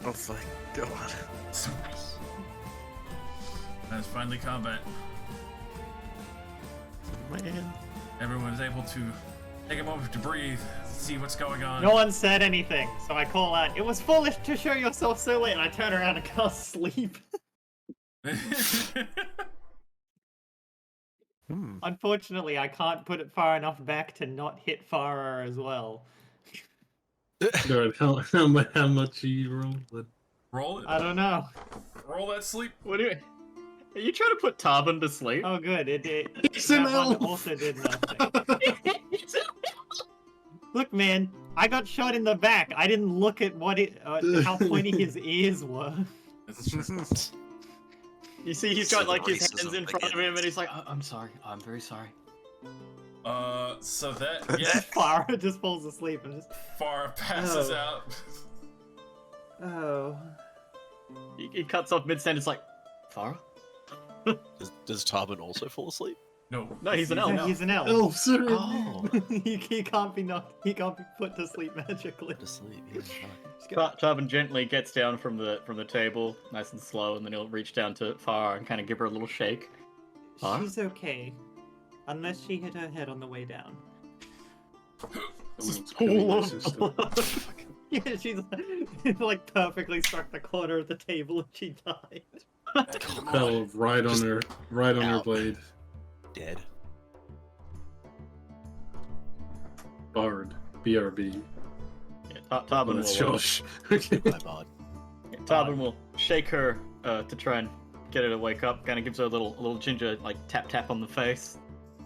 Oh thank God. That is finally combat. Man. Everyone is able to take a moment to breathe, see what's going on. No one said anything, so I call out, "It was foolish to show yourself so late," and I turn around and cast sleep. Unfortunately, I can't put it far enough back to not hit Farah as well. Alright, how much are you rolling? Roll it. I don't know. Roll that sleep. What do you? Are you trying to put Tarbin to sleep? Oh, good. It did. It's an that one elf. also did nothing. Look, man, I got shot in the back. I didn't look at how pointy his ears were. That's true. You see, he's So got like his racism hands in front of again. him, and he's like, "I'm sorry. I'm very sorry." So that yeah, Farah just falls asleep and just. Farah passes Oh. out. Oh. He cuts off mid-sentence, like, "Farah? Does Tarbin also fall asleep? No. No, he's an elf." No, he's an elf. Elf, sir! Oh. he can't be knocked. He can't be put to sleep magically. To sleep. Yeah, fuck. Just go, Tarbin gently gets down from the table, nice and slow, and then he'll reach down to Farah and kind of give her a little shake. Huh? She's okay, unless she hit her head on the way down. Someone's Pool killing my of sister. blood. Yeah, she's like perfectly struck the corner of the table and she died. Fell right on her, right on her Ow. blade. Dead. Bard. BRB. Yeah, Oh, Tarbin that's will. Josh. Okay. My bad. Tarbin will shake her to try and get her to wake up. Kind of gives her a little ginger like tap on the face.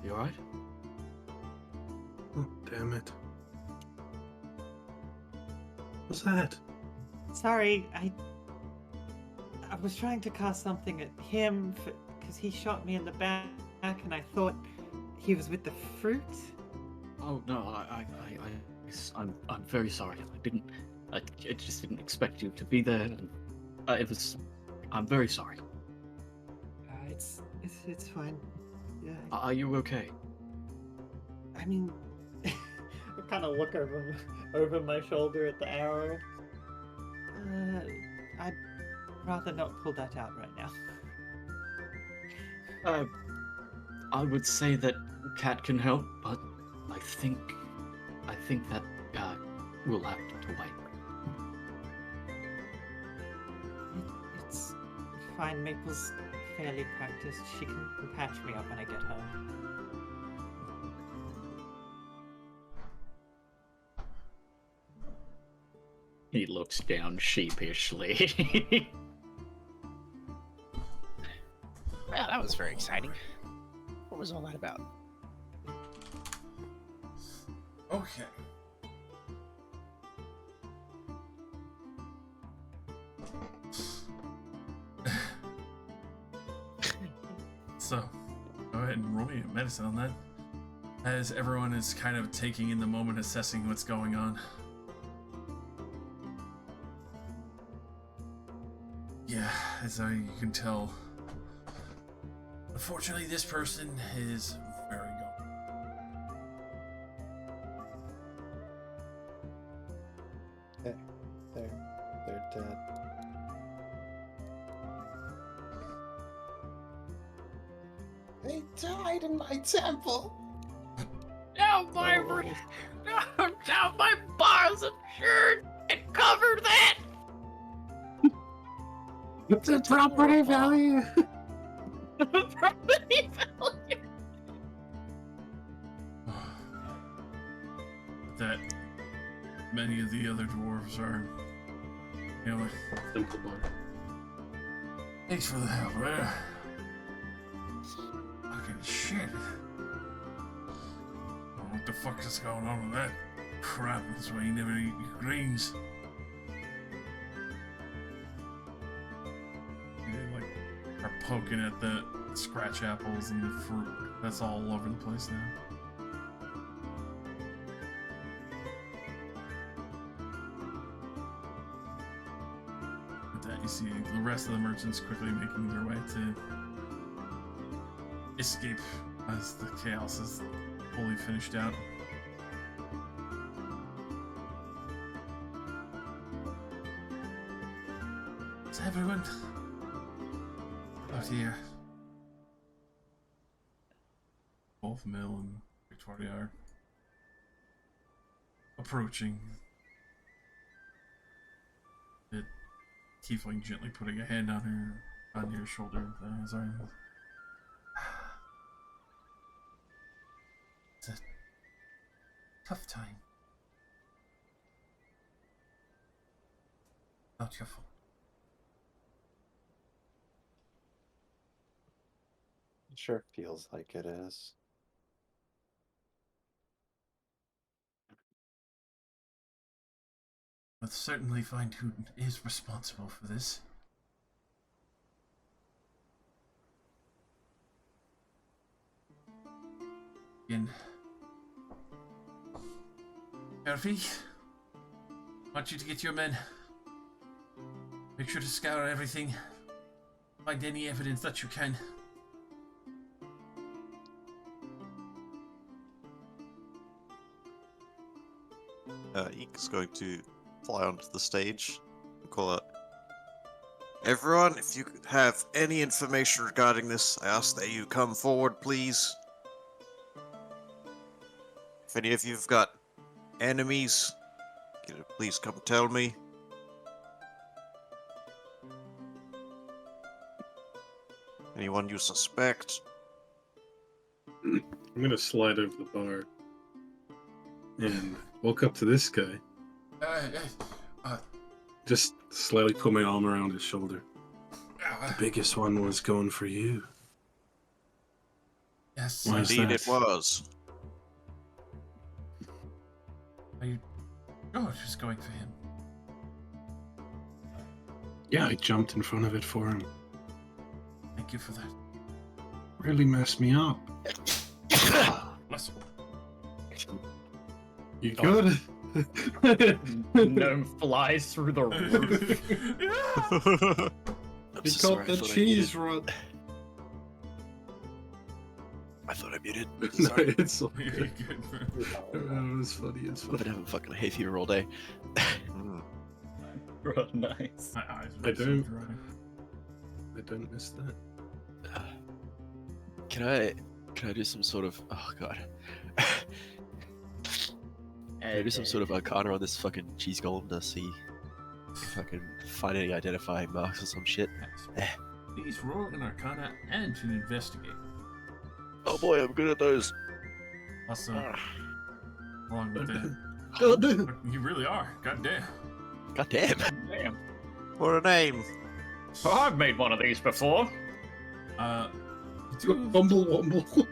You alright? Oh, damn it. What's that? Sorry, I was trying to cast something at him because he shot me in the back, and I thought he was with the fruit. Oh no, I'm very sorry. I just didn't expect you to be there. And, I'm very sorry. It's fine. Yeah. Are you okay? I mean, I kind of look over my shoulder at the arrow. I'd rather not pull that out right now. I would say that Cat can help, but I think that we'll have to wait. It's fine. Maple's fairly practiced. She can patch me up when I get home. He looks down sheepishly. Well, that was very exciting. What was all that about? Okay. So, go ahead and roll me a medicine on that. As everyone is kind of taking in the moment, assessing what's going on. Yeah, as you can tell, unfortunately, this person is very gone. They're dead. They died in my temple. Now my now my bars of shirt and cover that. The property value. Property value. That many of the other dwarves are, you know, Simple one. thanks for the help, man. Fucking shit. I don't know what the fuck is going on with that crap. That's why you never eat your greens. They like are poking at the scratch apples and the fruit. That's all over the place now. With that, you see the rest of the merchants quickly making their way to escape as the chaos is fully finished out. Is everyone out here? Both Mill and Victoria are approaching. The tiefling gently putting a hand on your shoulder. Sorry. It's a tough time. Not your fault. It sure feels like it is. Let's certainly find who is responsible for this. Again, Murphy, I want you to get your men. Make sure to scour everything. Find any evidence that you can. Eek's going to fly onto the stage and call out, "Everyone, if you have any information regarding this, I ask that you come forward, please. If any of you've got enemies, please come tell me. Anyone you suspect." I'm gonna slide over the bar and walk up to this guy. Just slightly put my arm around his shoulder. The biggest one was going for you. Yes, Why is Indeed that? it was. Are you? Oh, just going for him. Yeah, I jumped in front of it for him. Thank you for that. Really messed me up. Bless You good? Gnome flies through the roof. I'm He so caught sorry, the I thought I cheese muted. rod. I thought I muted. No, Sorry. it's all You're good. good. Oh, it's funny. It's I've funny. been having fucking hay fever all day. Mm. Oh, nice. My eyes I are so don't. dry. I don't miss that. Can I do some sort of, oh god. Can I do some sort of arcana on this fucking cheese golem to see if I can find any identifying marks or some shit? please roll an Arcana and to investigate. Oh boy, I'm good at those. Also, along with that, God damn. you really are. God damn. God damn. Damn. What a name! Oh, I've made one of these before. You do Bumble Wumble.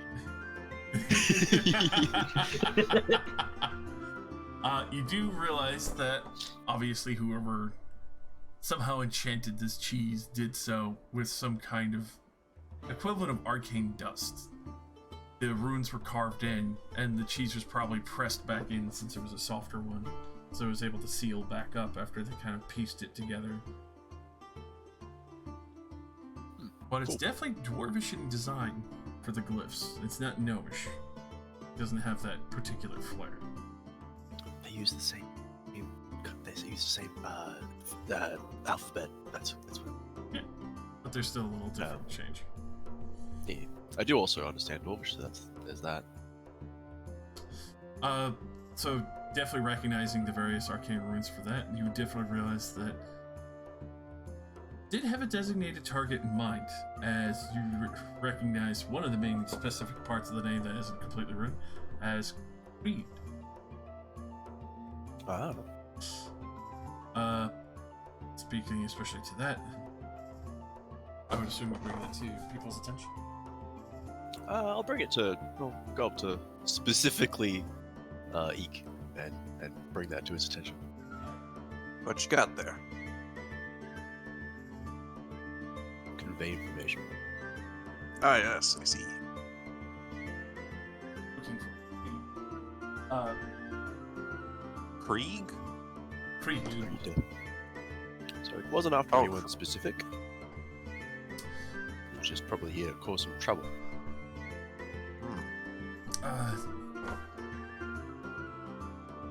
you do realize that obviously whoever somehow enchanted this cheese did so with some kind of equivalent of arcane dust. The runes were carved in, and the cheese was probably pressed back in since it was a softer one, so it was able to seal back up after they kind of pieced it together. But it's Cool. definitely dwarvish in design for the glyphs. It's not gnomish. It doesn't have that particular flair. They use the same. They use the same alphabet. That's what. But there's still a little different change. Yeah. I do also understand Dwarvish, so there's that. So definitely recognizing the various arcane runes for that, you would definitely realize that did have a designated target in mind, as you recognize one of the main specific parts of the name that isn't completely ruined as Creed. Oh. Speaking especially to that, I would assume you bring that to people's attention. I'll go up to specifically Eek and bring that to his attention. What you got there? Convey information. Ah, yes, I see. Looking for Krieg? Creed. So it wasn't after Oh. anyone specific. It was just probably here to cause some trouble.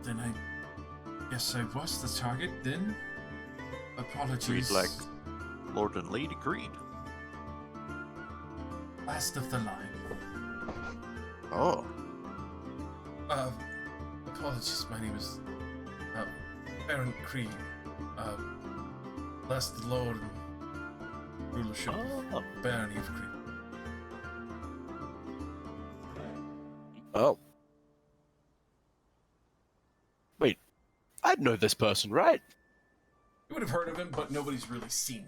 Then I guess I was the target then. Apologies. Creed like Lord and Lady Creed. Last of the line. Oh. Apologies, my name is Baron Creed. Last the Lord and rulership Oh. of Barony of Creed. Oh. Wait, I'd know this person, right? You would have heard of him, but nobody's really seen him.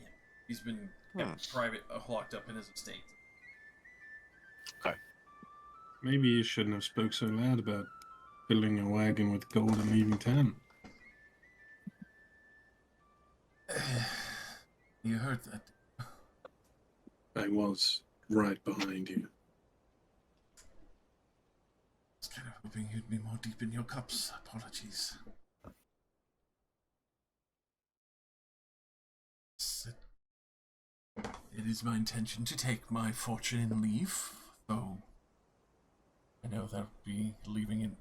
He's been kept private, locked up in his estate. Maybe you shouldn't have spoke so loud about filling a wagon with gold and leaving town. You heard that. I was right behind you. I was kind of hoping you'd be more deep in your cups. Apologies. It is my intention to take my fortune and leave, though I know that would be leaving in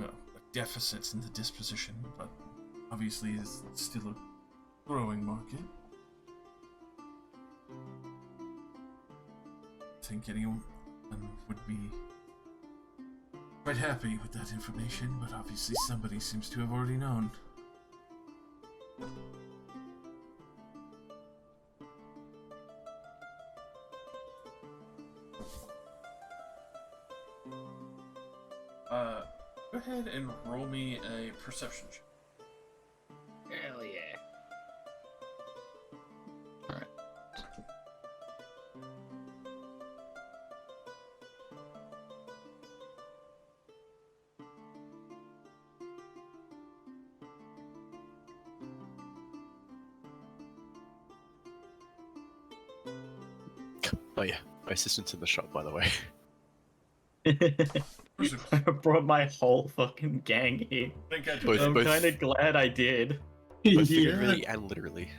a deficit in the disposition, but obviously it's still a growing market. I think anyone would be quite happy with that information, but obviously somebody seems to have already known. Go ahead and roll me a perception check. Hell yeah. Alright. Oh yeah, my assistant's in the shop, by the way. I brought my whole fucking gang here. I think I Both- I'm both- kind of glad I did. Both figuratively and literally.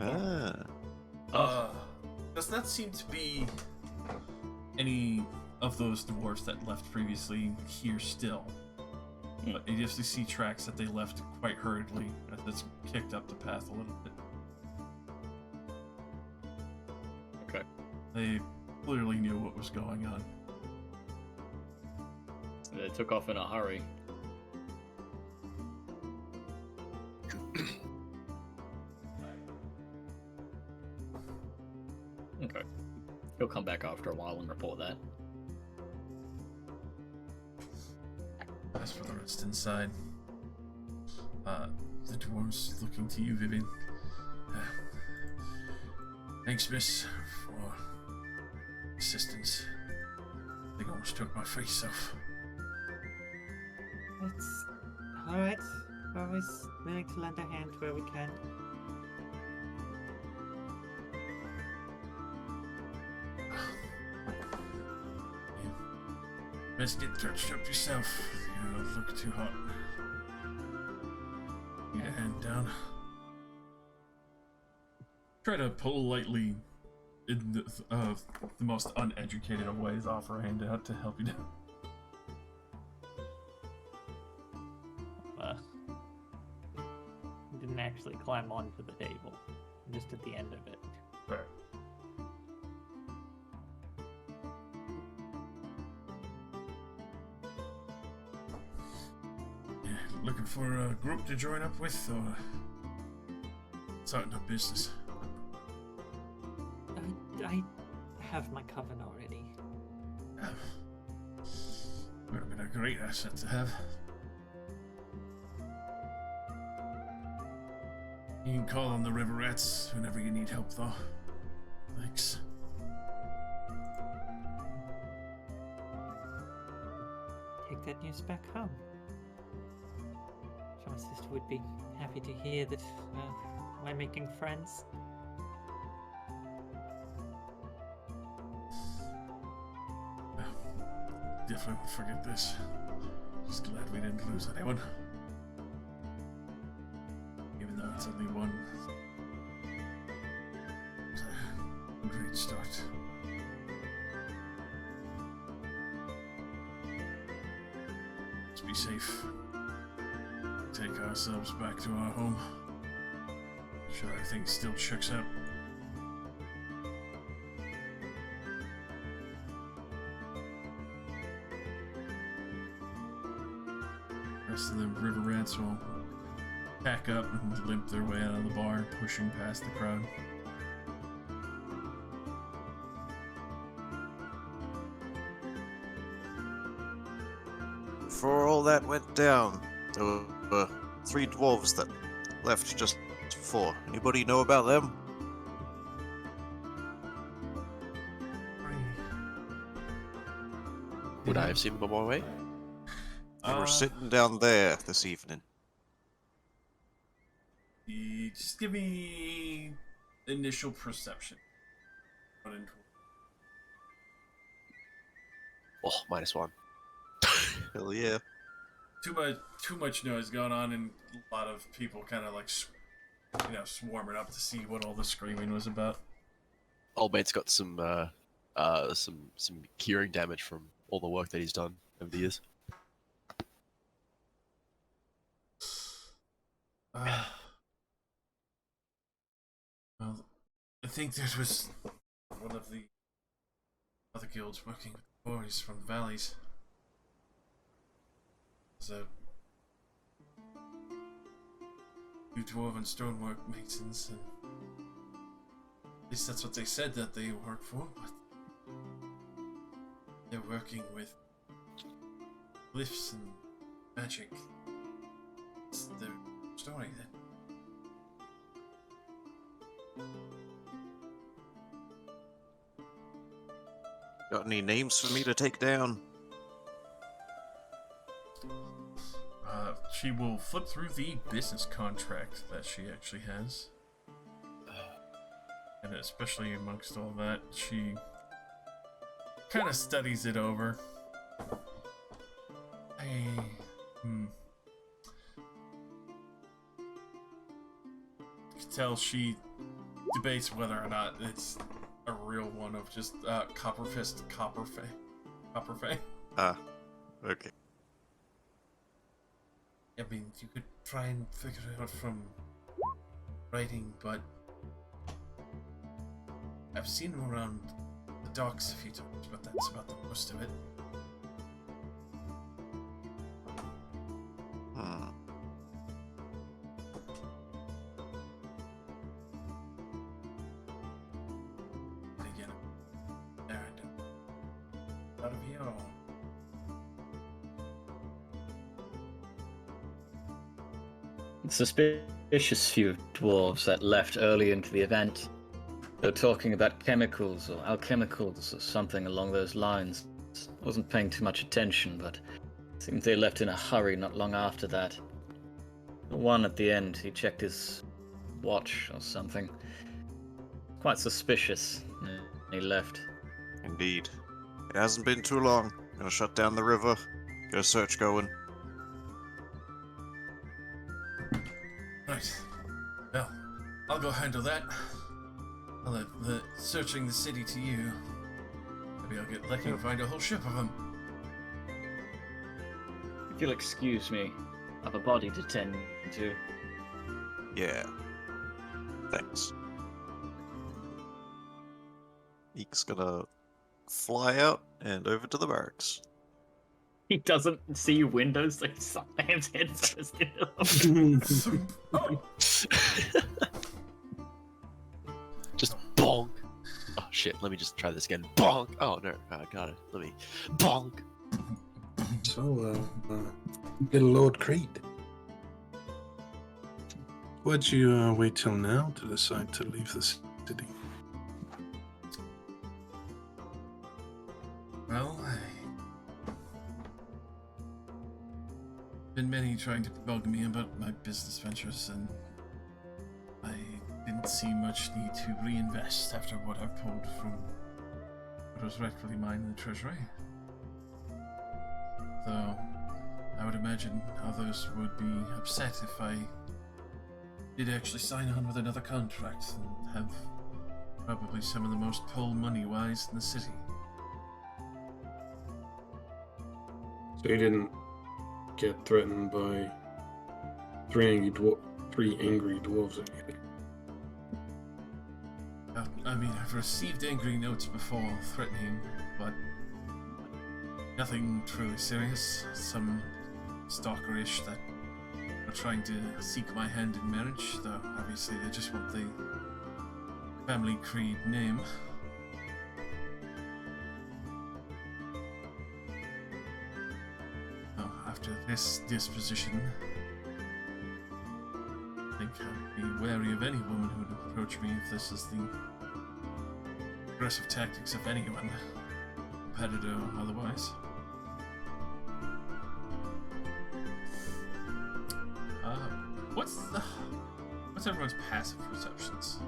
Ah. Does not seem to be any of those dwarves that left previously here still. But you just see tracks that they left quite hurriedly as it's kicked up the path a little bit. Okay. They clearly knew what was going on. They took off in a hurry. Okay. He'll come back after a while and report that. As for the rest inside, the dwarves looking to you, Vivian. Thanks, miss, for assistance. I think I almost took my face off. It's alright. We're always willing to lend a hand where we can. You best get touched up yourself. You don't look too hot. Need a hand down. Try to politely, in the most uneducated of ways, offer a hand out to help you down. Didn't actually climb onto the table. Just at the end of it. Fair. Yeah, looking for a group to join up with, or starting a business? I have my coven already. Would have been a great asset to have. You can call on the River Rats whenever you need help, though. Thanks. Take that news back home. Sure, my sister would be happy to hear that we're making friends. Definitely won't forget this. Just glad we didn't lose anyone. Even though it's only one. It was a great start. Let's be safe. Take ourselves back to our home. Sure, everything still checks out. Rest of the River Rats will pack up and limp their way out of the bar, pushing past the crowd. Before all that went down, there were 3 dwarves that left just before. Anybody know about them? Would I have seen them on my way? They were sitting down there this evening. Just give me initial perception. 1 and 12. Oh, -1. Hell yeah. Too much noise going on, and a lot of people kind of like, swarming up to see what all the screaming was about. Old mate's got some hearing damage from all the work that he's done over the years. Well, I think this was one of the other guilds working with the boys from the valleys. So, few dwarven stonework masons, and at least that's what they said that they work for, but they're working with glyphs and magic. It's their story then. Got any names for me to take down? She will flip through the business contract that she actually has. And especially amongst all that, she kind of studies it over. You can tell she debates whether or not it's a real one of just Copperfist Copperfay. Ah, okay. I mean, you could try and figure it out from writing, but I've seen him around the docks a few times, but that's about the most of it. And again, out of here. Suspicious few dwarves that left early into the event. They were talking about chemicals or alchemicals or something along those lines. Wasn't paying too much attention, but it seems they left in a hurry not long after that. The one at the end, he checked his watch or something. Quite suspicious. And he left. Indeed. It hasn't been too long. Gonna shut down the river. Get a search going. Right. Well, I'll go handle that. I'll leave the searching the city to you. Maybe I'll get lucky and find a whole ship of them. If you'll excuse me, I have a body to tend to. Yeah. Thanks. Eek's gonna fly out and over to the barracks. He doesn't see windows, so he slams head first into them. Just bonk. Oh shit, let me just try this again. Bonk! Oh no, I got it. Let me. Bonk! So, get a Lord Creed. Why'd you wait till now to decide to leave the city? Well, been many trying to bug me about my business ventures, and I didn't see much need to reinvest after what I've pulled from what was rightfully mine in the treasury. Though I would imagine others would be upset if I did actually sign on with another contract and have probably some of the most pull money-wise in the city. So you didn't get threatened by three angry dwarves or anything? I mean, I've received angry notes before threatening, but nothing truly serious. Some stalkerish that are trying to seek my hand in marriage, though obviously they just want the family creed name. Oh, after this disposition, I think I'd be wary of any woman who would approach me if this is the aggressive tactics of anyone, competitor or otherwise. What's everyone's passive perceptions?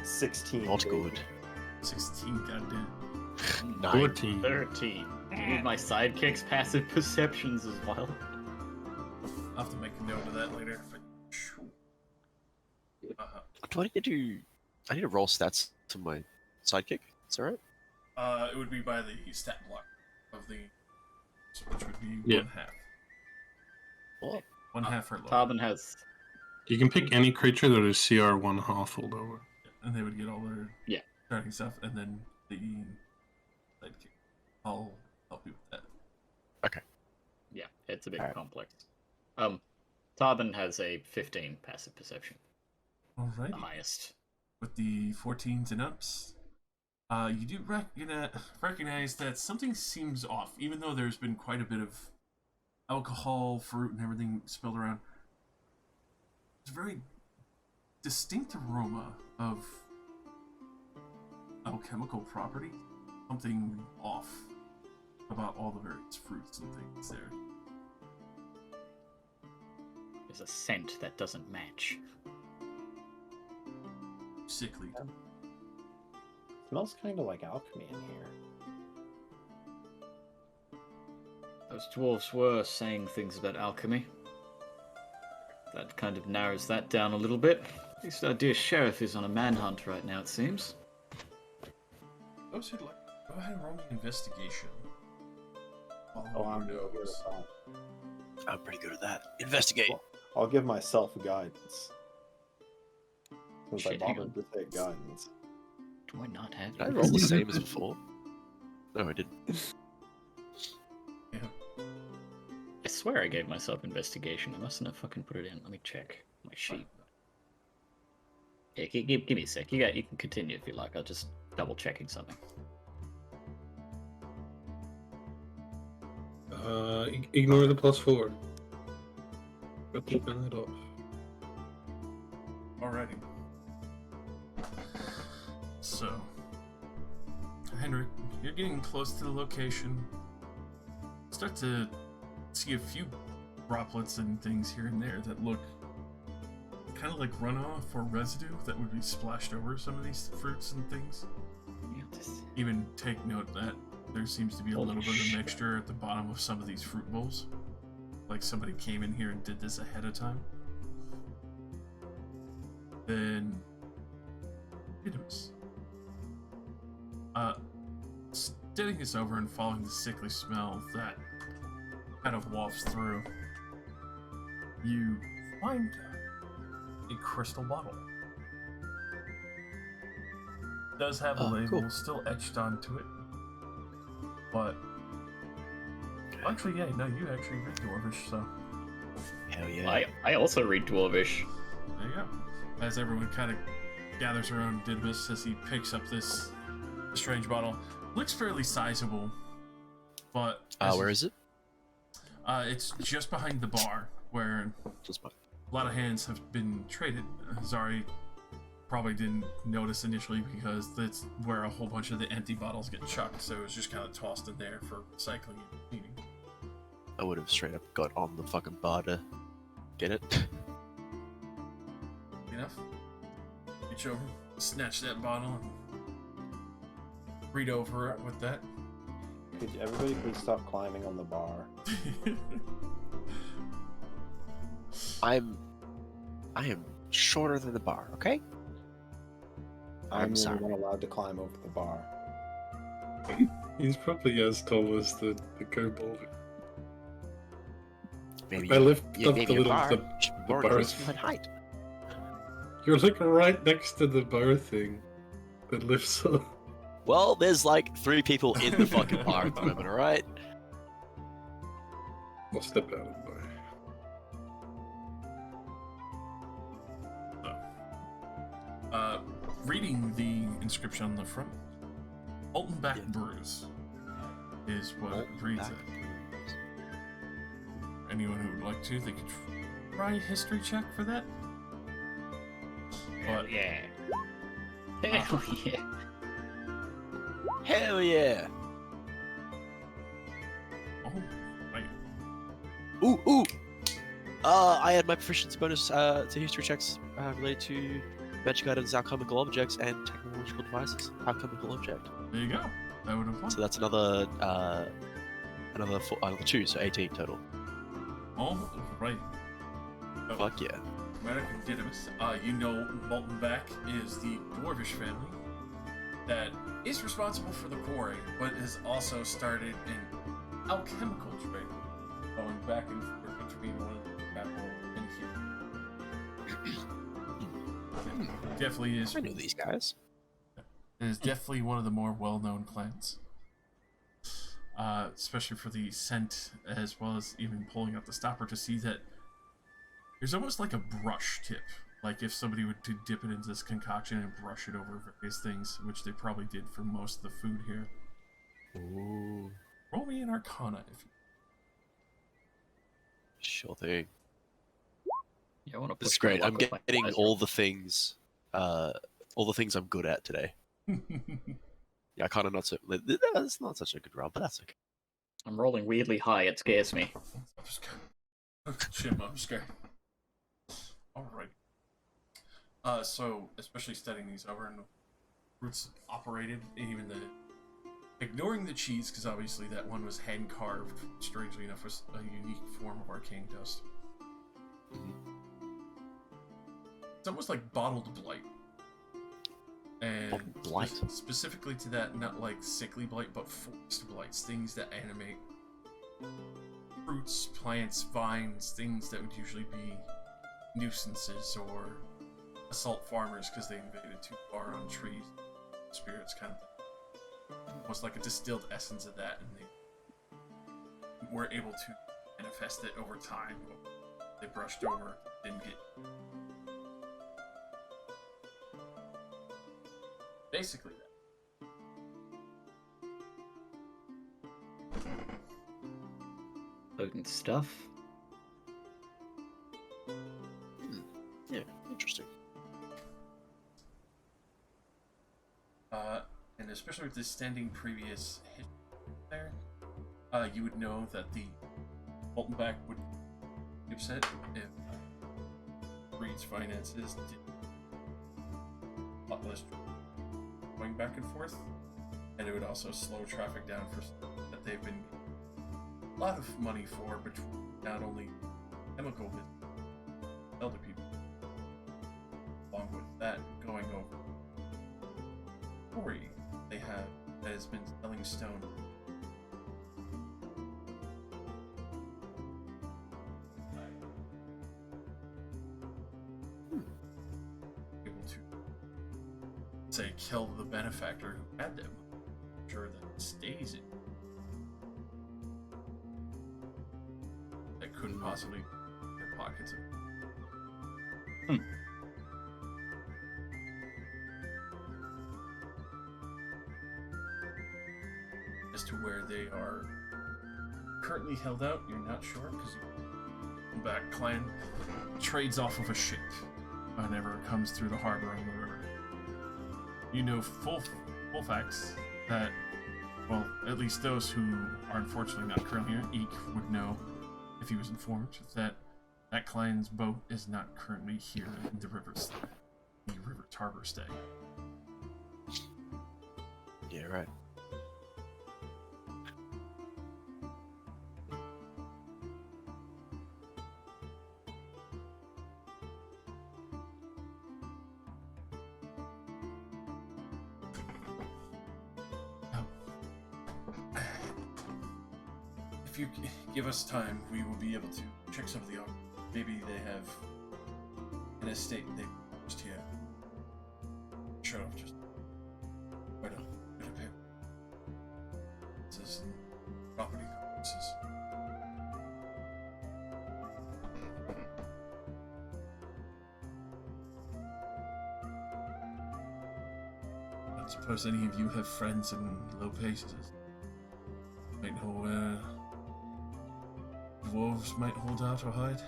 16. Not baby. good. 16, goddamn. 9. 14. 13. I need my sidekicks passive perceptions as well. I'll have to make a note of that later. But... Do I need to do? I need to roll stats to my sidekick. Is that right? It would be by the stat block of the, which would be Yeah. one half. What? One half or lower. Tarbin has. You can pick any creature that is CR 1 half or lower. And they would get all their Yeah. starting stuff, and then the sidekick. I'll help you with that. Yeah, it's a bit Alright. complex. Tarbin has a 15 passive perception, Alright. the highest. With the 14s and ups, you do recognize that something seems off, even though there's been quite a bit of alcohol, fruit, and everything spilled around. There's a very distinct aroma of alchemical property. Something off about all the various fruits and things there. There's a scent that doesn't match. Sickly. Smells kind of like alchemy in here. Those dwarves were saying things about alchemy. That kind of narrows that down a little bit. At least our dear sheriff is on a manhunt right now, it seems. Those who'd like, go ahead and roll me investigation. Oh, I'm real good at that. I'm pretty good at that. Investigate. I'll give myself guidance. Since I Shit, hang bothered to take guidance. Do I not have Did I roll the same as before? No, I didn't. Yeah. I swear I gave myself investigation. I mustn't have fucking put it in. Let me check my sheet. Yeah, give me a sec. You can continue if you like. I'll just double checking something. Ignore the +4. But keeping it off. Alrighty. So, Henrik, you're getting close to the location. Start to see a few droplets and things here and there that look kind of like runoff or residue that would be splashed over some of these fruits and things. Even take note that there seems to be a Holy little bit of shit. mixture at the bottom of some of these fruit bowls. Like somebody came in here and did this ahead of time. Then Didymus. Steadying this over and following the sickly smell that kind of wafts through, you find a crystal bottle. It does have a label cool. still etched onto it, but actually, yeah, no, you actually read Dwarvish, so Hell yeah. I also read Dwarvish. there you go. As everyone kind of gathers around Didymus as he picks up this strange bottle, looks fairly sizable, but Where is it? it's just behind the bar where Just my... a lot of hands have been traded. Zari probably didn't notice initially because that's where a whole bunch of the empty bottles get chucked, so it was just kind of tossed in there for recycling and cleaning. I would have straight up got on the fucking bar to get it. Enough? Reach over, snatch that bottle, and read over it with that. Could everybody please stop climbing on the bar? I am shorter than the bar, okay? I'm the sorry. only one allowed to climb over the bar. He's probably as tall as the kobold. Maybe I lift you up maybe the your little bar the should be the more bar. than human height. You're like right next to the bar thing that lifts up. Well, there's like 3 people in the fucking bar at the moment, alright? I'll step out of the bar. Reading the inscription on the front, Altenbach Yeah. Brews is what it reads Back. at. Anyone who would like to, they could try a history check for that. Hell But yeah. Hell yeah. Hell yeah! oh, right. Ooh! I had my proficiency bonus to history checks related to magic items, alchemical objects, and technological devices. Alchemical object. There you go. That would apply. So that's another 2, so 18 total. Oh, right. Oh, Fuck yeah. Medic Didymus. You know Moltenbach is the Dwarvish family that is responsible for the quarry, but has also started an alchemical trade, going back and forth between one of the capital and here. Definitely is. I know these guys. It is definitely one of the more well-known clans, especially for the scent, as well as even pulling up the stopper to see that there's almost like a brush tip. Like if somebody were to dip it into this concoction and brush it over various things, which they probably did for most of the food here. Ooh. Roll me an Arcana if you... Sure thing. Yeah, I want to This is push my great. luck I'm with my getting pleasure. all the things I'm good at today. Yeah, I kind of not so. That's not such a good roll, but that's okay. I'm rolling weirdly high. It scares me. I'm just gonna... Shit, I'm scared. Alright. So, especially studying these over and roots operated, even the... Ignoring the cheese, because obviously that one was hand-carved, strangely enough, was a unique form of arcane dust. It's almost like bottled blight. And Bottled blight? specifically to that, not like sickly blight, but forest blights, things that animate fruits, plants, vines, things that would usually be nuisances or assault farmers because they invaded too far on trees, spirits kind of thing. Almost like a distilled essence of that, and they were able to manifest it over time. They brushed over, didn't get. Basically that. and stuff. Yeah, interesting. And especially with this standing previous history there, you would know that the Moltenback would be upset if Reed's finances did a lot less going back and forth, and it would also slow traffic down for stuff that they've been getting a lot of money for between not only chemical business, elder people, along with that going over quarry they have that has been selling stone. Able to say kill the benefactor who had them. I'm sure that it stays in. That couldn't possibly be their pockets of. As to where they are currently held out, you're not sure because back clan trades off of a ship whenever it comes through the harbor on the river. You know full facts that, well, at least those who are unfortunately not currently here, Eek would know if he was informed that that client's boat is not currently here in the river's harbor stay. Yeah, right. If you give us time, we will be able to check some of the options. Maybe they have an estate they just here. Sure, just quite a bit of paper. This is property purposes. I don't suppose any of you have friends in low places. Might know where dwarves might hold out or hide.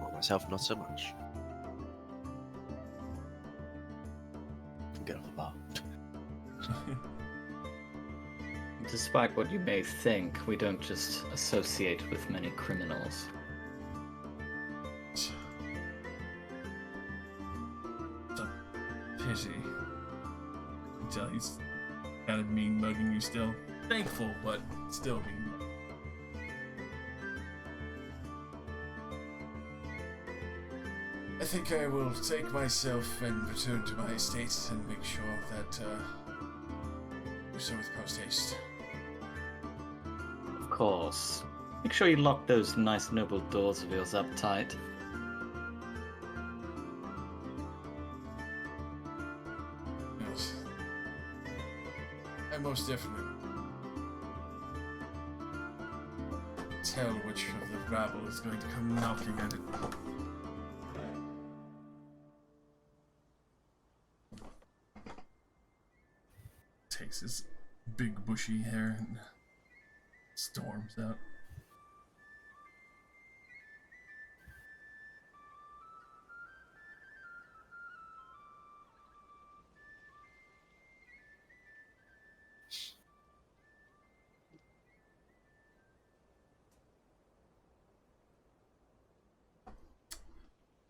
Well, myself, not so much. Get off the bar. Despite what you may think, we don't just associate with many criminals. It's a pity. I can tell he's kind of mean mugging you still. Thankful, but still mean mugging. I think I will take myself and return to my estate and make sure that do so with post haste. Of course. Make sure you lock those nice noble doors of yours up tight. Yes. I most definitely tell which of the rabble is going to come knocking at it. Takes his big bushy hair and storms out.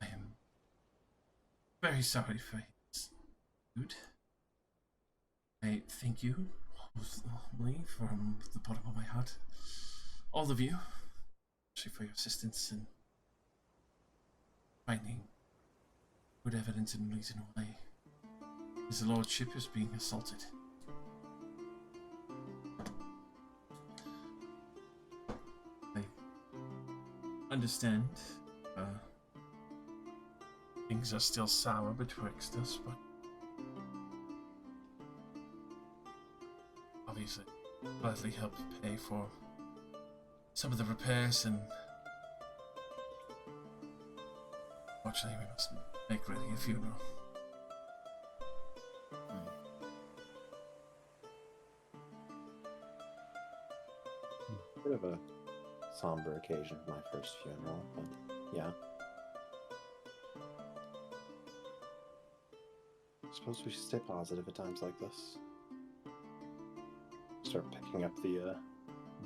I am very sorry for his food. I thank you wholeheartedly from the bottom of my heart. All of you, especially for your assistance in finding good evidence and reason why his lordship is being assaulted. I understand things are still sour betwixt us, but obviously gladly help pay for some of the repairs, and fortunately we must make ready a funeral. Bit of a somber occasion for my first funeral, but yeah. I suppose we should stay positive at times like this. Start picking up the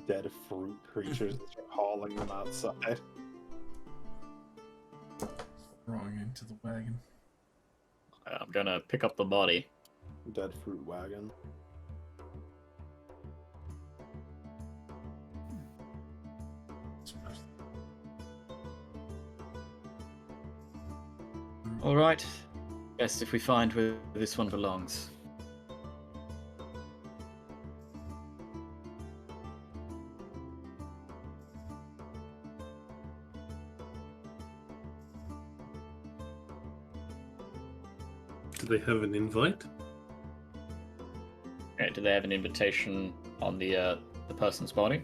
dead fruit creatures and start hauling them outside. Throwing it into the wagon. I'm gonna pick up the body. Dead fruit wagon. All right. Best if we find where this one belongs. Do they have an invite? Okay, do they have an invitation on the person's body?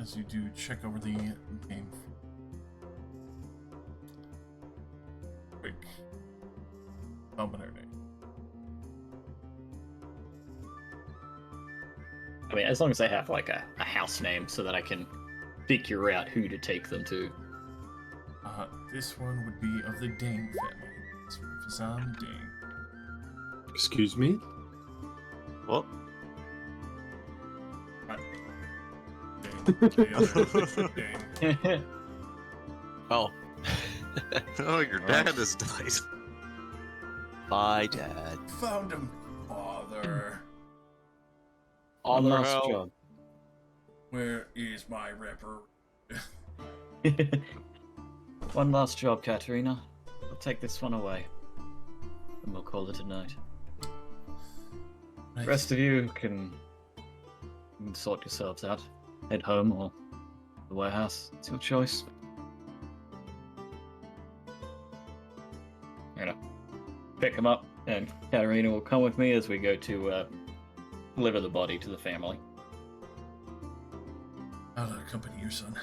As you do, check over the game. Quick. Commoner name. I mean, as long as they have like a house name so that I can figure out who to take them to. This one would be of the Dane family. It's Fazan Dane. Excuse me? What? Dane. Oh. Oh, your dad has died. Bye, Dad. Found him, father. One last help. job. Where is my ripper? One last job, Katerina. I'll take this one away. And we'll call it a night. The rest of you can sort yourselves out. Head home or the warehouse. It's your choice. I'm gonna pick him up, and Katerina will come with me as we go to deliver the body to the family. I'll accompany your son,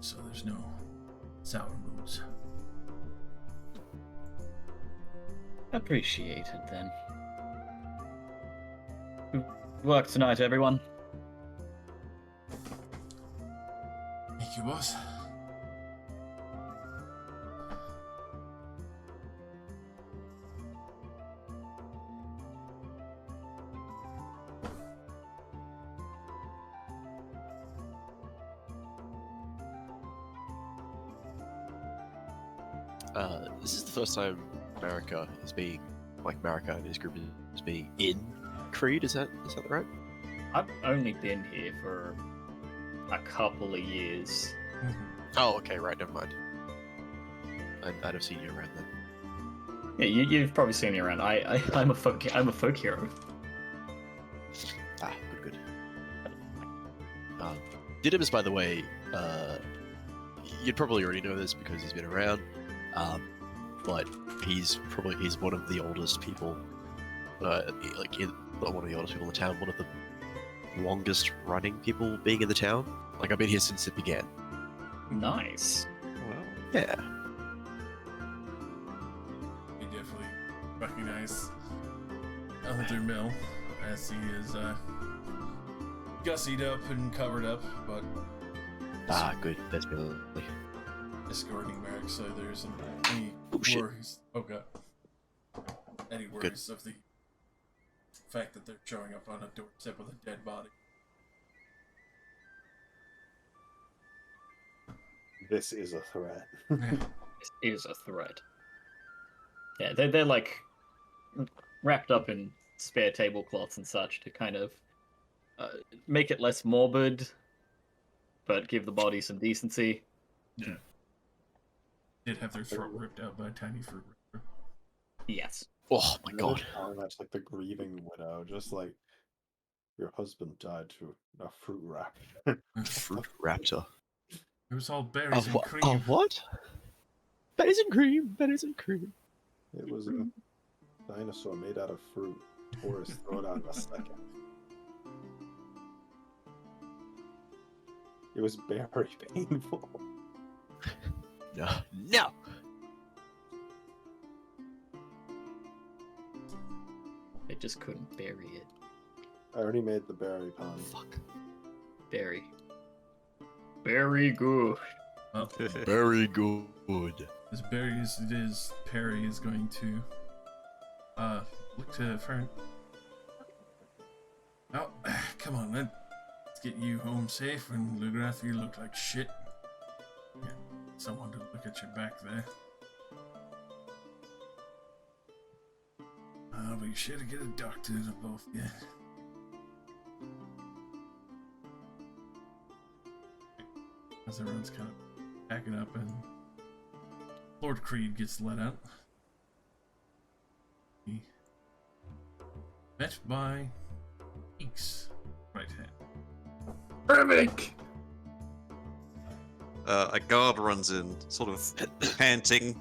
so there's no sour moves. Appreciated, then. Good work tonight, everyone. Thank you, boss. This is the first time America is being, like, America and his group is being in Creed. Is that right? I've only been here for a couple of years. Oh, okay, right. Never mind. I'd have seen you around then. Yeah, you've probably seen me around. I'm a folk hero. Ah, good. Didymus, by the way, you'd probably already know this because he's been around. But he's one of the oldest people, not one of the oldest people in the town, one of the longest running people being in the town. Like, I've been here since it began. Nice. Well, yeah. You definitely recognize Elder Mill as he is gussied up and covered up, but Ah, good. That's been escorting Merrick, so there isn't any shit. worries. Oh god. Any worries of the fact that they're showing up on a doorstep with a dead body. This is a threat. This is a threat. Yeah, they're like wrapped up in spare tablecloths and such to kind of make it less morbid, but give the body some decency. Yeah. Did have their throat ripped out by a tiny fruit ripper. Yes. Oh my god. That's like the grieving widow, just like your husband died to a fruit raptor. Fruit raptor. It was all berries and cream. Oh, what? Berries and cream. Berries and cream. It was a dinosaur made out of fruit. Tore his throat out in a second. It was very painful. No. They just couldn't bury it. I already made the berry pun. Fuck. Very. Very good. Well, Very good. as berry as it is, Perry is going to look to Fern. Oh, come on, let's get you home safe, and Lugrath, you look like shit. Yeah, someone to look at your back there. I'll be sure to get a doctor to both of you. As everyone's kind of packing up, and Lord Creed gets let out. He met by Eek's right hand. Revik! A guard runs in, sort of panting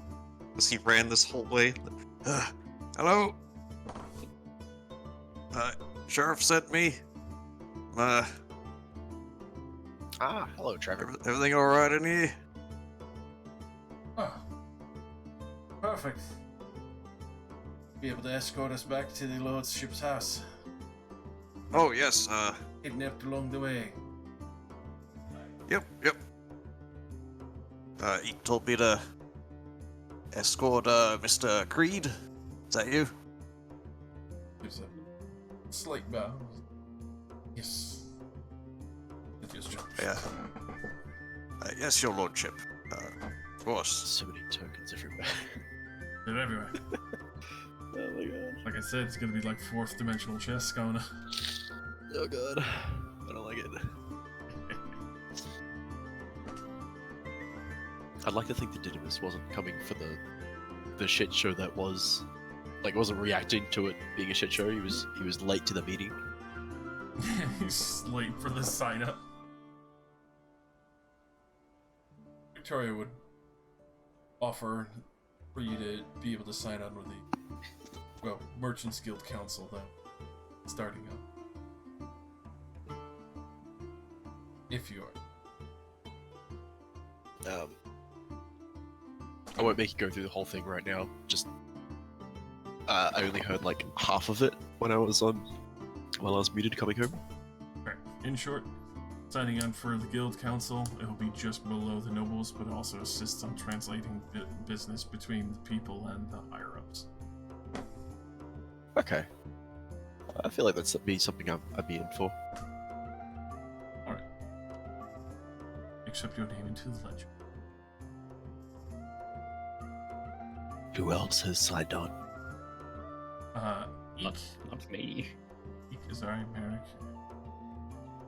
as he ran this whole way. Hello? Sheriff sent me. Hello, Trevor. Everything alright in here? Oh, perfect. Be able to escort us back to the Lordship's house. Oh, yes, Kidnapped along the way. Yep. He told me to escort, Mr. Creed. Is that you? There's a slight bow. Yes. It is true. Yeah. Yes, your lordship. Of course. So many tokens everywhere. They're everywhere. Oh my god. Like I said, it's gonna be like fourth dimensional chess going on. Oh god. I don't like it. I'd like to think that Didymus wasn't coming for the shit show that was, like, wasn't reacting to it being a shit show. He was late to the meeting. He's late for the sign up. Victoria would offer for you to be able to sign on with the, Merchants Guild Council, though, starting up. If you are. I won't make you go through the whole thing right now. Just, I only heard like half of it while I was muted coming home. Okay. In short, signing on for the Guild Council, it'll be just below the nobles, but also assists on translating business between the people and the higher-ups. Okay. I feel like that's be something I'd be in for. Alright. Accept your name into the ledger. Who else has signed on? Eek. Not me. Eek, Azari, Merrick.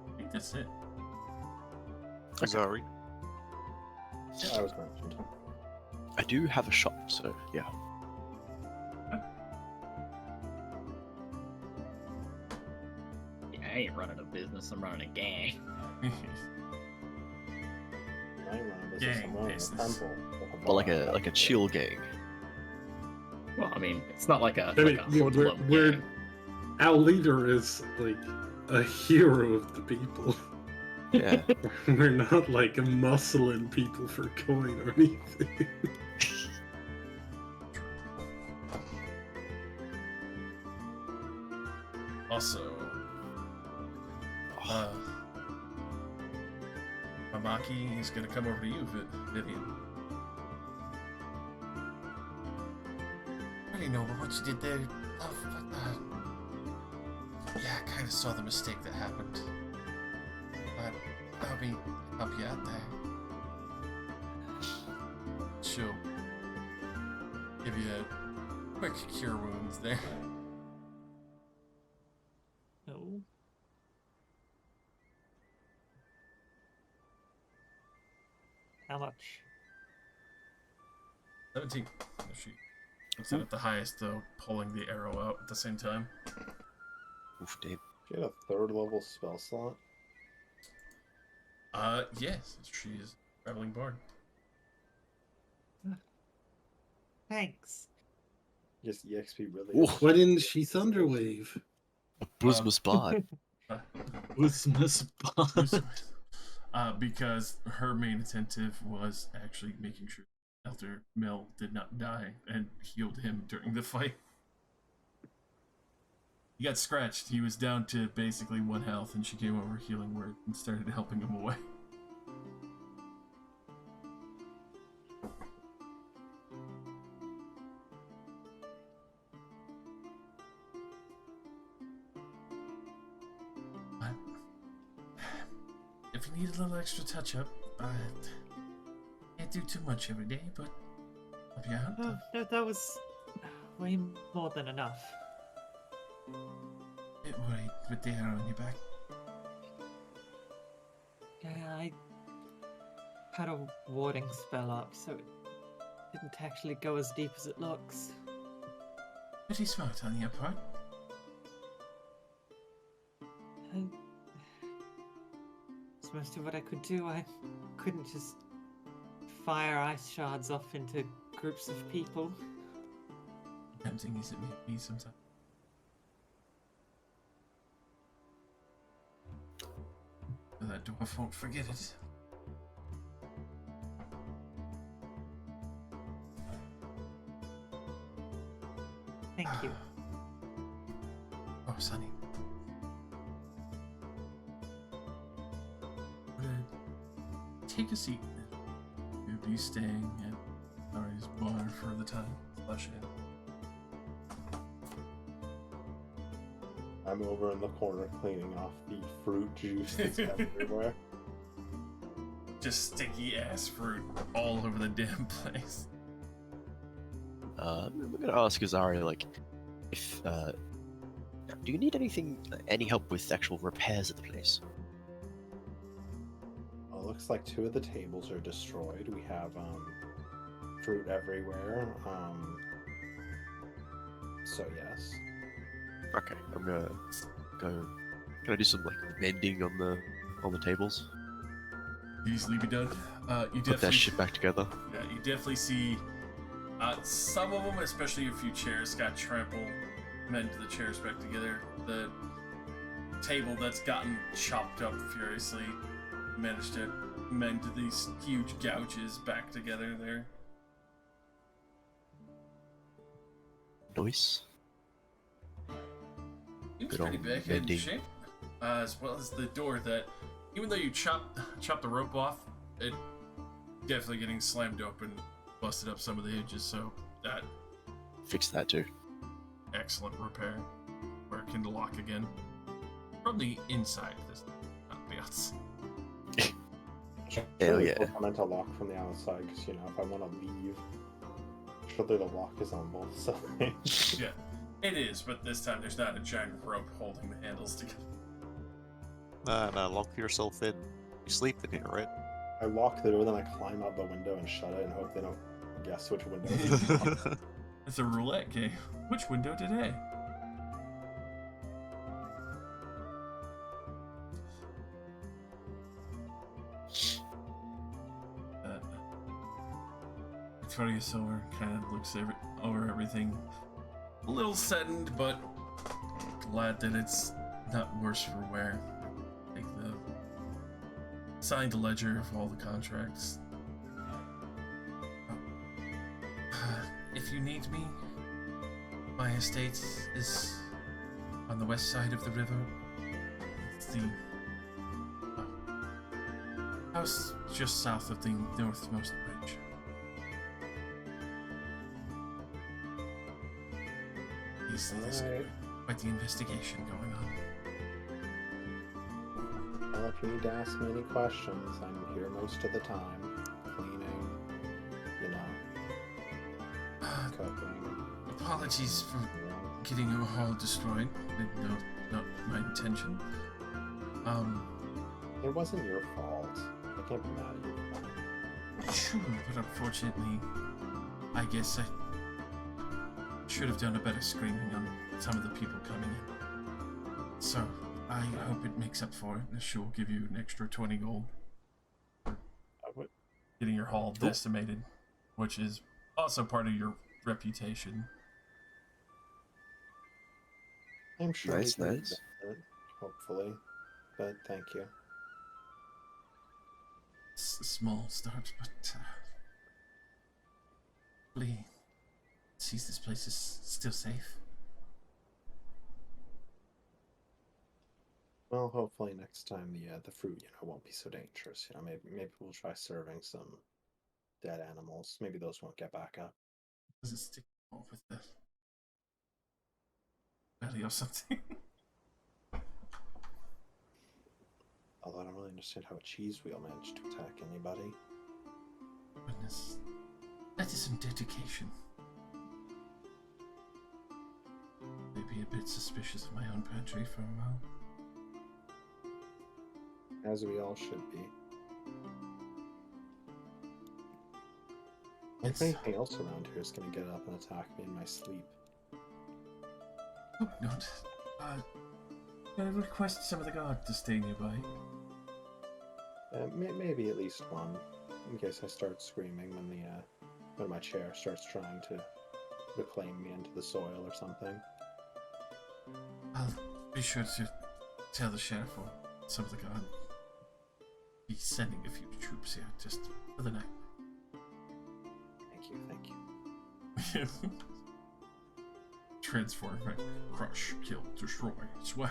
I think that's it. Sorry. I was mentioned. I do have a shop, so yeah. Yeah, I ain't running a business, I'm running a gang. I run a business. Gang I'm running a business. temple. But like a chill gang. Well, I mean, it's not like a. I mean, like a yeah, hoodlum we're gang. our leader is like a hero of the people. Yeah. We're not like muscling people for coin or anything. Also, Mamaki is gonna come over to you, Vivian. I already know what you did there. Yeah, I kind of saw the mistake that happened. But help me help you out there. She'll give you a quick cure wounds there. No. How much? 17. She puts it at the highest, though, pulling the arrow out at the same time. Oof, damn. She had a third level spell slot. Yes, she is a traveling bard. Thanks. Yes, EXP really. Ooh. Why didn't she Thunderwave? A Busmus bard. Christmas bond. Because her main attentive was actually making sure Elder Mill did not die and healed him during the fight. He got scratched. He was down to basically 1 health, and she came over healing word and started helping him away. But if you need a little extra touch-up, I can't do too much every day, but I'll be out. Oh, no, that was way more than enough. Bit worried with the arrow on your back. Yeah, I had a warding spell up, so it didn't actually go as deep as it looks. Pretty smart on your part. It's most of what I could do. I couldn't just fire ice shards off into groups of people. Tempting as it may be sometimes. That dwarf won't forget it. Thank you. Oh, Sonny. Take a seat. You'll be staying at Ari's bar for the time. Flush in. I'm over in the corner cleaning off the fruit juice that's everywhere. Just sticky ass fruit all over the damn place. I'm gonna ask Azari, like, if do you need any help with actual repairs of the place? Well, it looks like 2 of the tables are destroyed. We have fruit everywhere. So yes. Okay, I'm gonna go. Can I do some like mending on the tables? Easily be done. You Put that definitely shit back together. Yeah, you definitely see some of them, especially a few chairs, got trampled, mend the chairs back together. The table that's gotten chopped up furiously managed to mend these huge gouges back together there. Nice. Seems Good pretty old big in mending. shape, as well as the door that, even though you chop the rope off, it definitely getting slammed open, busted up some of the edges. So that Fix that too. excellent repair, where it can lock again from the inside. This, not the outside. Hell Surely yeah. I meant to lock from the outside because if I want to leave, surely the lock is on both sides. Yeah, it is, but this time there's not a giant rope holding the handles together. Nah, lock yourself in. You sleep in here, right? I lock the door, then I climb out the window and shut it and hope they don't guess which window it is. It's a roulette game. Which window today? Victoria Silver kind of looks over everything. A little saddened, but glad that it's not worse for wear. Take the signed ledger of all the contracts. If you need me, my estate is on the west side of the river. It's the house just south of the northmost bridge. There's Alright. quite the investigation going on. Well, if you need to ask me any questions, I'm here most of the time. Cleaning, cooking. Apologies for getting your hall destroyed. No, not my intention. It wasn't your fault. I can't be mad at you. True, but unfortunately, I guess I should have done a better screening on some of the people coming in. So, I hope it makes up for it. She'll give you an extra 20 gold. Getting your hall decimated, which is also part of your reputation. I'm sure Nice, we can nice. do it, hopefully. But thank you. It's a small start, but hopefully sees this place is still safe. Well, hopefully next time the fruit won't be so dangerous. Maybe we'll try serving some dead animals. Maybe those won't get back up. Does it stick off with the belly or something? Although I don't really understand how a cheese wheel managed to attack anybody. Goodness. That is some dedication. Maybe a bit suspicious of my own pantry for a while. As we all should be. It's... If anything else around here is going to get up and attack me in my sleep. Hope not. Can I request some of the guard to stay nearby? Maybe at least one, in case I start screaming when my chair starts trying to reclaim me into the soil or something. I'll be sure to tell the sheriff or some of the guard. He's sending a few troops here just for the night. Thank you. Transform, right? Crush, kill, destroy, sway.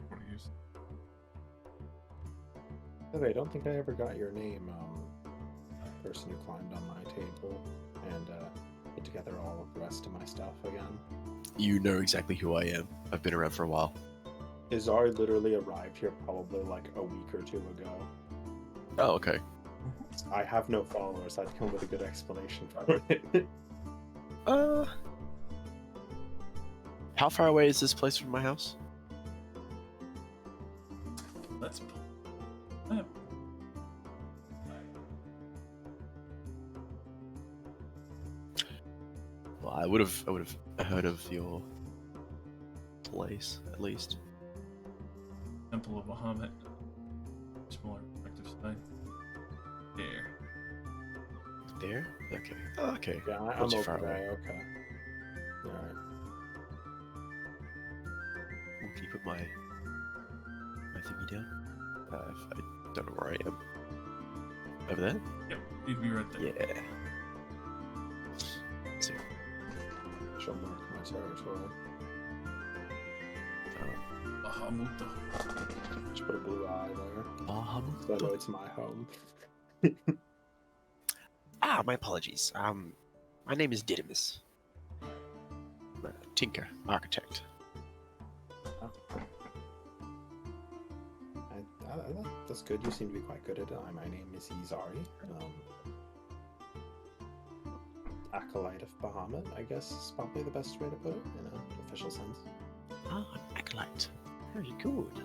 What do you use? Okay, I don't think I ever got your name, person who climbed on my table and put together all of the rest of my stuff again. You know exactly who I am. I've been around for a while. Izari literally arrived here probably like a week or two ago. Oh, okay. I have no followers. I'd come with a good explanation for it. How far away is this place from my house? Let's pull up. Well, I would have heard of your place at least. Temple of Bahamut. Smaller effective side. There. There? Okay. Oh, okay. Yeah, I'm Not too over far away. there. Okay. Alright. Can you put my thingy down? I don't know where I am. Over there? Yep, you'd be right there. Yeah. Let's see. She'll mark my territory. Bahamut. Just put a blue eye there. Bahamut? So I know it's my home. My apologies. My name is Didymus. I'm a tinker, architect. That's good. You seem to be quite good at it. My name is Izari. Acolyte of Bahamut, I guess is probably the best way to put it in an official sense. Ah, an acolyte. Very good.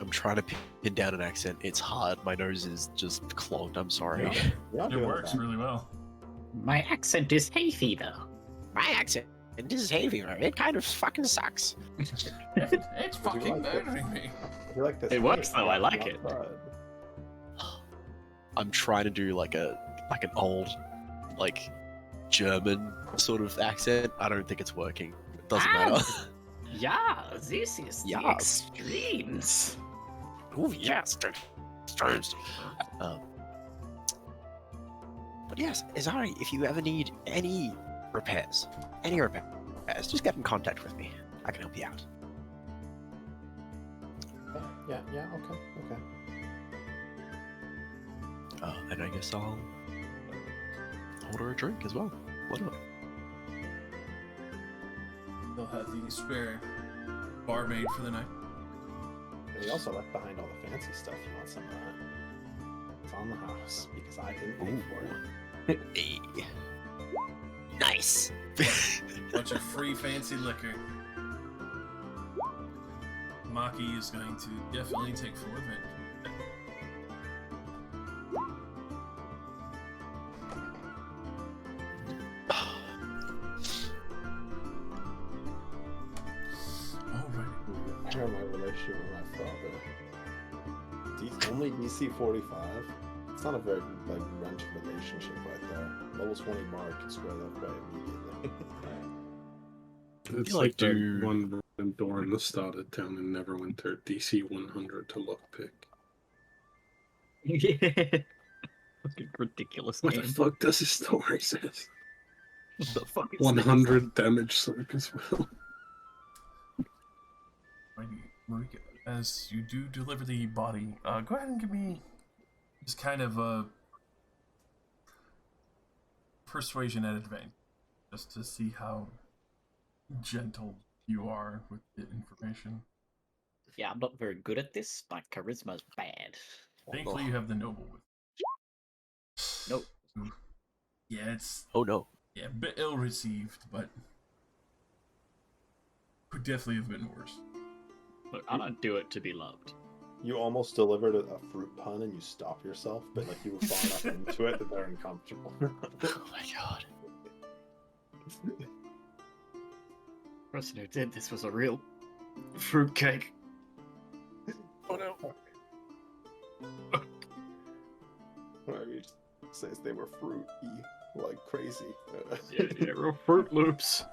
I'm trying to pin down an accent. It's hard. My nose is just clogged. I'm sorry. Yeah, It works really well. My accent is hay fever. My accent is hay fever. It kind of fucking sucks. It's fucking murdering me. You like this? It works though, I like it. I'm trying to do like an old, like German sort of accent. I don't think it's working. It doesn't matter. Yeah, this is the Yeah. extremes. Oh yes, strange. But yes, Izari, if you ever need any repairs, just get in contact with me. I can help you out. Yeah, okay. And I guess I'll hold her a drink as well. Why not? They'll have the spare barmaid for the night. And we also left behind all the fancy stuff. You want some of that? It's on the house because I didn't pay for it. Hey. Nice. Bunch of free fancy liquor. Maki is going to definitely take full advantage. Alright. I know my relationship with my father. Only DC 45. It's not a very rent relationship right there. Level 20 mark is where that way immediately. It's like like that to- one random door in the start of town in Neverwinter, DC 100 to lockpick. Yeah. Fucking ridiculous What name. the fuck does his story say? What the fuck is 100 damage circ as well. Mighty Marika, as you do deliver the body, go ahead and give me just kind of a persuasion at advantage, just to see how gentle you are with the information. Yeah, I'm not very good at this. My charisma's bad. Thankfully, you have the noble with Nope. you. Yeah, it's Oh no. a bit ill-received, but could definitely have been worse. Look, I don't do it to be loved. You almost delivered a fruit pun and you stop yourself, but like you were far enough into it that they're uncomfortable. Oh my god. The person who did this was a real fruitcake. Oh no. What he says they were fruity, like crazy. Yeah, real Fruit Loops.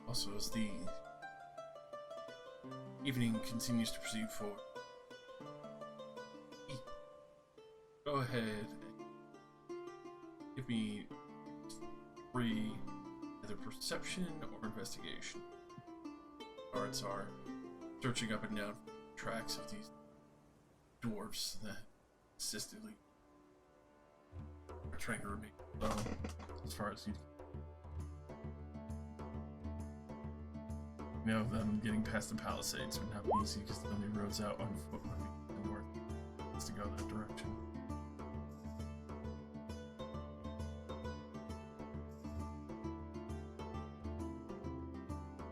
Also, as the evening continues to proceed forward, go ahead and give me 3, either perception or investigation. Guards are searching up and down tracks of these dwarves that consistently are trying to remain low as far as you know them getting past the palisades would not be easy because the only roads out on foot would be the north is to go that direction.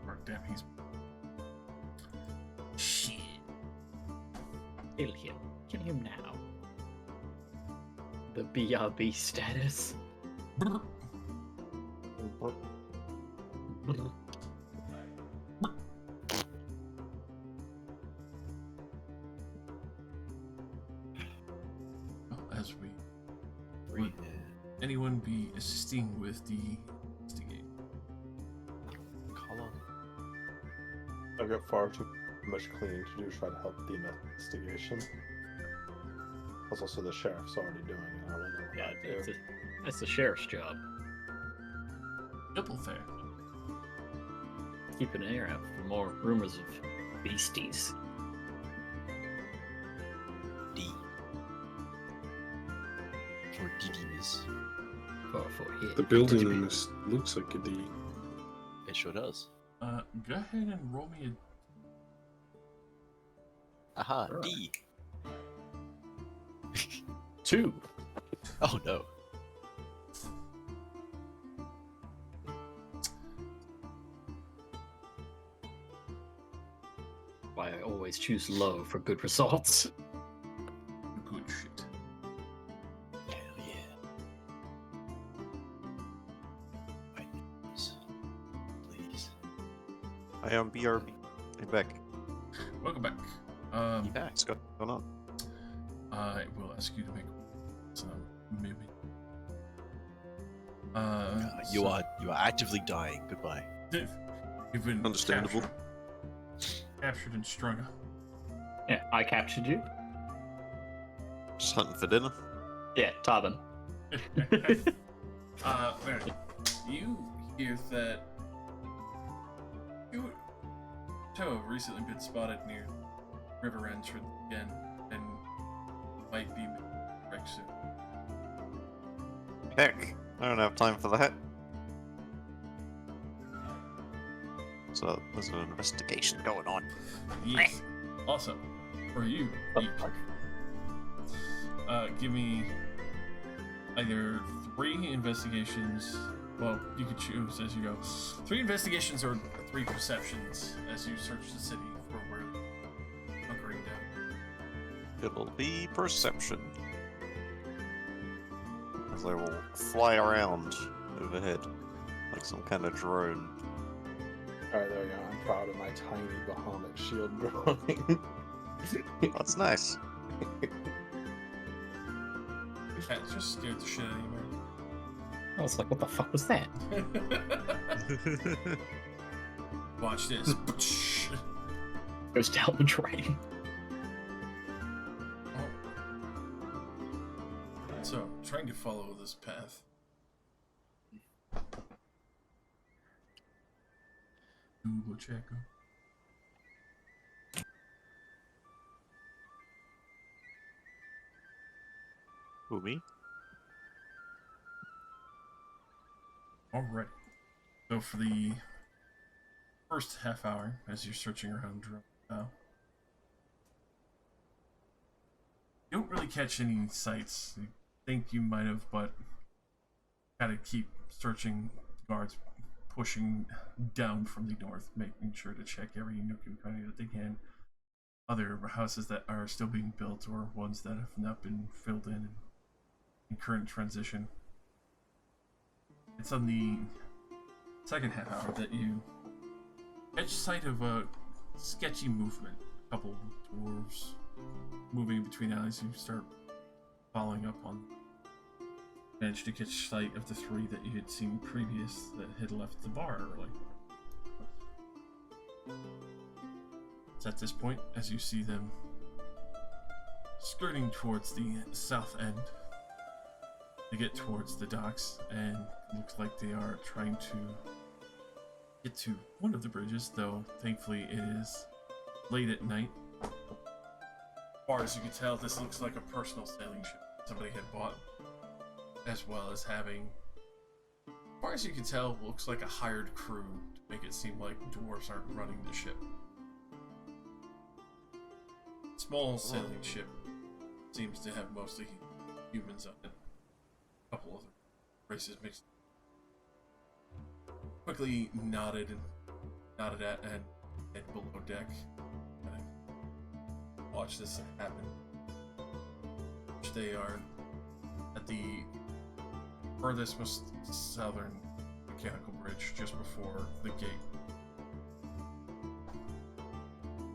Or damn, he's shit. Kill him. Kill him now. The BRB status. As we read, anyone be assisting with the investigation? Call on. I've got far too much cleaning to do to try to help the investigation. Plus, also the sheriff's already doing it. I don't know what Yeah, I do. that's the sheriff's job. Double fair. Keep an ear out for more rumors of beasties. D. For DDs. For hit. The building in this looks like a D. It sure does. Go ahead and roll me Aha, Right. D. 2. Oh no. Why I always choose low for good results. a good shit. Hell yeah. Right. Please. I am BRB. I'm back. Welcome back. Be back. What's going on? I will ask you to make some maybe. You are actively dying. Goodbye. You've been Understandable. captured and strung up. Yeah, I captured you. Just hunting for dinner. Yeah, Tarbin. Mary, you hear that you have recently been spotted near river entrance again and might be wrecked soon. Heck, I don't have time for that. So there's an investigation going on. Yes. Also, for you, give me either 3 investigations. Well, you could choose as you go. 3 investigations or 3 perceptions as you search the city for where hunkering down. It'll be perception. As I will fly around overhead like some kind of drone. Alright, there we go. I'm proud of my tiny Bahamut shield drawing. That's nice. That just scared the shit out of you, I was like, what the fuck was that? man. Watch this. Goes down the drain. So, trying to follow this path. Google check. Who, me? Alright. So for the first half hour, as you're searching around now, you don't really catch any sights. You think you might have, but gotta keep searching. Guards pushing down from the north, making sure to check every nook and cranny that they can. Other houses that are still being built or ones that have not been filled in current transition. It's on the second half hour that you catch sight of a sketchy movement. A couple dwarves moving between alleys. You start following up on. Managed to catch sight of the three that you had seen previous that had left the bar early. It's at this point, as you see them skirting towards the south end, they get towards the docks, and it looks like they are trying to get to one of the bridges, though thankfully it is late at night. As far as you can tell, this looks like a personal sailing ship somebody had bought, as well as having, as far as you can tell, looks like a hired crew to make it seem like dwarves aren't running the ship. Small sailing ship seems to have mostly humans on it. A couple other races mixed. Quickly nodded at and head below deck. Watch this happen. Which they are at the furthest most southern mechanical bridge, just before the gate.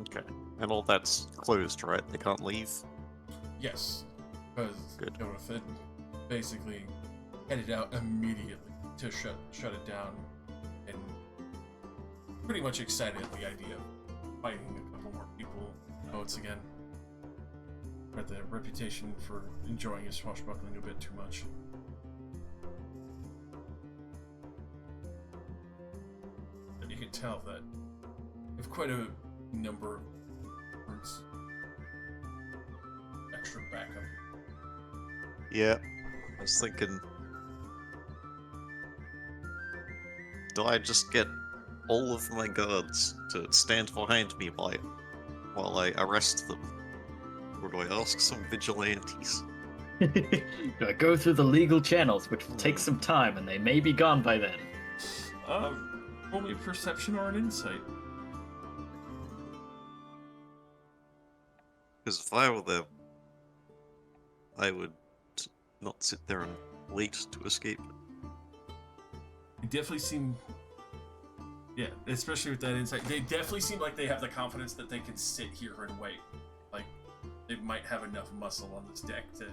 Okay. And all that's closed, right? They can't leave? Yes, because Good. Jonathan basically headed out immediately to shut it down, and pretty much excited at the idea of fighting a couple more people boats again. Had the reputation for enjoying his swashbuckling a bit too much. But you can tell that they have quite a number of words. Extra backup. Yeah. I was thinking... Do I just get all of my guards to stand behind me while I arrest them? Or do I ask some vigilantes? Do I go through the legal channels, which will take some time, and they may be gone by then? Roll me a perception or an insight. Because if I were them, I would not sit there and wait to escape. They definitely seem... Yeah, especially with that insight. They definitely seem like they have the confidence that they can sit here and wait. Like, they might have enough muscle on this deck to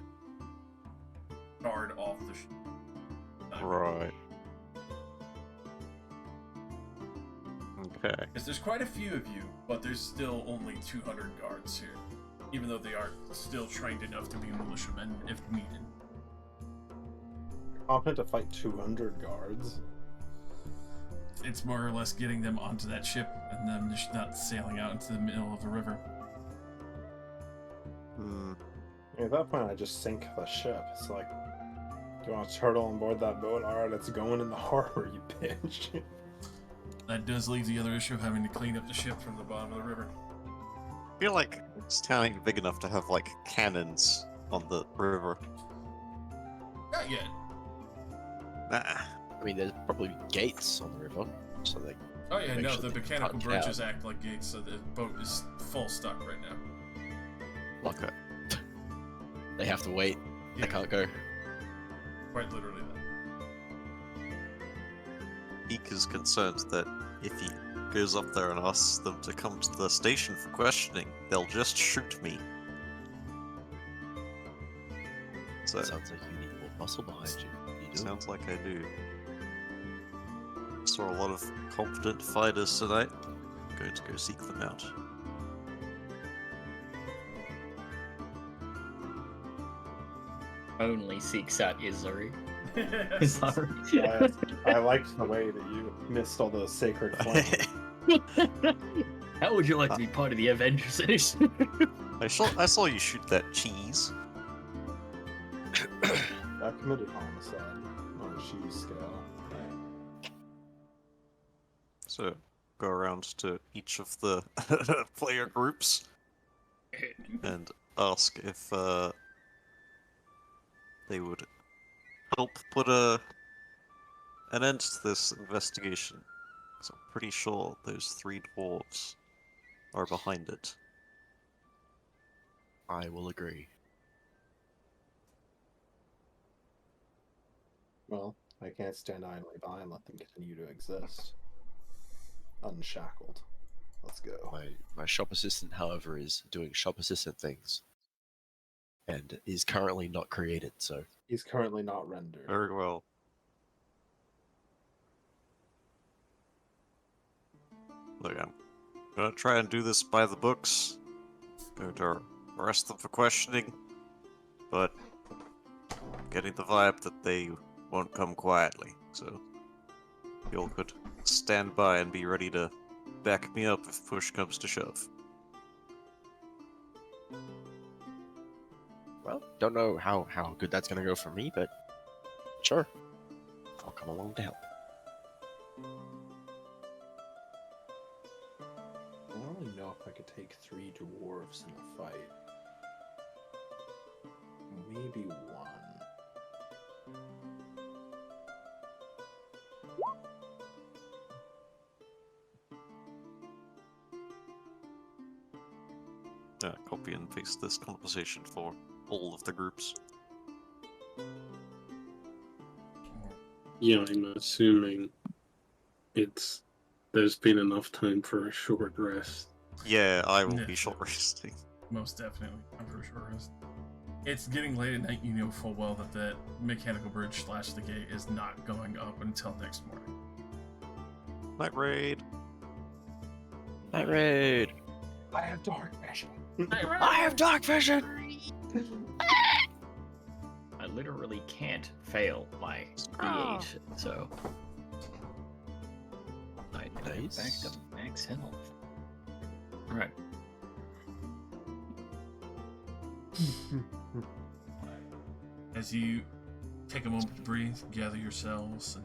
guard off the ship. Right. Okay. Because there's quite a few of you, but there's still only 200 guards here. Even though they are still trained enough to be militiamen if needed. Competent to fight 200 guards? It's more or less getting them onto that ship and them just not sailing out into the middle of the river. Hmm. At that point, I just sink the ship. It's like, do you want to turtle on board that boat? Alright, it's going in the harbor, you bitch. That does leave the other issue of having to clean up the ship from the bottom of the river. I feel like this town ain't big enough to have, like, cannons on the river. Not yet. Nah. I mean, there's probably gates on the river, so they. Oh yeah, Make no, sure the they mechanical punch bridges out. act like gates, so the boat is full stuck right now. Okay. They have to wait. Yeah. They can't go. Quite literally that. Eek is concerned that if he goes up there and asks them to come to the station for questioning, they'll just shoot me. So, Sounds like you need more muscle behind you. You do. sounds like I do. Saw a lot of competent fighters tonight. I'm going to go seek them out. Only seeks out Izuri. I liked the way that you missed all those sacred flames. How would you like to be part of the Avengers Edition? I saw you shoot that cheese. I committed homicide on a cheese scale. So, go around to each of the player groups and ask if they would help put an end to this investigation. So I'm pretty sure those 3 dwarves are behind it. I will agree. Well, I can't stand idly by and let them continue to exist. Unshackled. Let's go. My shop assistant, however, is doing shop assistant things. And is currently not created, so... He's currently not rendered. Very well. Look, I'm gonna try and do this by the books. Going to arrest them for questioning, but I'm getting the vibe that they won't come quietly, so you all could stand by and be ready to back me up if push comes to shove. Well, don't know how good that's gonna go for me, but sure. I'll come along to help. I don't really know if I could take 3 dwarves in a fight. Maybe 1. Copy and paste this conversation for all of the groups. Yeah, I'm assuming there's been enough time for a short rest. Yeah, I will Yeah. be short resting. Most definitely, I'm for sure. It's getting late at night. You know full well that the mechanical bridge / the gate is not going up until next morning. Night raid. Night raid! I have dark vision. I have dark vision! I literally can't fail my D8, so... I Nice. back to max health. Alright. As you take a moment to breathe, gather yourselves, and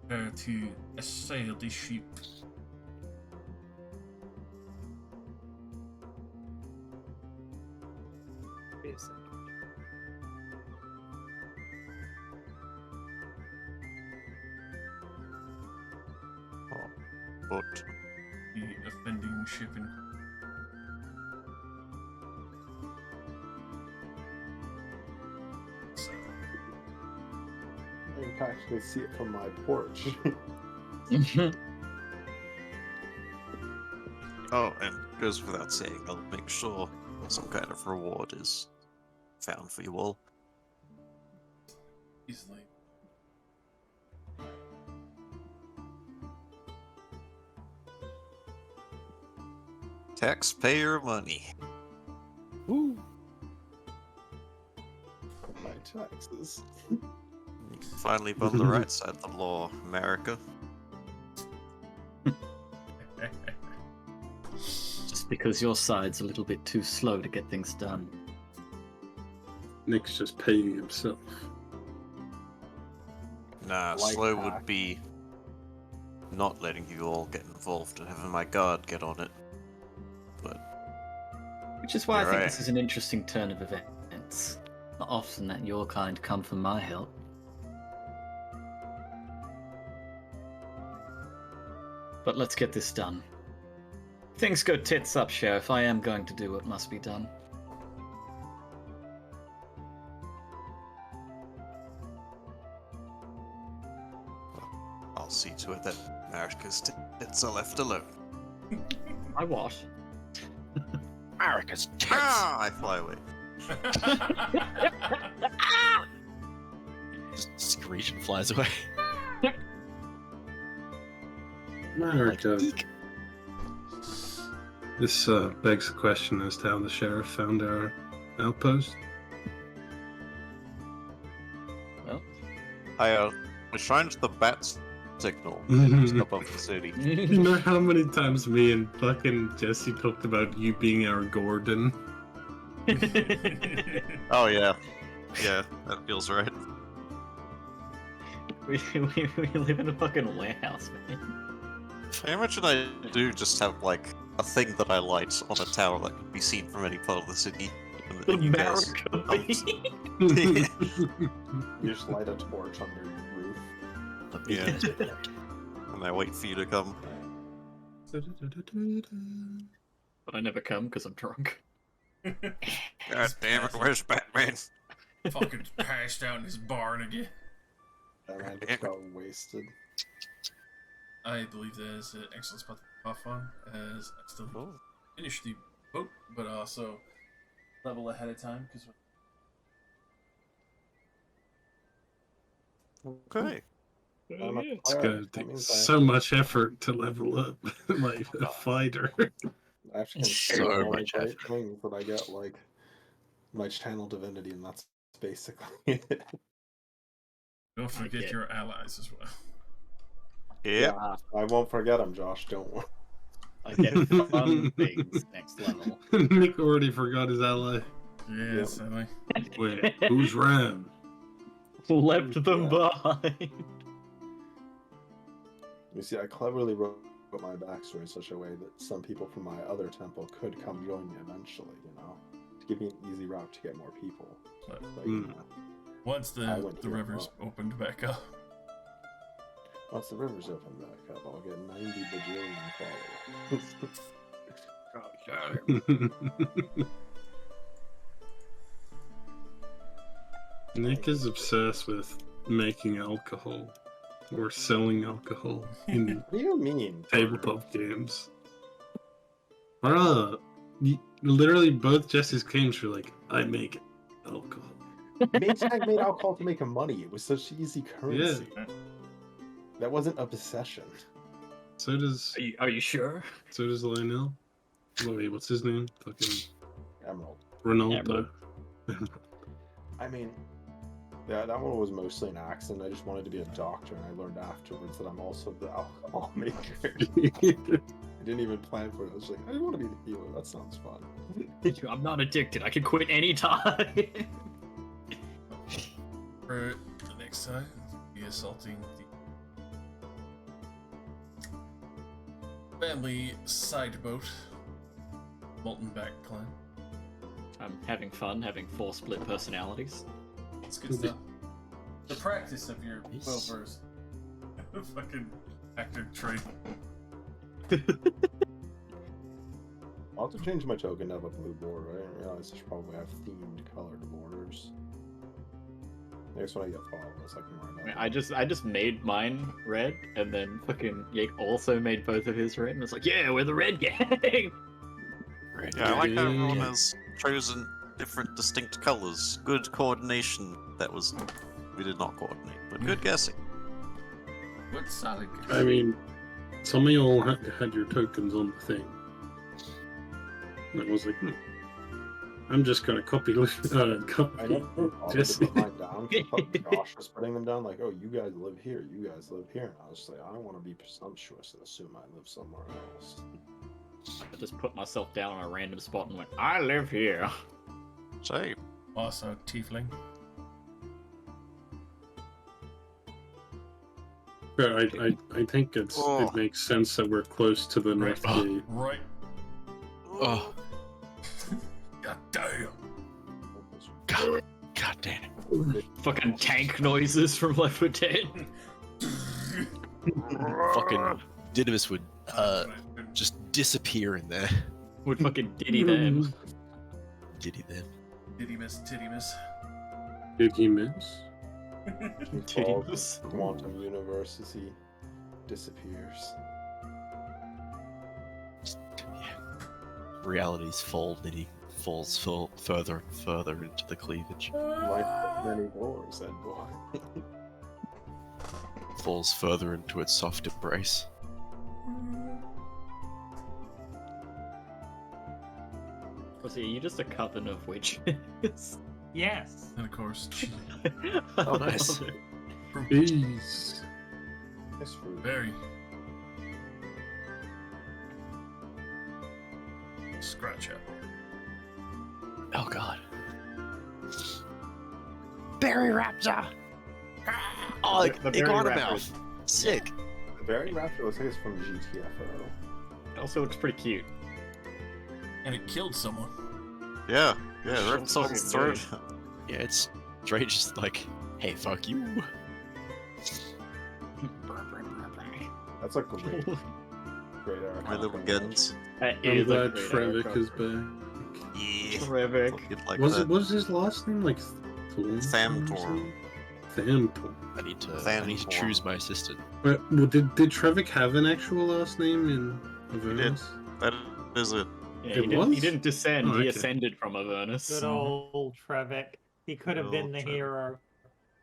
prepare to assail these sheep. Wait a second. But The offending ship in so, I can actually see it from my porch. oh, and goes without saying, I'll make sure some kind of reward is found for you all. easily. Taxpayer money. Woo! My taxes. You finally on the right side of the law, America. Just because your side's a little bit too slow to get things done. Nick's just paying himself. Nah, Like slow that. would be not letting you all get involved and having my guard get on it. But Which is why I You're think right. this is an interesting turn of events. Not often that your kind come for my help. But let's get this done. Things go tits up, Sheriff. I am going to do what must be done. I'll see to it that America's tits are left alone. I what? America's tits! Ah! I fly away. Just screech and flies away. America. eek. This begs the question as to how the sheriff found our outpost. Well, I shined the bat signal Mhm. just above the city. You know how many times me and fucking Jesse talked about you being our Gordon? Oh yeah, yeah, that feels right. we live in a fucking warehouse, man. I imagine I do just have like a thing that I light on a tower that can be seen from any part of the city. And you guys America. You just light a torch on your roof. Yeah. And I wait for you to come. But I never come because I'm drunk. God damn it, where's Batman? Fucking passed out in his barn again. And I just got wasted. I believe that is an excellent spot to off on, as I still Oh. finish the boat, but also level ahead of time because. Okay. I'm a It's cleric, gonna that take means so much effort to level up like a fighter. I actually can So so much many effort. things that I get like my channel divinity, and that's basically it. Don't forget get- your allies as well. Yep. Yeah, I won't forget them, Josh. Don't worry. I get fun things next level. Nick already forgot his ally. Yeah, sadly. Wait, who's Ram? Left them behind. You see, I cleverly wrote my backstory in such a way that some people from my other temple could come join me eventually. You know, to give me an easy route to get more people. But But, you Hmm. know, once I the went through it rivers well. opened back up, once the rivers open back up, I'll get 90 bajillion followers. Nick is obsessed with making alcohol or selling alcohol in What do you mean? tabletop games. Literally both Jesse's claims were like, I make alcohol. Maytag made alcohol to make money. It was such easy currency. That wasn't obsession. So does Are you sure? Lionel. Wait, what's his name? Fucking Emerald. Ronaldo. I mean, yeah, that one was mostly an accident. I just wanted to be a doctor, and I learned afterwards that I'm also the alcohol maker. I didn't even plan for it. I was like, I want to be the healer. That sounds fun. I'm not addicted. I can quit anytime. for the next time, be assaulting the family side boat, Molten Back clan. I'm having fun having 4 split personalities. It's good stuff. The practice of your Nice. well-versed fucking actor training. I'll have to change my token to have a blue border. I didn't realize I should probably have themed colored borders. I guess when I get followers, I can wear that. I just made mine red, and then fucking Yake also made both of his red, and it's like, yeah, we're the red gang. Yeah, I like how everyone has chosen different distinct colors. Good coordination. We did not coordinate, but good guessing. What solid? I mean, some of y'all had your tokens on the thing. And I was like, I'm just gonna copy I copy never bothered to Jesse. put mine down. Josh was putting them down like, oh, you guys live here, you guys live here. And I was like, I don't want to be presumptuous and assume I live somewhere else. I just put myself down on a random spot and went, I live here. Same. Also, tiefling. But I think it makes sense that we're close to the North Right. Gate. Right. Oh, God damn. god damn it. Fucking tank noises from Left 4 Dead. Fucking Didymus would just disappear in there. Would fucking diddy them. Diddy them. Did he miss? Did he miss? Did he miss? He falls Titties. into the quantum universe as he disappears. Realities fold, and he falls further and further into the cleavage. Life has many doors, Ed boy. Falls further into its soft embrace. Was he? You just a coven of witches? Yes. And of course, Oh, nice. Jeez. Nice fruit. very. Scratch up. Oh god. Berry Raptor! Oh, The Berry iguana Raptor. mouth. Sick. The Berry Raptor looks like it's from GTFO. Also, it's pretty cute. And it killed someone. Yeah, yeah, So ripped someone's fucking throat. Yeah, it's Rage just like, hey, fuck you. That's a great, great era. My little guns. That I'm is a glad great Trevik arc. is back. Yeah. Terrific. Fucking like Was that. it? Was his last name like Thorn? Thamtor. Thamtor. I need to Thanfor. choose my assistant. Well, did Trevik have an actual last name in Avernus? That is it. Yeah, It he was? didn't descend, Oh, he okay. ascended from Avernus. Good old Trevik. He could have Good been old the Trevik. hero.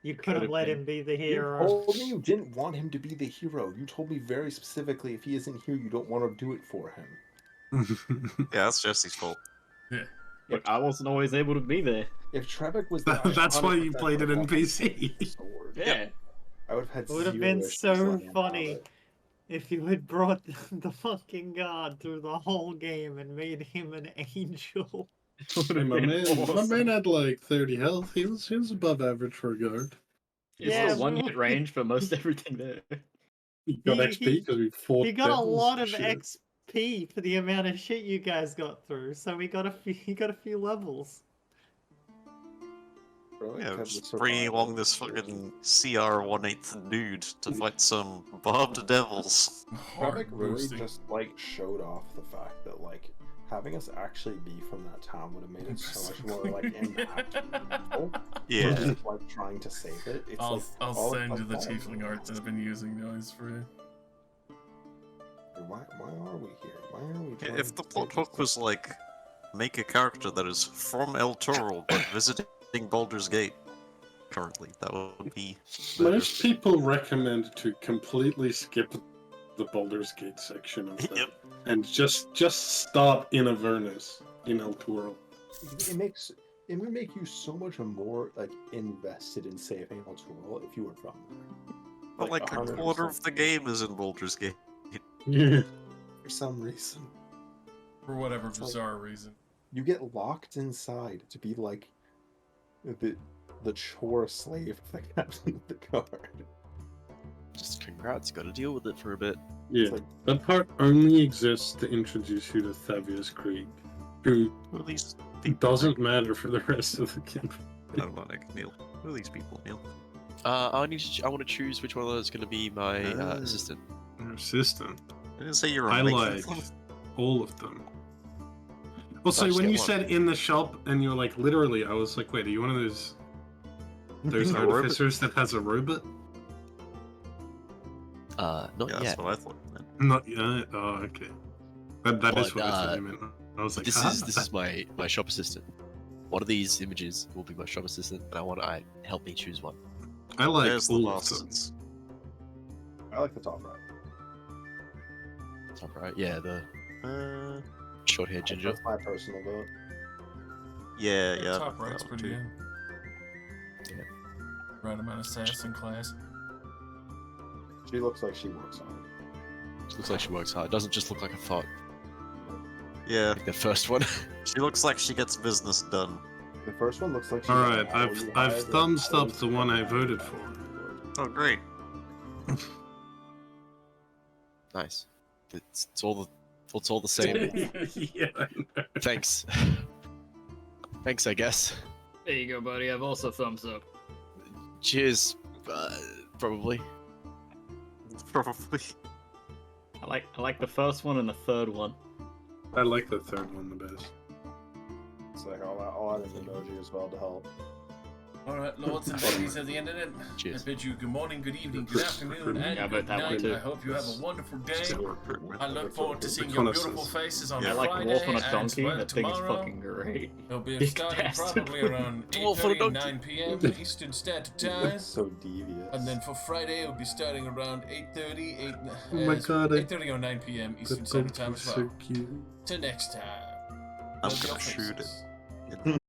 You Could could have have let been. him be the You hero. told me you didn't want him to be the hero. You told me very specifically if he isn't here, you don't want to do it for him. Yeah, that's Jesse's fault. But I wasn't always able to be there. If Trevik was there, I That's why you 100% played it in would've PC. the sword. Yeah. I would have had It would have zero been issues so letting him have funny it. if you had brought the fucking god through the whole game and made him an angel. Hey, my man had like 30 health. He was above average for a guard. It's Yeah, the one but- hit range for most everything there. He got He- XP he- because we fought. He got a devils lot and of shit. XP for the amount of shit you guys got through, so he got a few levels. Bro, Yeah, kept the just bringing survival along this rate. fucking CR-1/8 dude to fight some barbed devils. Trevik really boosting. just like showed off the fact that like having us actually be from that town would have made it so much more like impactful. Yeah. Just, like trying to save it. It's I'll like I'll all send of you the us tiefling all- art that I've been using noise for you. Why are we here? Why are we? trying If the to plot save hook this was like, make a character that is from El Toro but visiting Baldur's Gate currently, that would be better. Most people recommend to completely skip the Baldur's Gate section of that Yep. and just stop in Avernus in El Toro. It would make you so much more like invested in saving El Toro if you were from there. But like a quarter 100%. of the game is in Baldur's Gate. Yeah. For some reason, For whatever It's like- bizarre reason. you get locked inside to be like the chore slave of the captain of the guard. Just congrats, gotta deal with it for a bit. Yeah. like- That part only exists to introduce you to Thavius Krieg, who Who are these people? doesn't matter for the rest of the game. No, not Nick, Neil. Who are these people, Neil? I want to choose which one of those is gonna be my Ah. assistant. Your system. I didn't say you were I making like them. all of them. Well, so just when get you one. said in the shop and you're like, literally, I was like, wait, are you one of those A robot? artificers that has a robot? Not Yeah, yet. that's what I thought. Man. Not yet. Oh, okay. That is But, what I thought you meant. I was like, This "Ah." is my shop assistant. One of these images will be my shop assistant, and I help me choose one. I like There's the all of them. bastards. I like the top right. Top right, yeah, the Uh, short haired ginger. That's my personal vote. yeah, yeah. Top that right's one pretty too. good. Yeah. Right amount of sass in class. She looks like she works on it. Looks like she works hard. Doesn't just look like a thought. Yeah, Like the first one. she looks like she gets business done. The first one looks like she. All has right, an hour you I've hired thumbs and up the one I voted for. Oh, great. Nice. It's all the same. Yeah, I know. Thanks. Thanks, I guess. There you go, buddy. I've also thumbs up. Cheers. Probably. Probably. I like the first one and the third one. I like the third one the best. It's like I'll add an emoji as well to help. Alright, lords and ladies of the internet. Cheers. I bid you good morning, good evening, good afternoon, and Yeah, good but that one night. too. I hope you have a wonderful day. Recruitment. I look forward to seeing your Reconnaissance. beautiful faces on Yeah. I like Friday Wolf on a and Donkey. well, That thing is tomorrow. fucking great. It'll be Big starting bastard. probably around Wolf on a 8:30 and donkey. 9 p.m. Eastern Standard Time. It's so devious. And then for Friday, it'll be starting around 8:30, Oh my God, I- 8:30 or 9 p.m. The Eastern Standard Time donkey's as well. so cute. Till next time. I'm Those gonna are shoot it. faces.